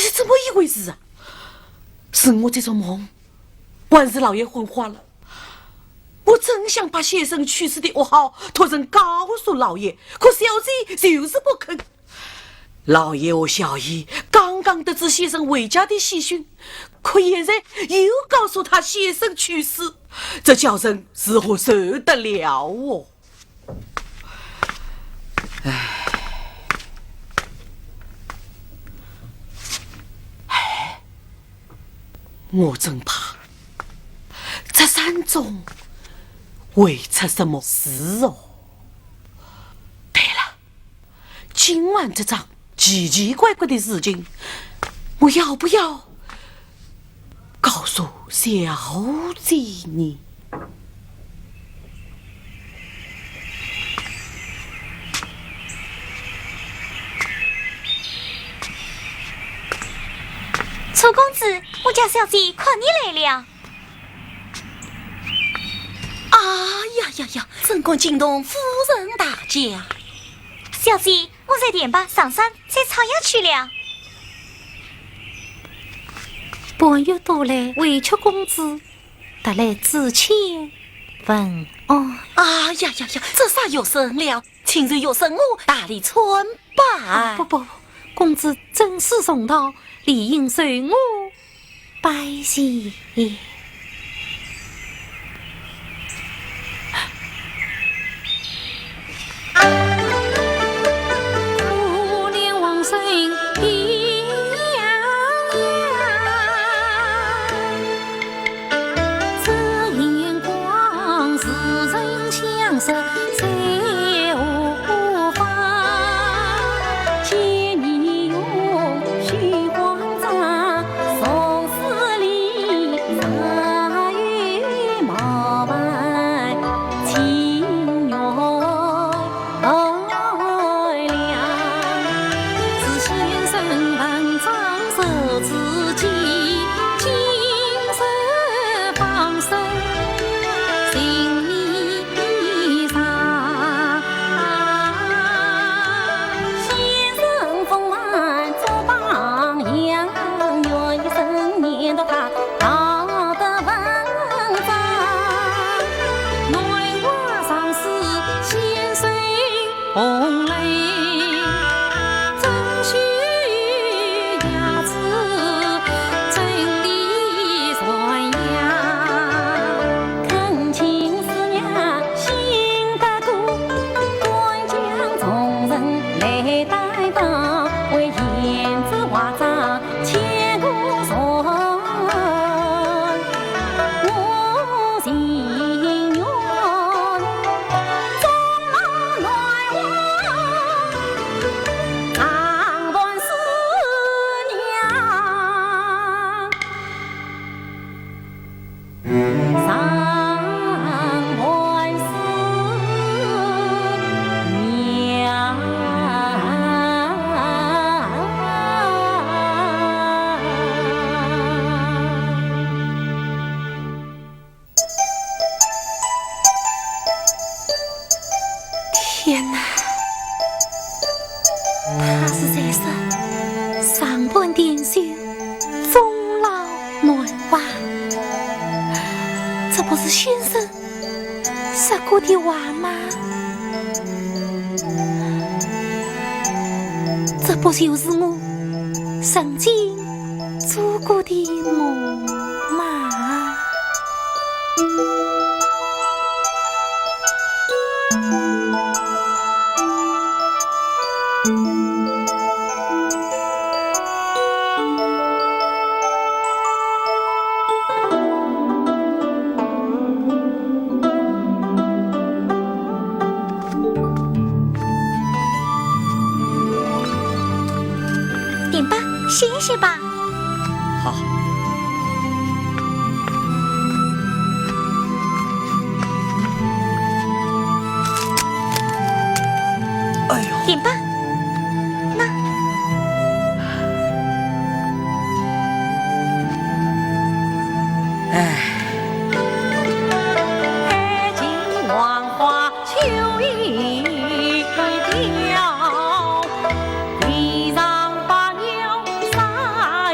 是怎么一回事啊？是我这种梦，还是老爷昏花了？我真想把先生去世的噩耗托人告诉老爷，可小姐就是不肯。老爷和小姨刚刚得知先生回家的喜讯，可现在又告诉他先生去世，这叫人如何受得了哦？我真怕这山中会出什么事哦。对了，今晚这桩奇奇怪怪的事情，我要不要告诉小姐呢？楚公子，我家小姐看你来了。啊呀呀呀！怎敢惊动夫人大驾？小姐，我在殿吧上山摘草药去了。半月多来委屈公子，得来致歉问安。啊呀呀呀！这啥有生了？请人有生我大理穿拜。不，公子正式送到，理应受我拜谢。苦恋往生一样这眼光使人相识在无方。见你用虚慌张，从此里茶余冒伴情缘良。是先生文章受自己，今日放手心里伤。先生风范做榜样，愿一生念读他道德文章。内外上司先生红泪，真须牙齿真理传扬。恳请师娘心得过，官将众人来担当，为言子画章千古传。我心愿终老来往，长伴师娘。上万师天哪，他是在生上半点修，终老难忘。这不是先生说过的话吗？这不就是我曾经做过的梦吗？点吧，歇歇吧。好。哎呦，点吧，那开尽黄花秋意调，地上把鸟撒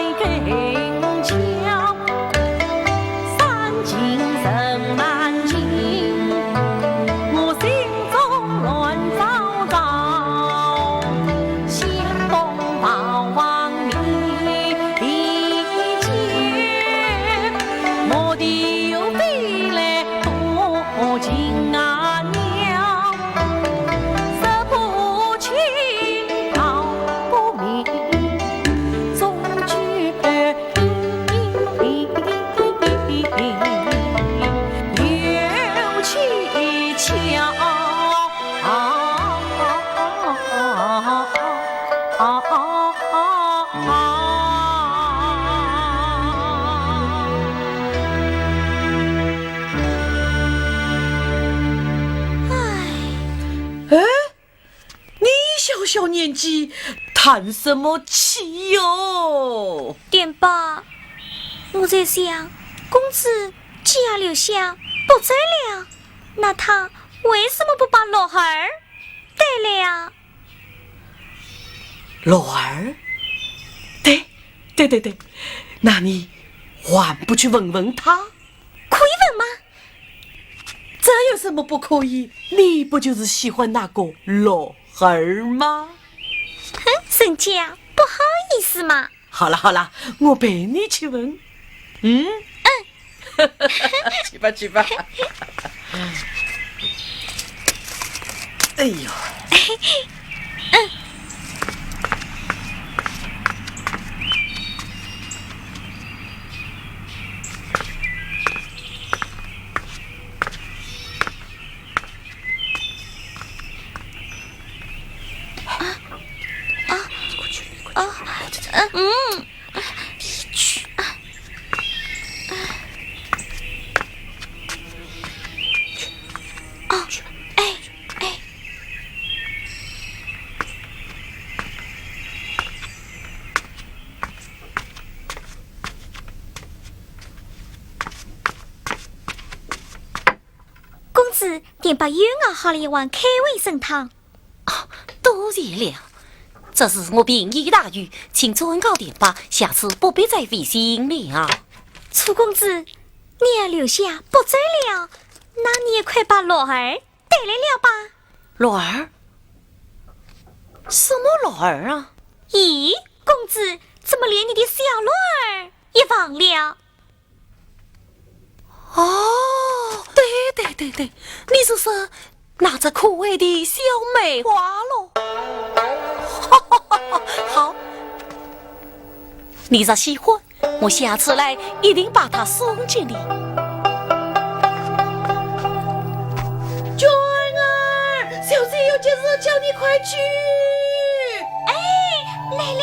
小年纪，叹什么气哟？点爸，我在想，公子既然留下不走了，那他为什么不把罗儿带来啊？罗儿？对，那你还不去问问他？可以问吗？这有什么不可以？你不就是喜欢那个罗儿吗？哼，沈家不好意思嘛。好了，我陪你去问。去吧。哎呦。公子便把约熬好了一碗开胃参汤。多谢了，这是我便宜大鱼，请转告点吧，下次不必再费心了。楚公子，你要留下不走了，那你也快把罗儿带来了吧。罗儿？什么罗儿啊？咦，公子怎么连你的小罗儿也忘了？哦，对，你是说那只可爱的小梅花咯？好，你若喜欢，我下次来一定把它送给你。娟儿，小姐有件事叫你快去。哎，来了。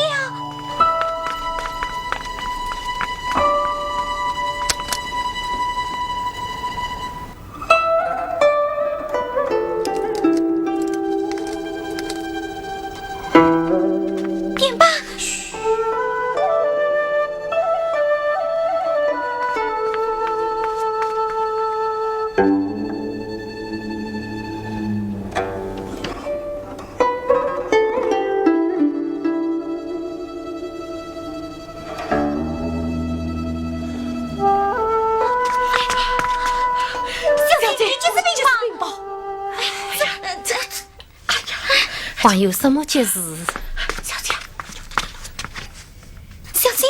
还有什么节日？小姐，小姐，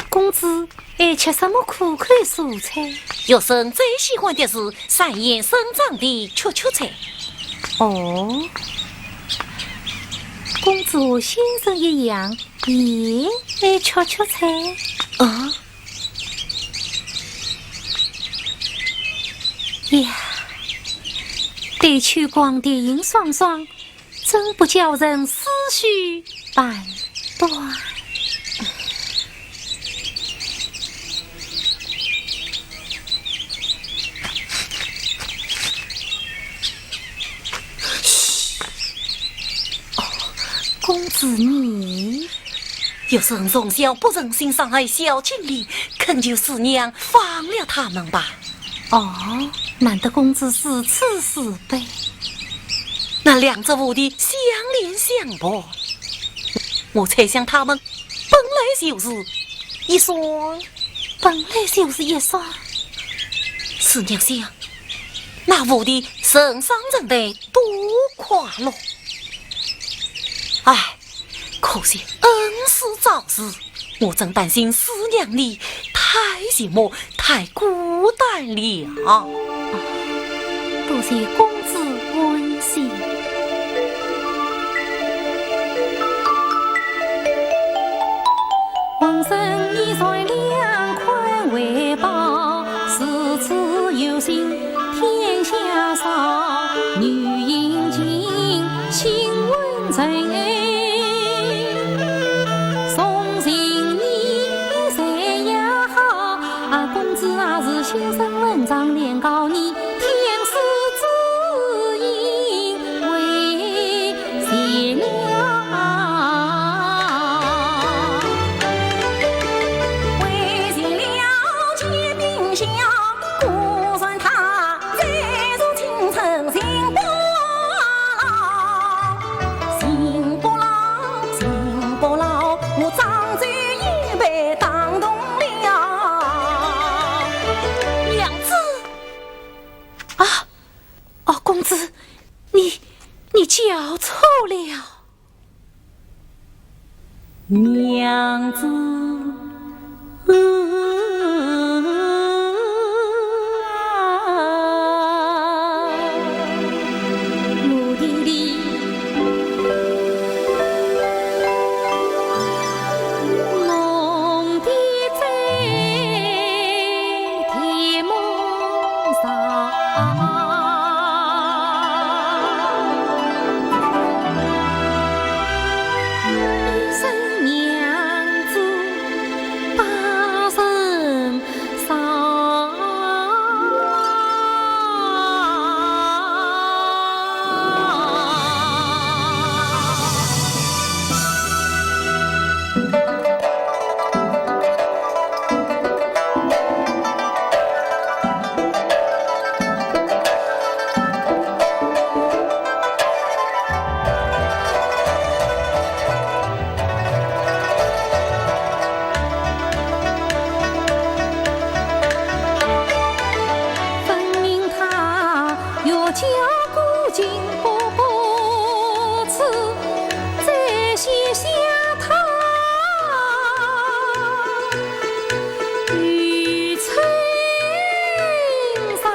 公子爱吃什么可口蔬菜？学生最喜欢的是山野生长的雀雀菜。哦，公子和先生一样，也爱吃雀菜。呀，对秋光电影爽爽，真不叫人思绪半断。公子你，学生从小不忍心伤害小精灵，恳求师娘放了他们吧。哦，难得公子是此慈悲。那两只狐狸相恋相伴，我猜想他们本来就是一双。师娘想，那狐狸身上人得多快乐。唉，可惜恩师早逝，我真担心师娘你太寂寞太孤单了。多谢公子温馨。浑身衣在两块为宝，是此有心天下少，女英杰情真。送行你谁也好，公子是先生文章连告你，天师之音为谁为谁了解冰箱，估算他再入京城心不牢，心不牢，心不牢，我张嘴已被打动了。娘子啊！哦，公子，你叫错了。娘子，目的地梦的在天幕上，一声娘子把声上。分明他要叫古今不辞，再写下他与春上。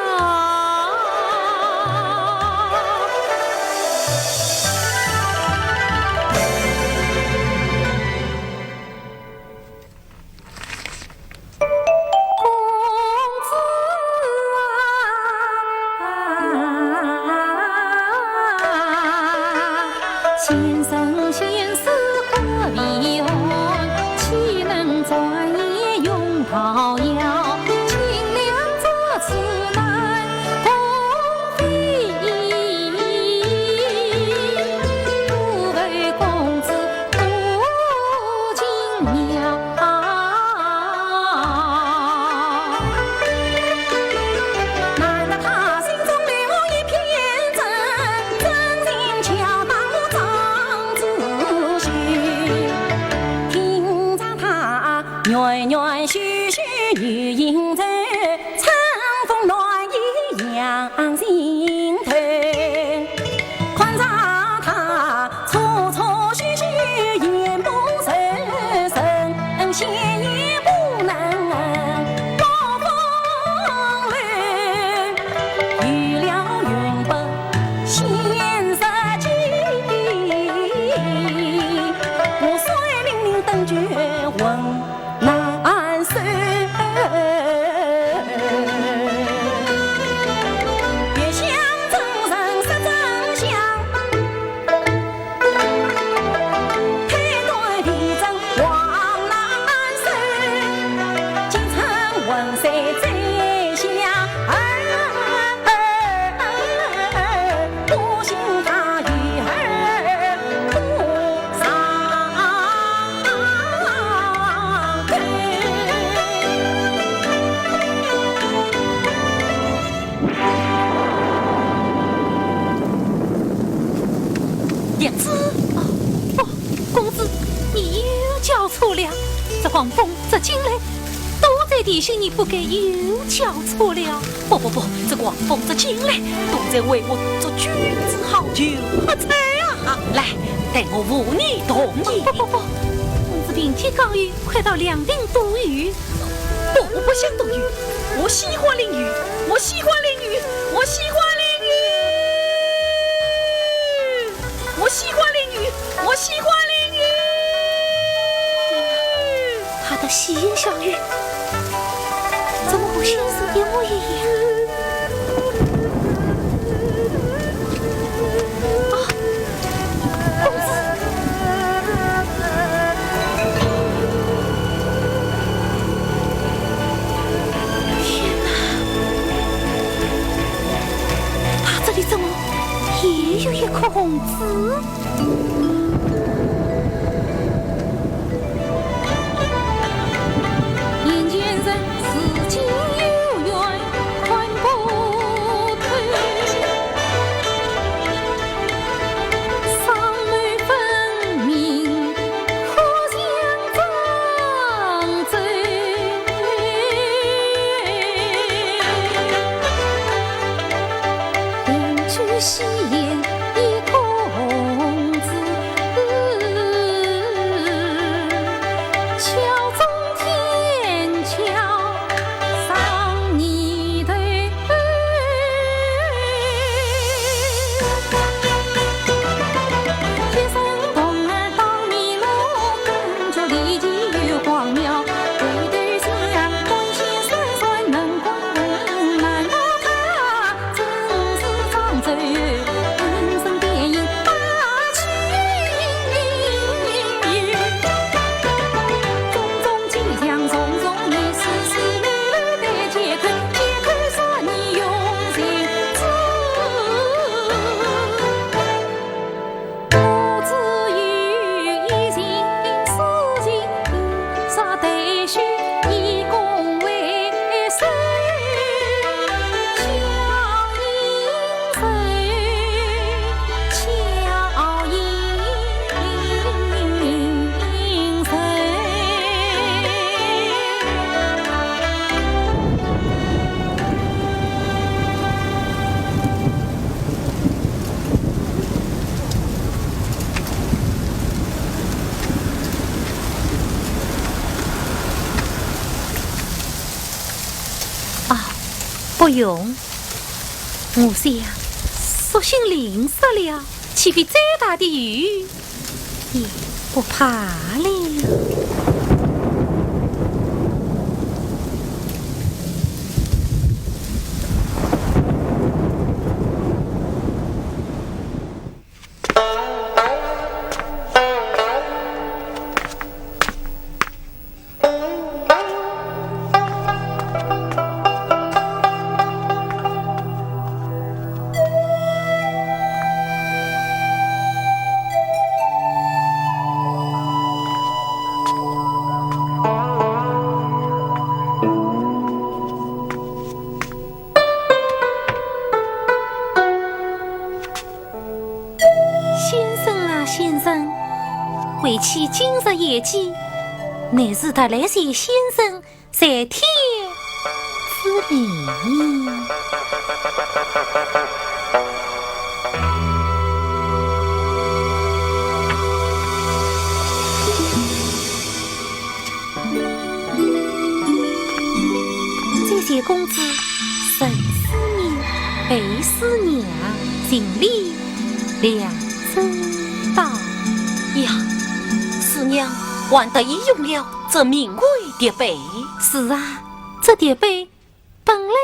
公子先生先是何必用，岂能转眼用桃夭？请两者此难共非，不为公子不尽妙。难得他心中留一片真，真心巧当我张子胥。听着他软软絮絮语音着，春风暖意扬心头。看着他错错虚虚言不成声，闲言不能报风流。预料云北现实机，我率领领等绝问难收。别想真人是真相，推断地震往难收。京城问谁最响？不信他与儿不上头。娘子，哦，公子，你又叫错了。这黄蜂，这金雷，都在提醒你不该又叫错了。不，这广风这进来都在为我做君子好酒喝彩啊！来，待我扶你同意。不，公子并天刚雨，快到两锭渡雨。我不想懂雨，我喜欢淋雨，我喜欢淋雨，我喜欢淋雨，我喜欢淋雨，我喜欢淋雨。他的喜言小语，怎么和先生一模一样？啊，公子。不用，我想，索性淋湿了，岂比再大的雨也不怕了。为起今日夜间，乃是特来谢先生在天之灵。这些公子沈思念、裴思娘、尽力两真道呀，师娘还得已用了这名贵叠被。是啊，这叠被本来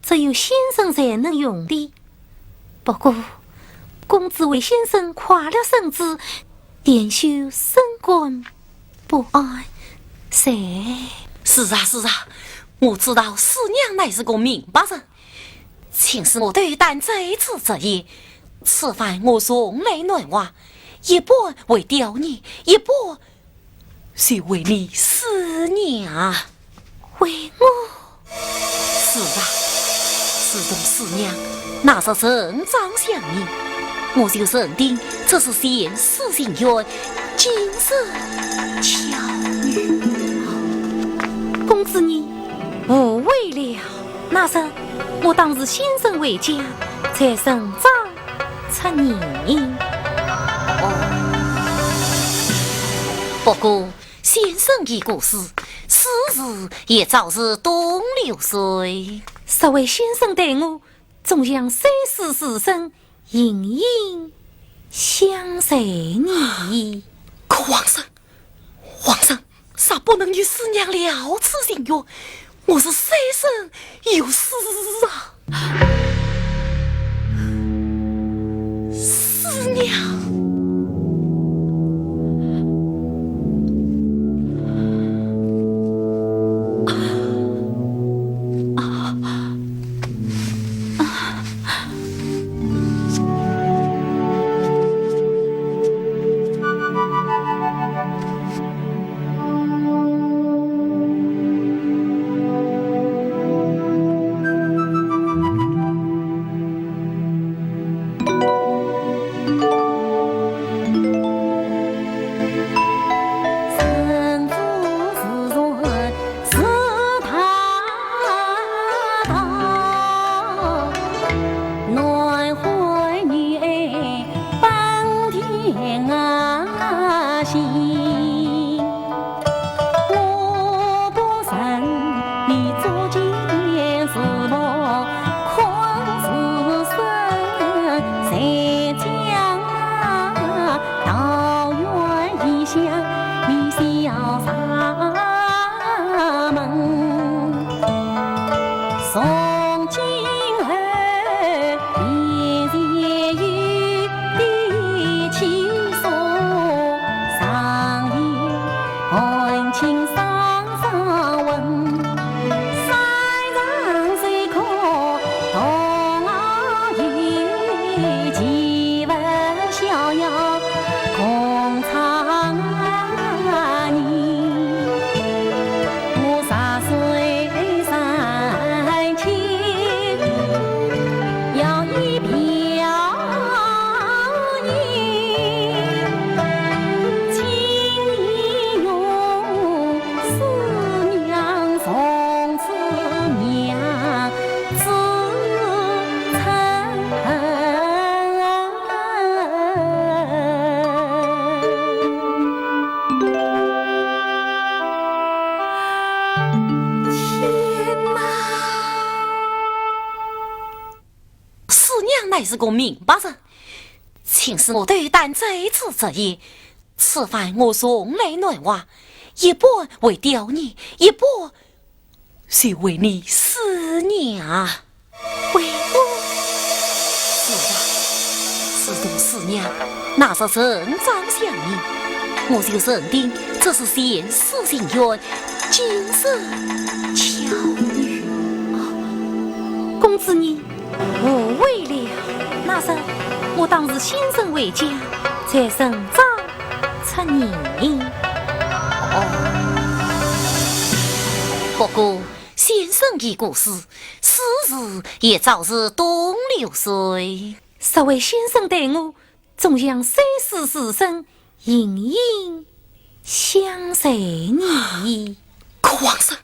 只有先生才能用的，不过公子为先生垮了身子，点修升官不安，才是啊是啊，我知道师娘乃是个明白人，请使我对担这次之业，此番我从来暖娃，一半为刁你，一半是为你师娘。为我？是啊，始终师娘那是成长相依，我就认定这是前世情缘，今生巧遇。公子你误会了，那时我当是先生为家，才成长7年。不过先生已过世，此时也早是东流水。这位先生待我，总像生死死生，隐隐相随你。可皇上，啥不能与师娘了此情缘？我是生生有死啊！师娘。上是个明白人，请使我对担这次之业。此番我送来暖娃，一半为吊你，一半是为你思娘。为我是啊，是做思娘，那是成长想你，我就认定这是前世情缘，今生巧遇。公子你无为了，那时我当时先生为家，才成长出你。不过先生的故事，此时也早是东流水。这位先生待我，总像三世师生，隐隐相随你。可皇上，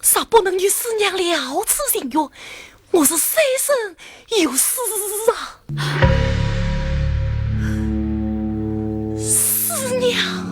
啥不能与师娘了此情缘？我是三生有死啊！师娘。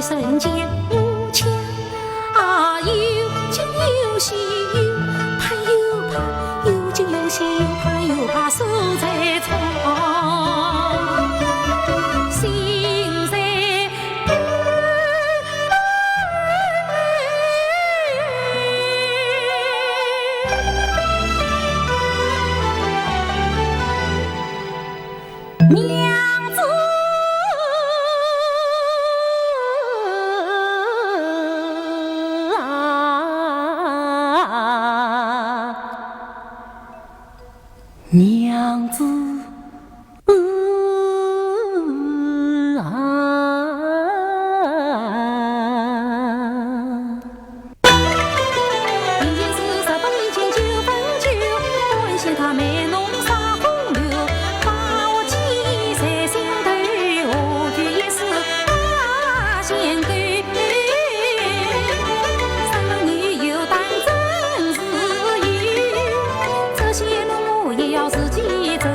人间无情啊，有惊有喜，怕又怕，有惊有喜，又怕又怕，手在床，心在娘子。娘子，已经是18年前9分9，温馨他卖弄啥风流，把我记在心头，何惧一世大仙狗。生女有担真是有，这些路我也要自己走。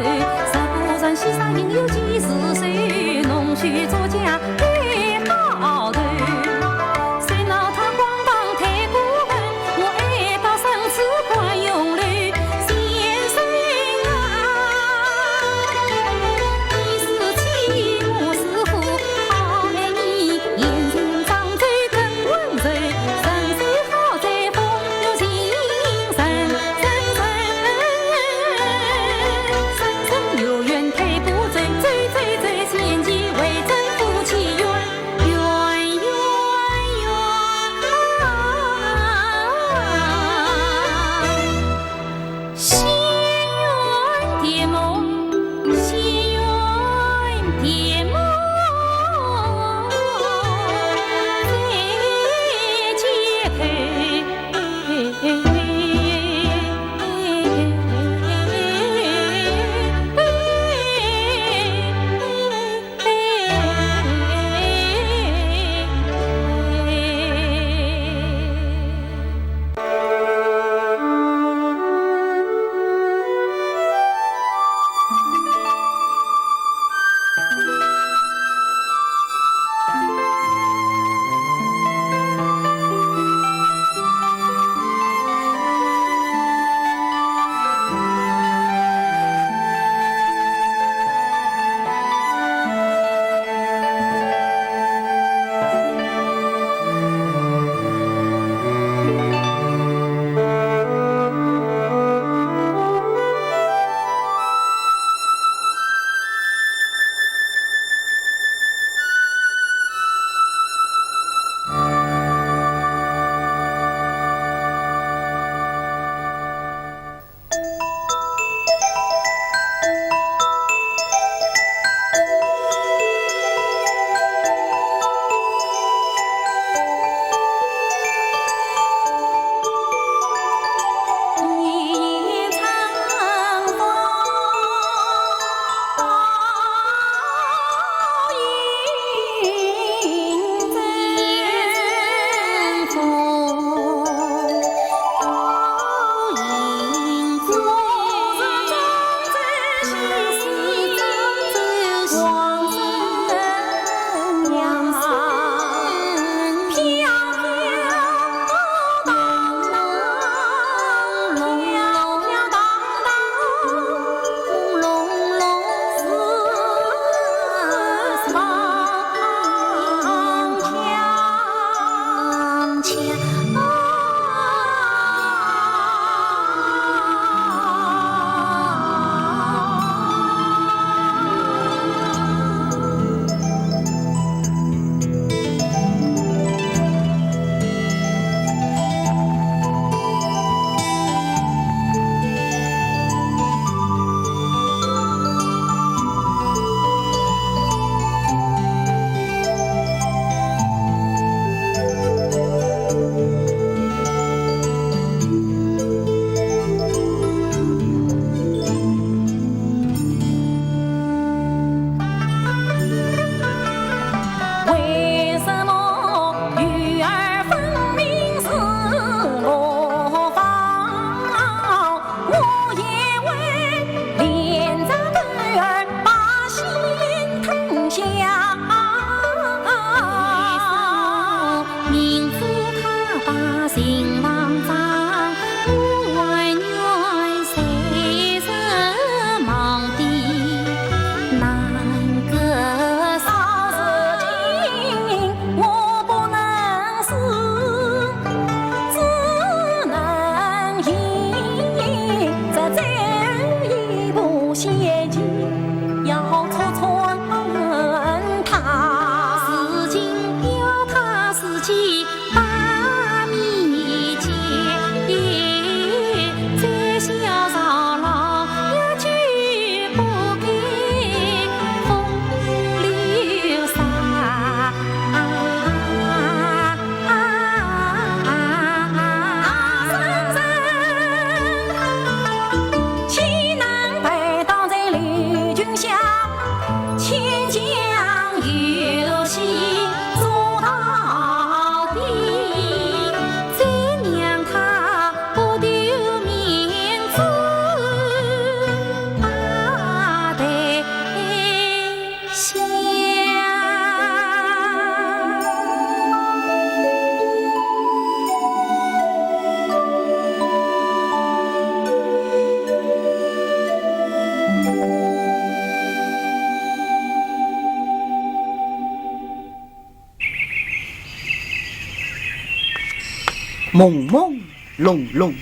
朦朦胧胧，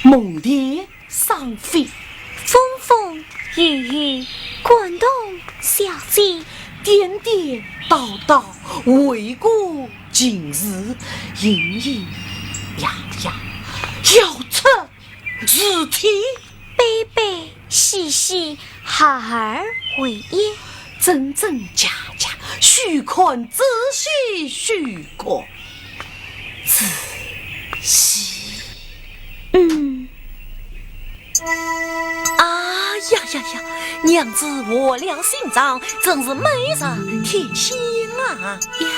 梦蝶上飞，风风雨雨，滚动小姐。颠颠倒倒，回过今日，隐隐呀呀，要出事体，悲悲喜喜，孩儿为也。真真假假，须看仔细，须看仔细。啊呀呀呀！娘子我了心脏，真是美人甜心啊！呀，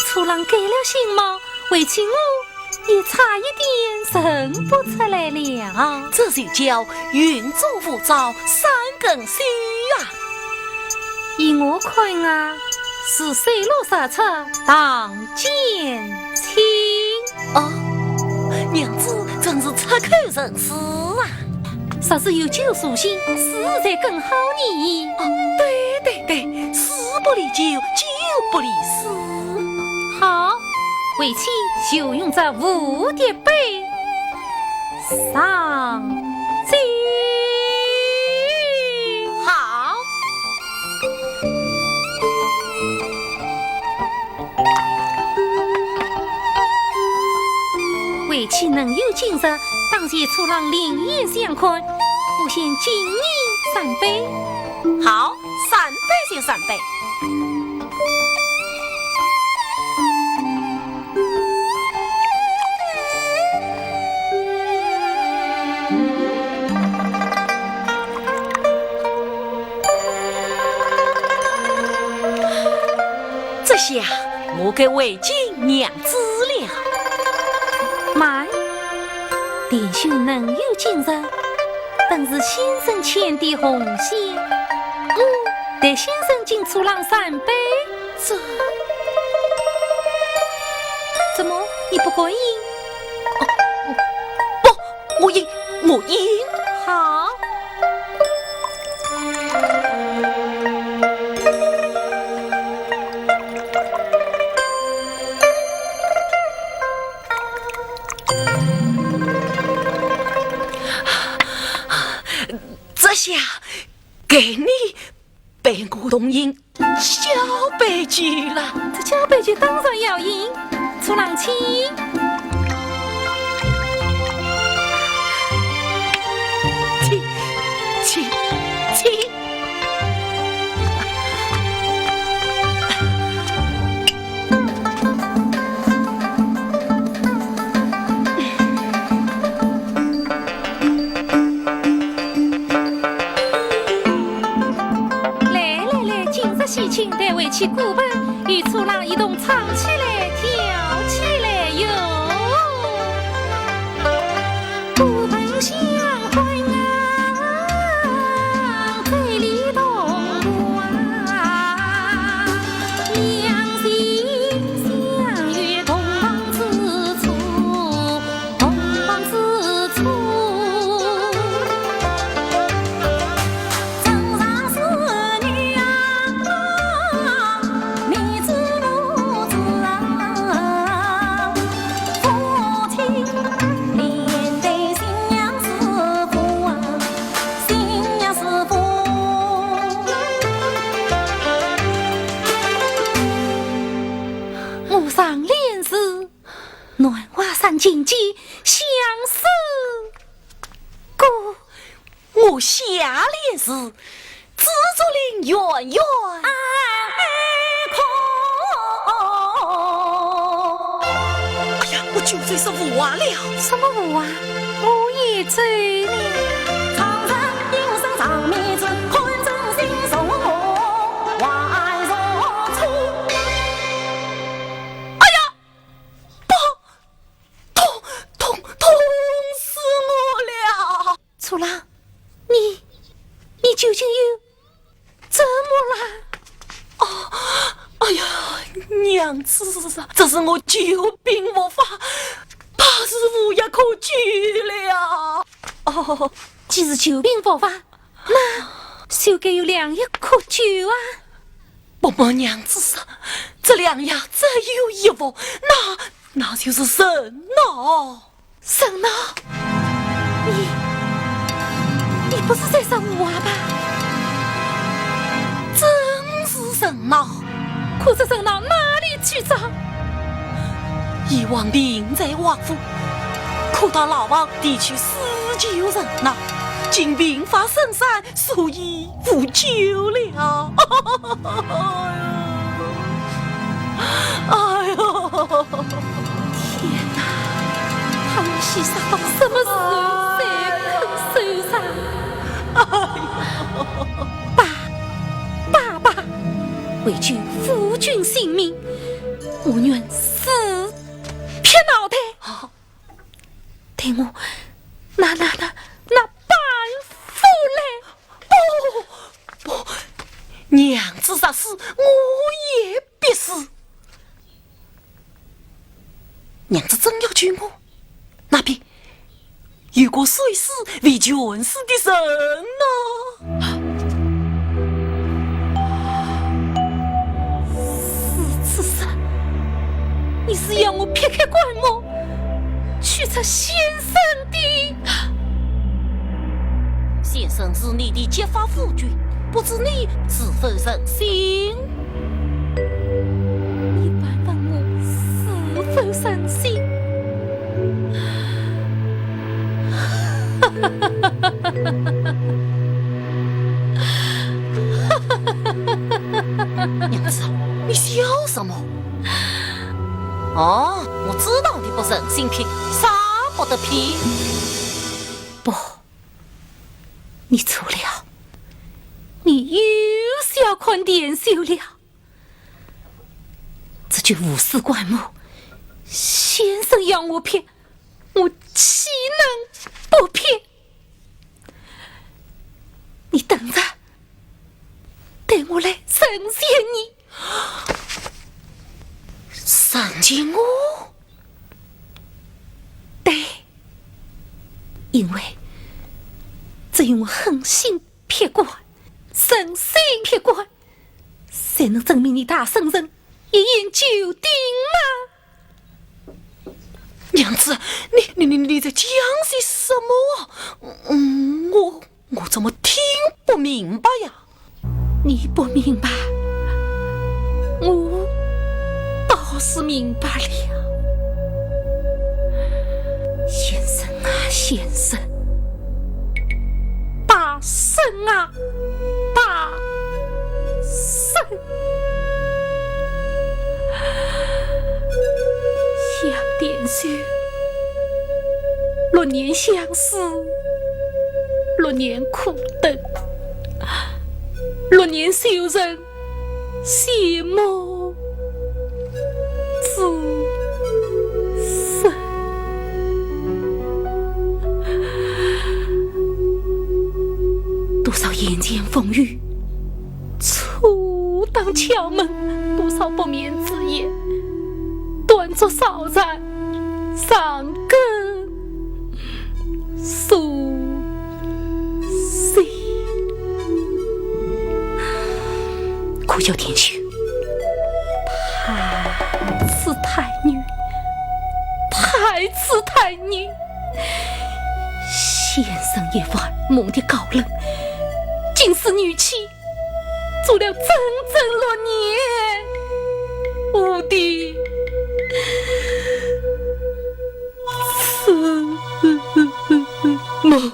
初郎改了新貌，为妻我也差一点认不出来了。这就叫云中雾罩，三更须啊！依我看啊，是水路杀出当剑亲。哦，娘子真是出口成诗啊！若是有酒属性，诗才更好呢。对对对，诗不离酒，酒不离诗。好，为妻就用这蝴蝶杯上酒。好。为妻能有今日，当前初郎另眼相看，我先敬你3杯。好，3杯就3杯。这下我给为君娘子了。慢，弟兄能有今日，本是先生牵的红线。我待先生敬初郎3杯。怎么你不过瘾？不，我赢。好。这下给你被我动赢小悲剧了。这小悲剧当然要赢，初郎请。请。喜庆的为其鼓盆，与初郎一同唱起来，跳起来哟！鼓盆相欢啊，醉里动啊，两心相悦，同往此处，同往此处。紧记相思故，我下联是紫竹林远远空。哎呀，我就最是无话了。什么无啊？我也走了。长城应声长面子，宽正心送我万若初。哎呀，痛死我了！初郎，你究竟又怎么了？哎呀，娘子啊，这是我久病无法，怕是无药可救了。既是久病复发，那就该有良药可救啊！不，娘子啊，这良药只有一副，那就是神药。神呐，你不是在生我吧？真是神呐！可是神呐，哪里去找？以往病在王府，可到老王地区死救人呐，今病发深山，所以无救了。哎呦！天哪，他们牺牲到什么时候才肯受伤？爸爸，为救夫君性命，我愿死撇脑袋。听我拿办法来。不，娘子啥事我也必死。娘子真要救我，那便有个随时为救恩师的人呐。是此生，你是要我撇开棺木，去出先生的？先生是你的结发夫君，不知你是否忍心？你反问我是否忍心？娘子，你笑什么？哦，我知道你不忍心撇，啥不得撇？不，你错了，你又小看点秀了。这句无私棺木，先生要我撇，我岂能不撇？你等着，等我来惩戒你。惩戒我？对，因为只有我狠心撇棺，神心撇棺，才能证明你大圣人一言九鼎嘛。娘子，你在讲些什么？我怎么听不明白呀？你不明白，我倒是明白了。先生啊，先生，大圣啊，大圣，想点秀6年相思，6年苦等，6年修人，羡慕自身。多少眼前风雨，初当敲门，多少不眠之夜，端坐烧柴，上根苏西。苦笑天秀，太次太女，太次太女。先生一番梦的高冷，竟是女妻，做了整整6年，我的此梦。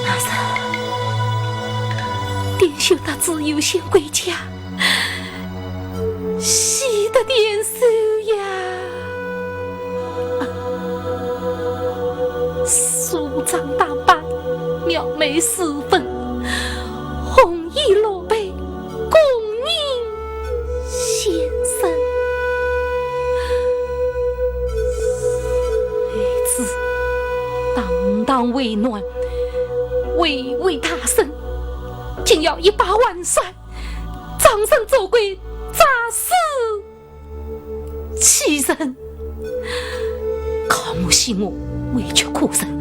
那时点秀他自由先归家，喜得点手呀，梳妆打扮，妙美4分，红衣裸背，恭迎先生。儿子当当为暖，为大圣，竟要一把万算，掌声走鬼，诈死欺人，靠我惜我，委屈苦身，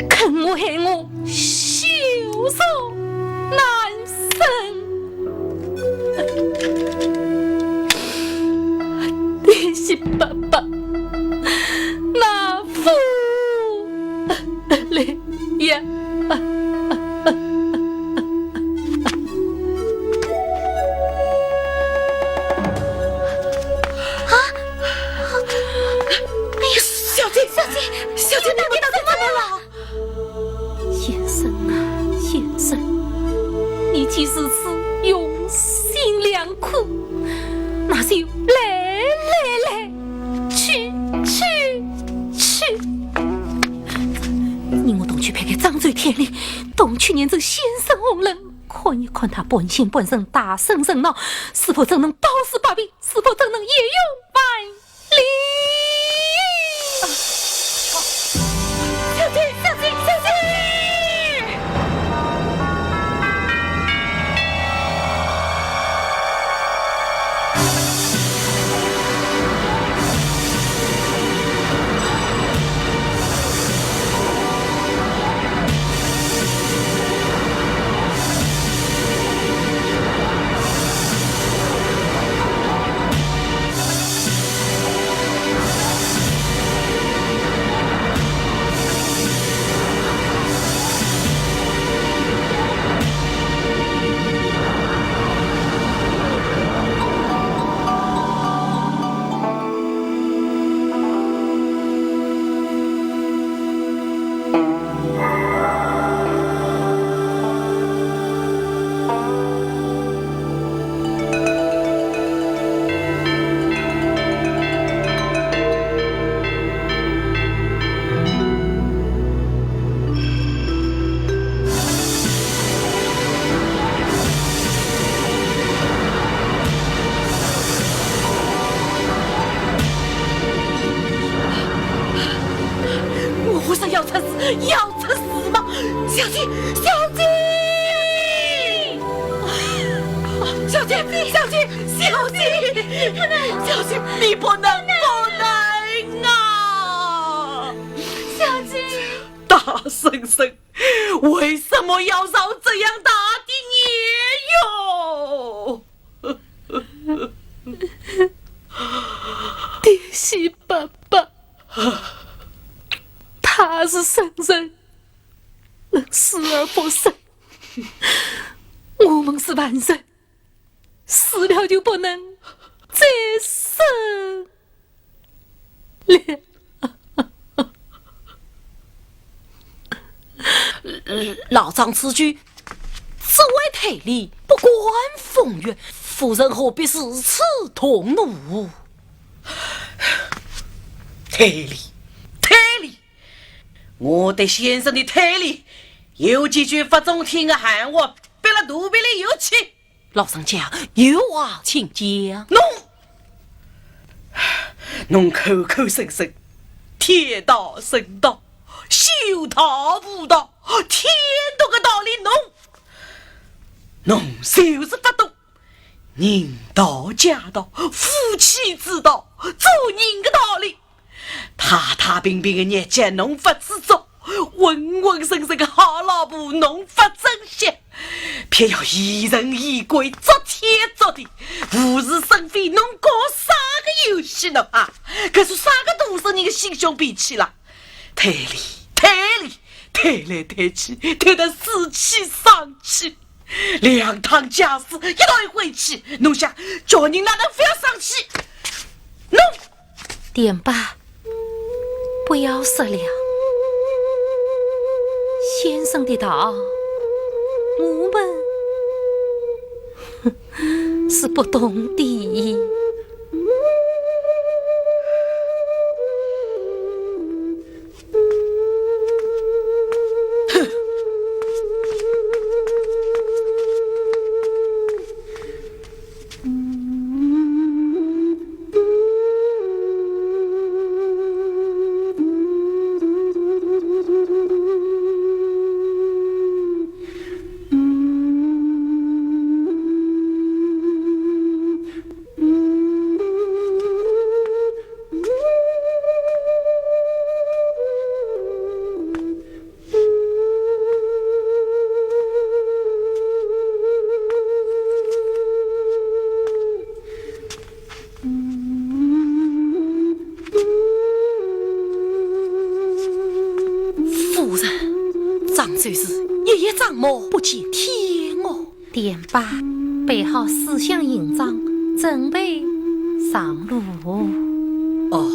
坑我害我，羞辱难伸。小姐，你到底怎么了？先生啊，先生，你即使是用心良苦，那就来，去！你我同去拍个张嘴田里，同去年这先生红人，看一看他本性本身大声热闹，是否真能包事把柄，是否真能也用百里？小姐！我说要出事吗？小姐！你不能啊！小姐，大婶婶，为什么要遭这样大的孽哟？爹西爸爸，他是圣人，能死而不生。我们是凡人，死了就不能再生了。老张此举只为推理，不关风月，夫人何必是此动怒？推理！我对先生的推理有几句不中听的喊话，憋了肚皮里有气。老张家有话请讲。侬口口声声天道神道，修道悟道，天道的道理侬就是不懂。人道家道，夫妻之道，做人的道理。太平平的日节侬不知足，浑浑身身的好老婆侬不珍惜，偏要疑人疑鬼，昨天昨地，无事生非，侬搞啥个游戏呢啊？可是啥个都是你的心胸脾气了？推来推去，推得死气丧气。两趟家事一道一回去，侬想叫人哪能不要生气？侬点吧，不要说了。先生的道，我们是不懂的。不见天哦！点吧，备好思想营帐，准备上路。哦，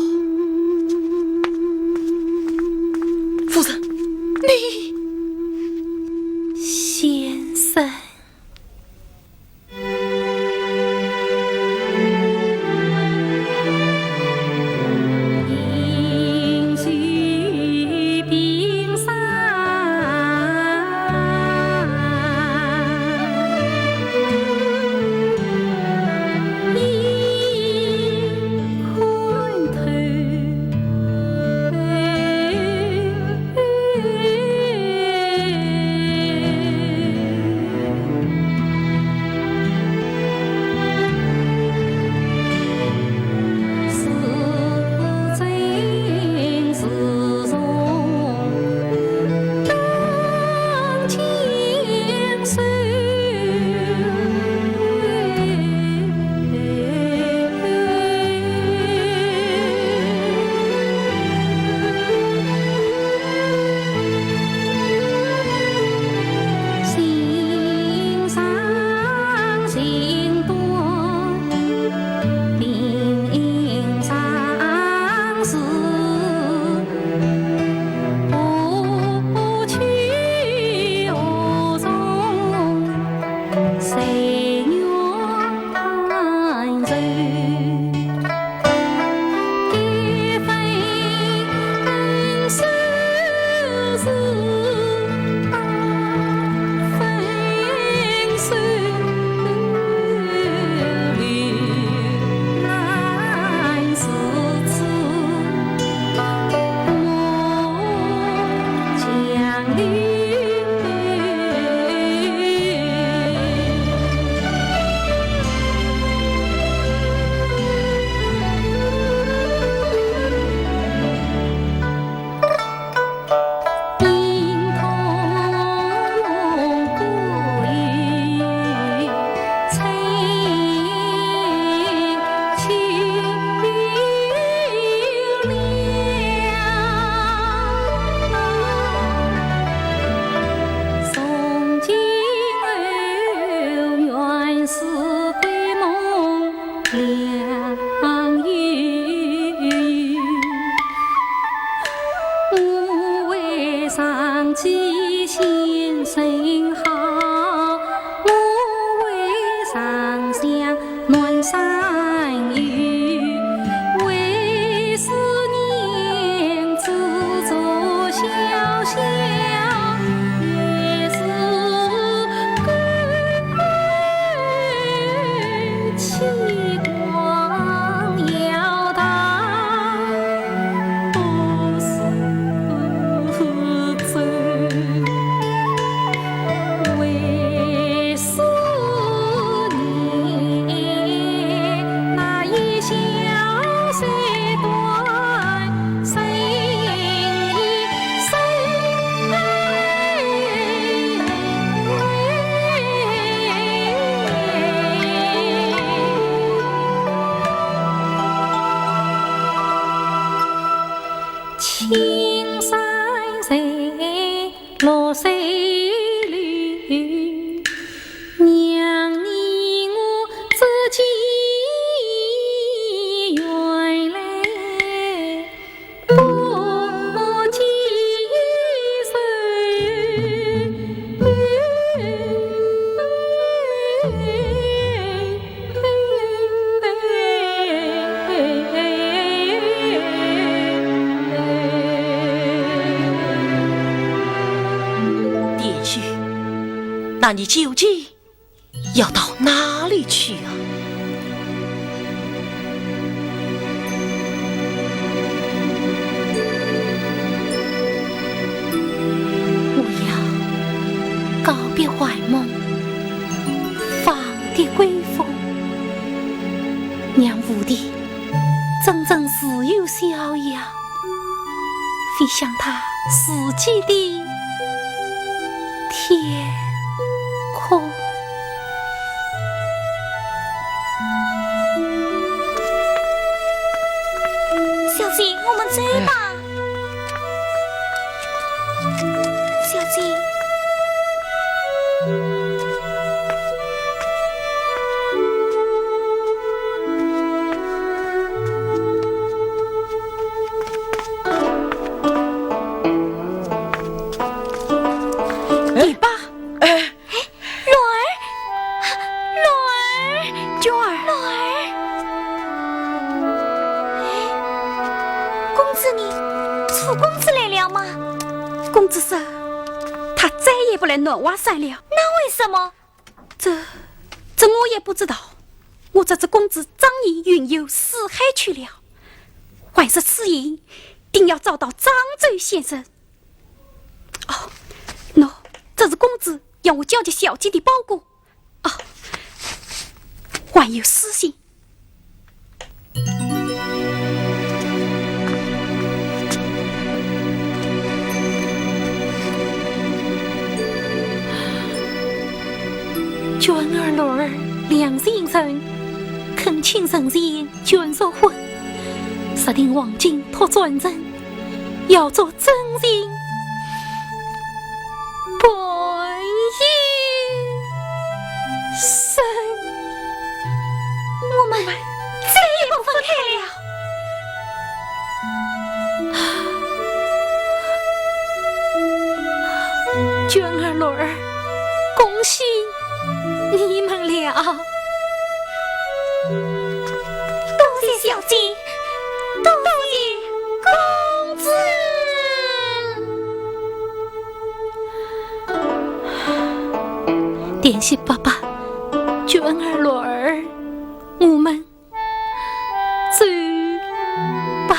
良友，我为上计先生好，我为上相暖山友，为思念自作小小。青山在，绿水绿，娘你我自己原来不记那你究竟要到哪里去啊？我要告别怀梦，放蝶归风，让吴地真正自由逍遥，飞向他四季的天空。小姐，我们走吧。小姐。你爸，洛儿，娟儿，洛儿，公子你，楚公子来了吗？公子说，他再也不来暖瓦山了。那为什么？这我也不知道。我这只公子张仪云游四海去了，还是此言，定要找到漳州先生。哦，喏，这是公子要我交给小姐的包裹。哦，还有私信。娟儿、乐儿两先生恳请神仙卷说婚，设定黄金托转正，要做真人不一生。我们再也不分开了。娟儿、乐儿，恭喜你们了！多谢小姐，多谢公子。联系爸爸，娟儿、乐儿，我们走吧。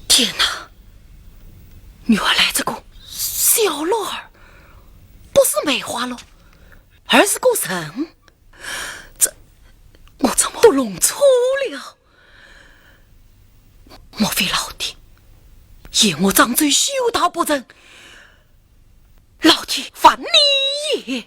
天哪！原来这个小乐儿不是梅花鹿，而是个人。这我怎么都弄错了？莫非老弟嫌我张嘴修道不正，老天犯你也？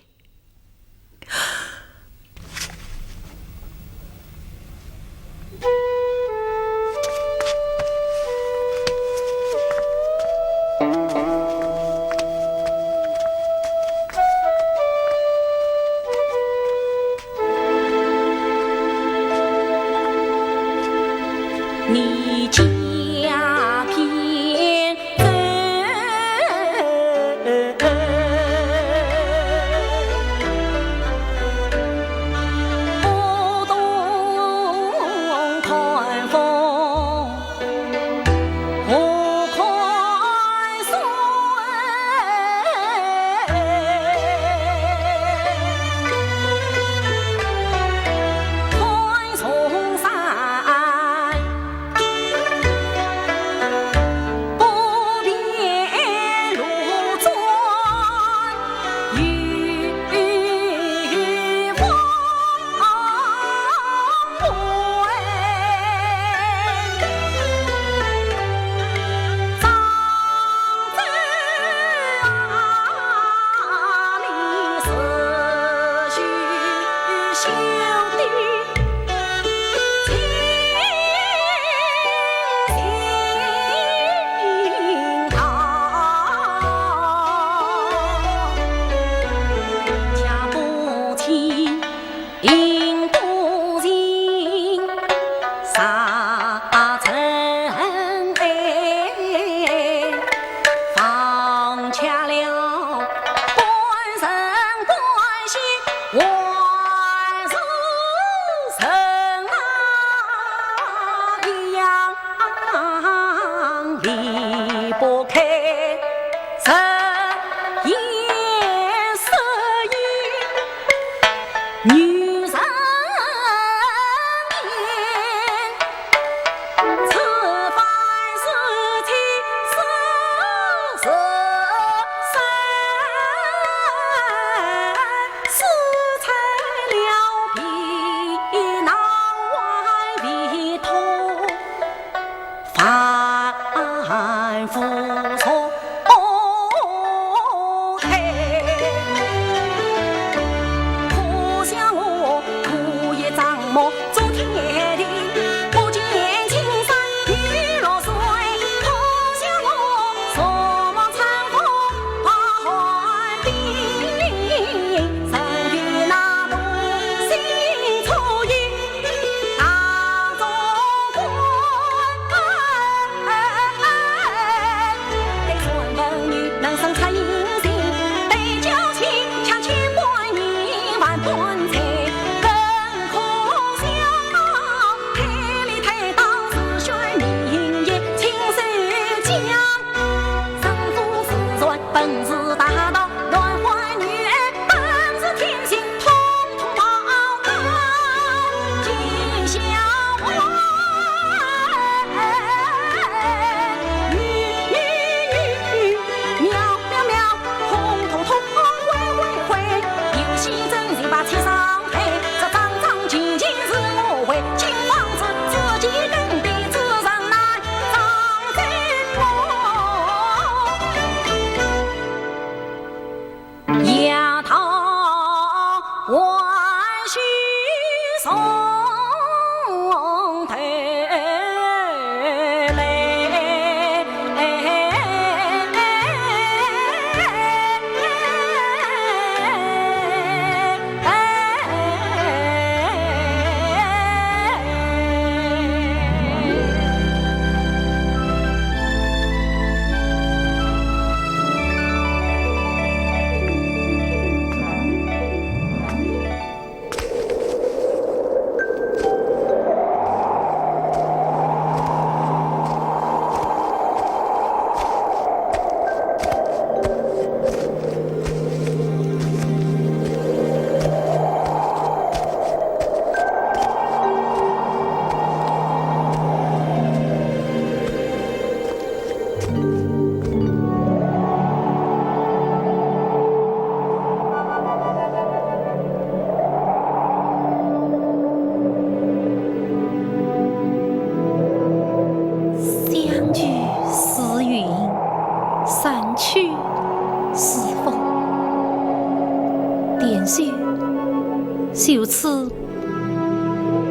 就此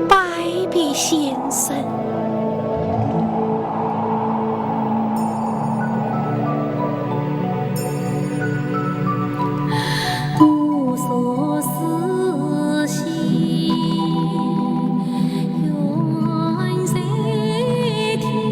拜别先生。无所思兮远在天。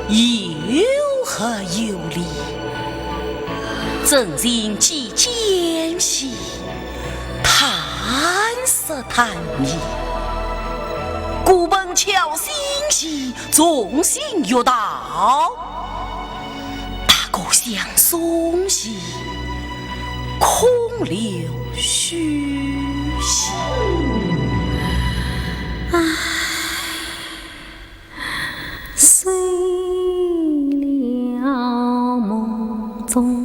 有何有理？正人既奸细，贪色贪迷，故本巧心兮，纵心有道。大哥相送兮，空留虚兮。睡了梦中。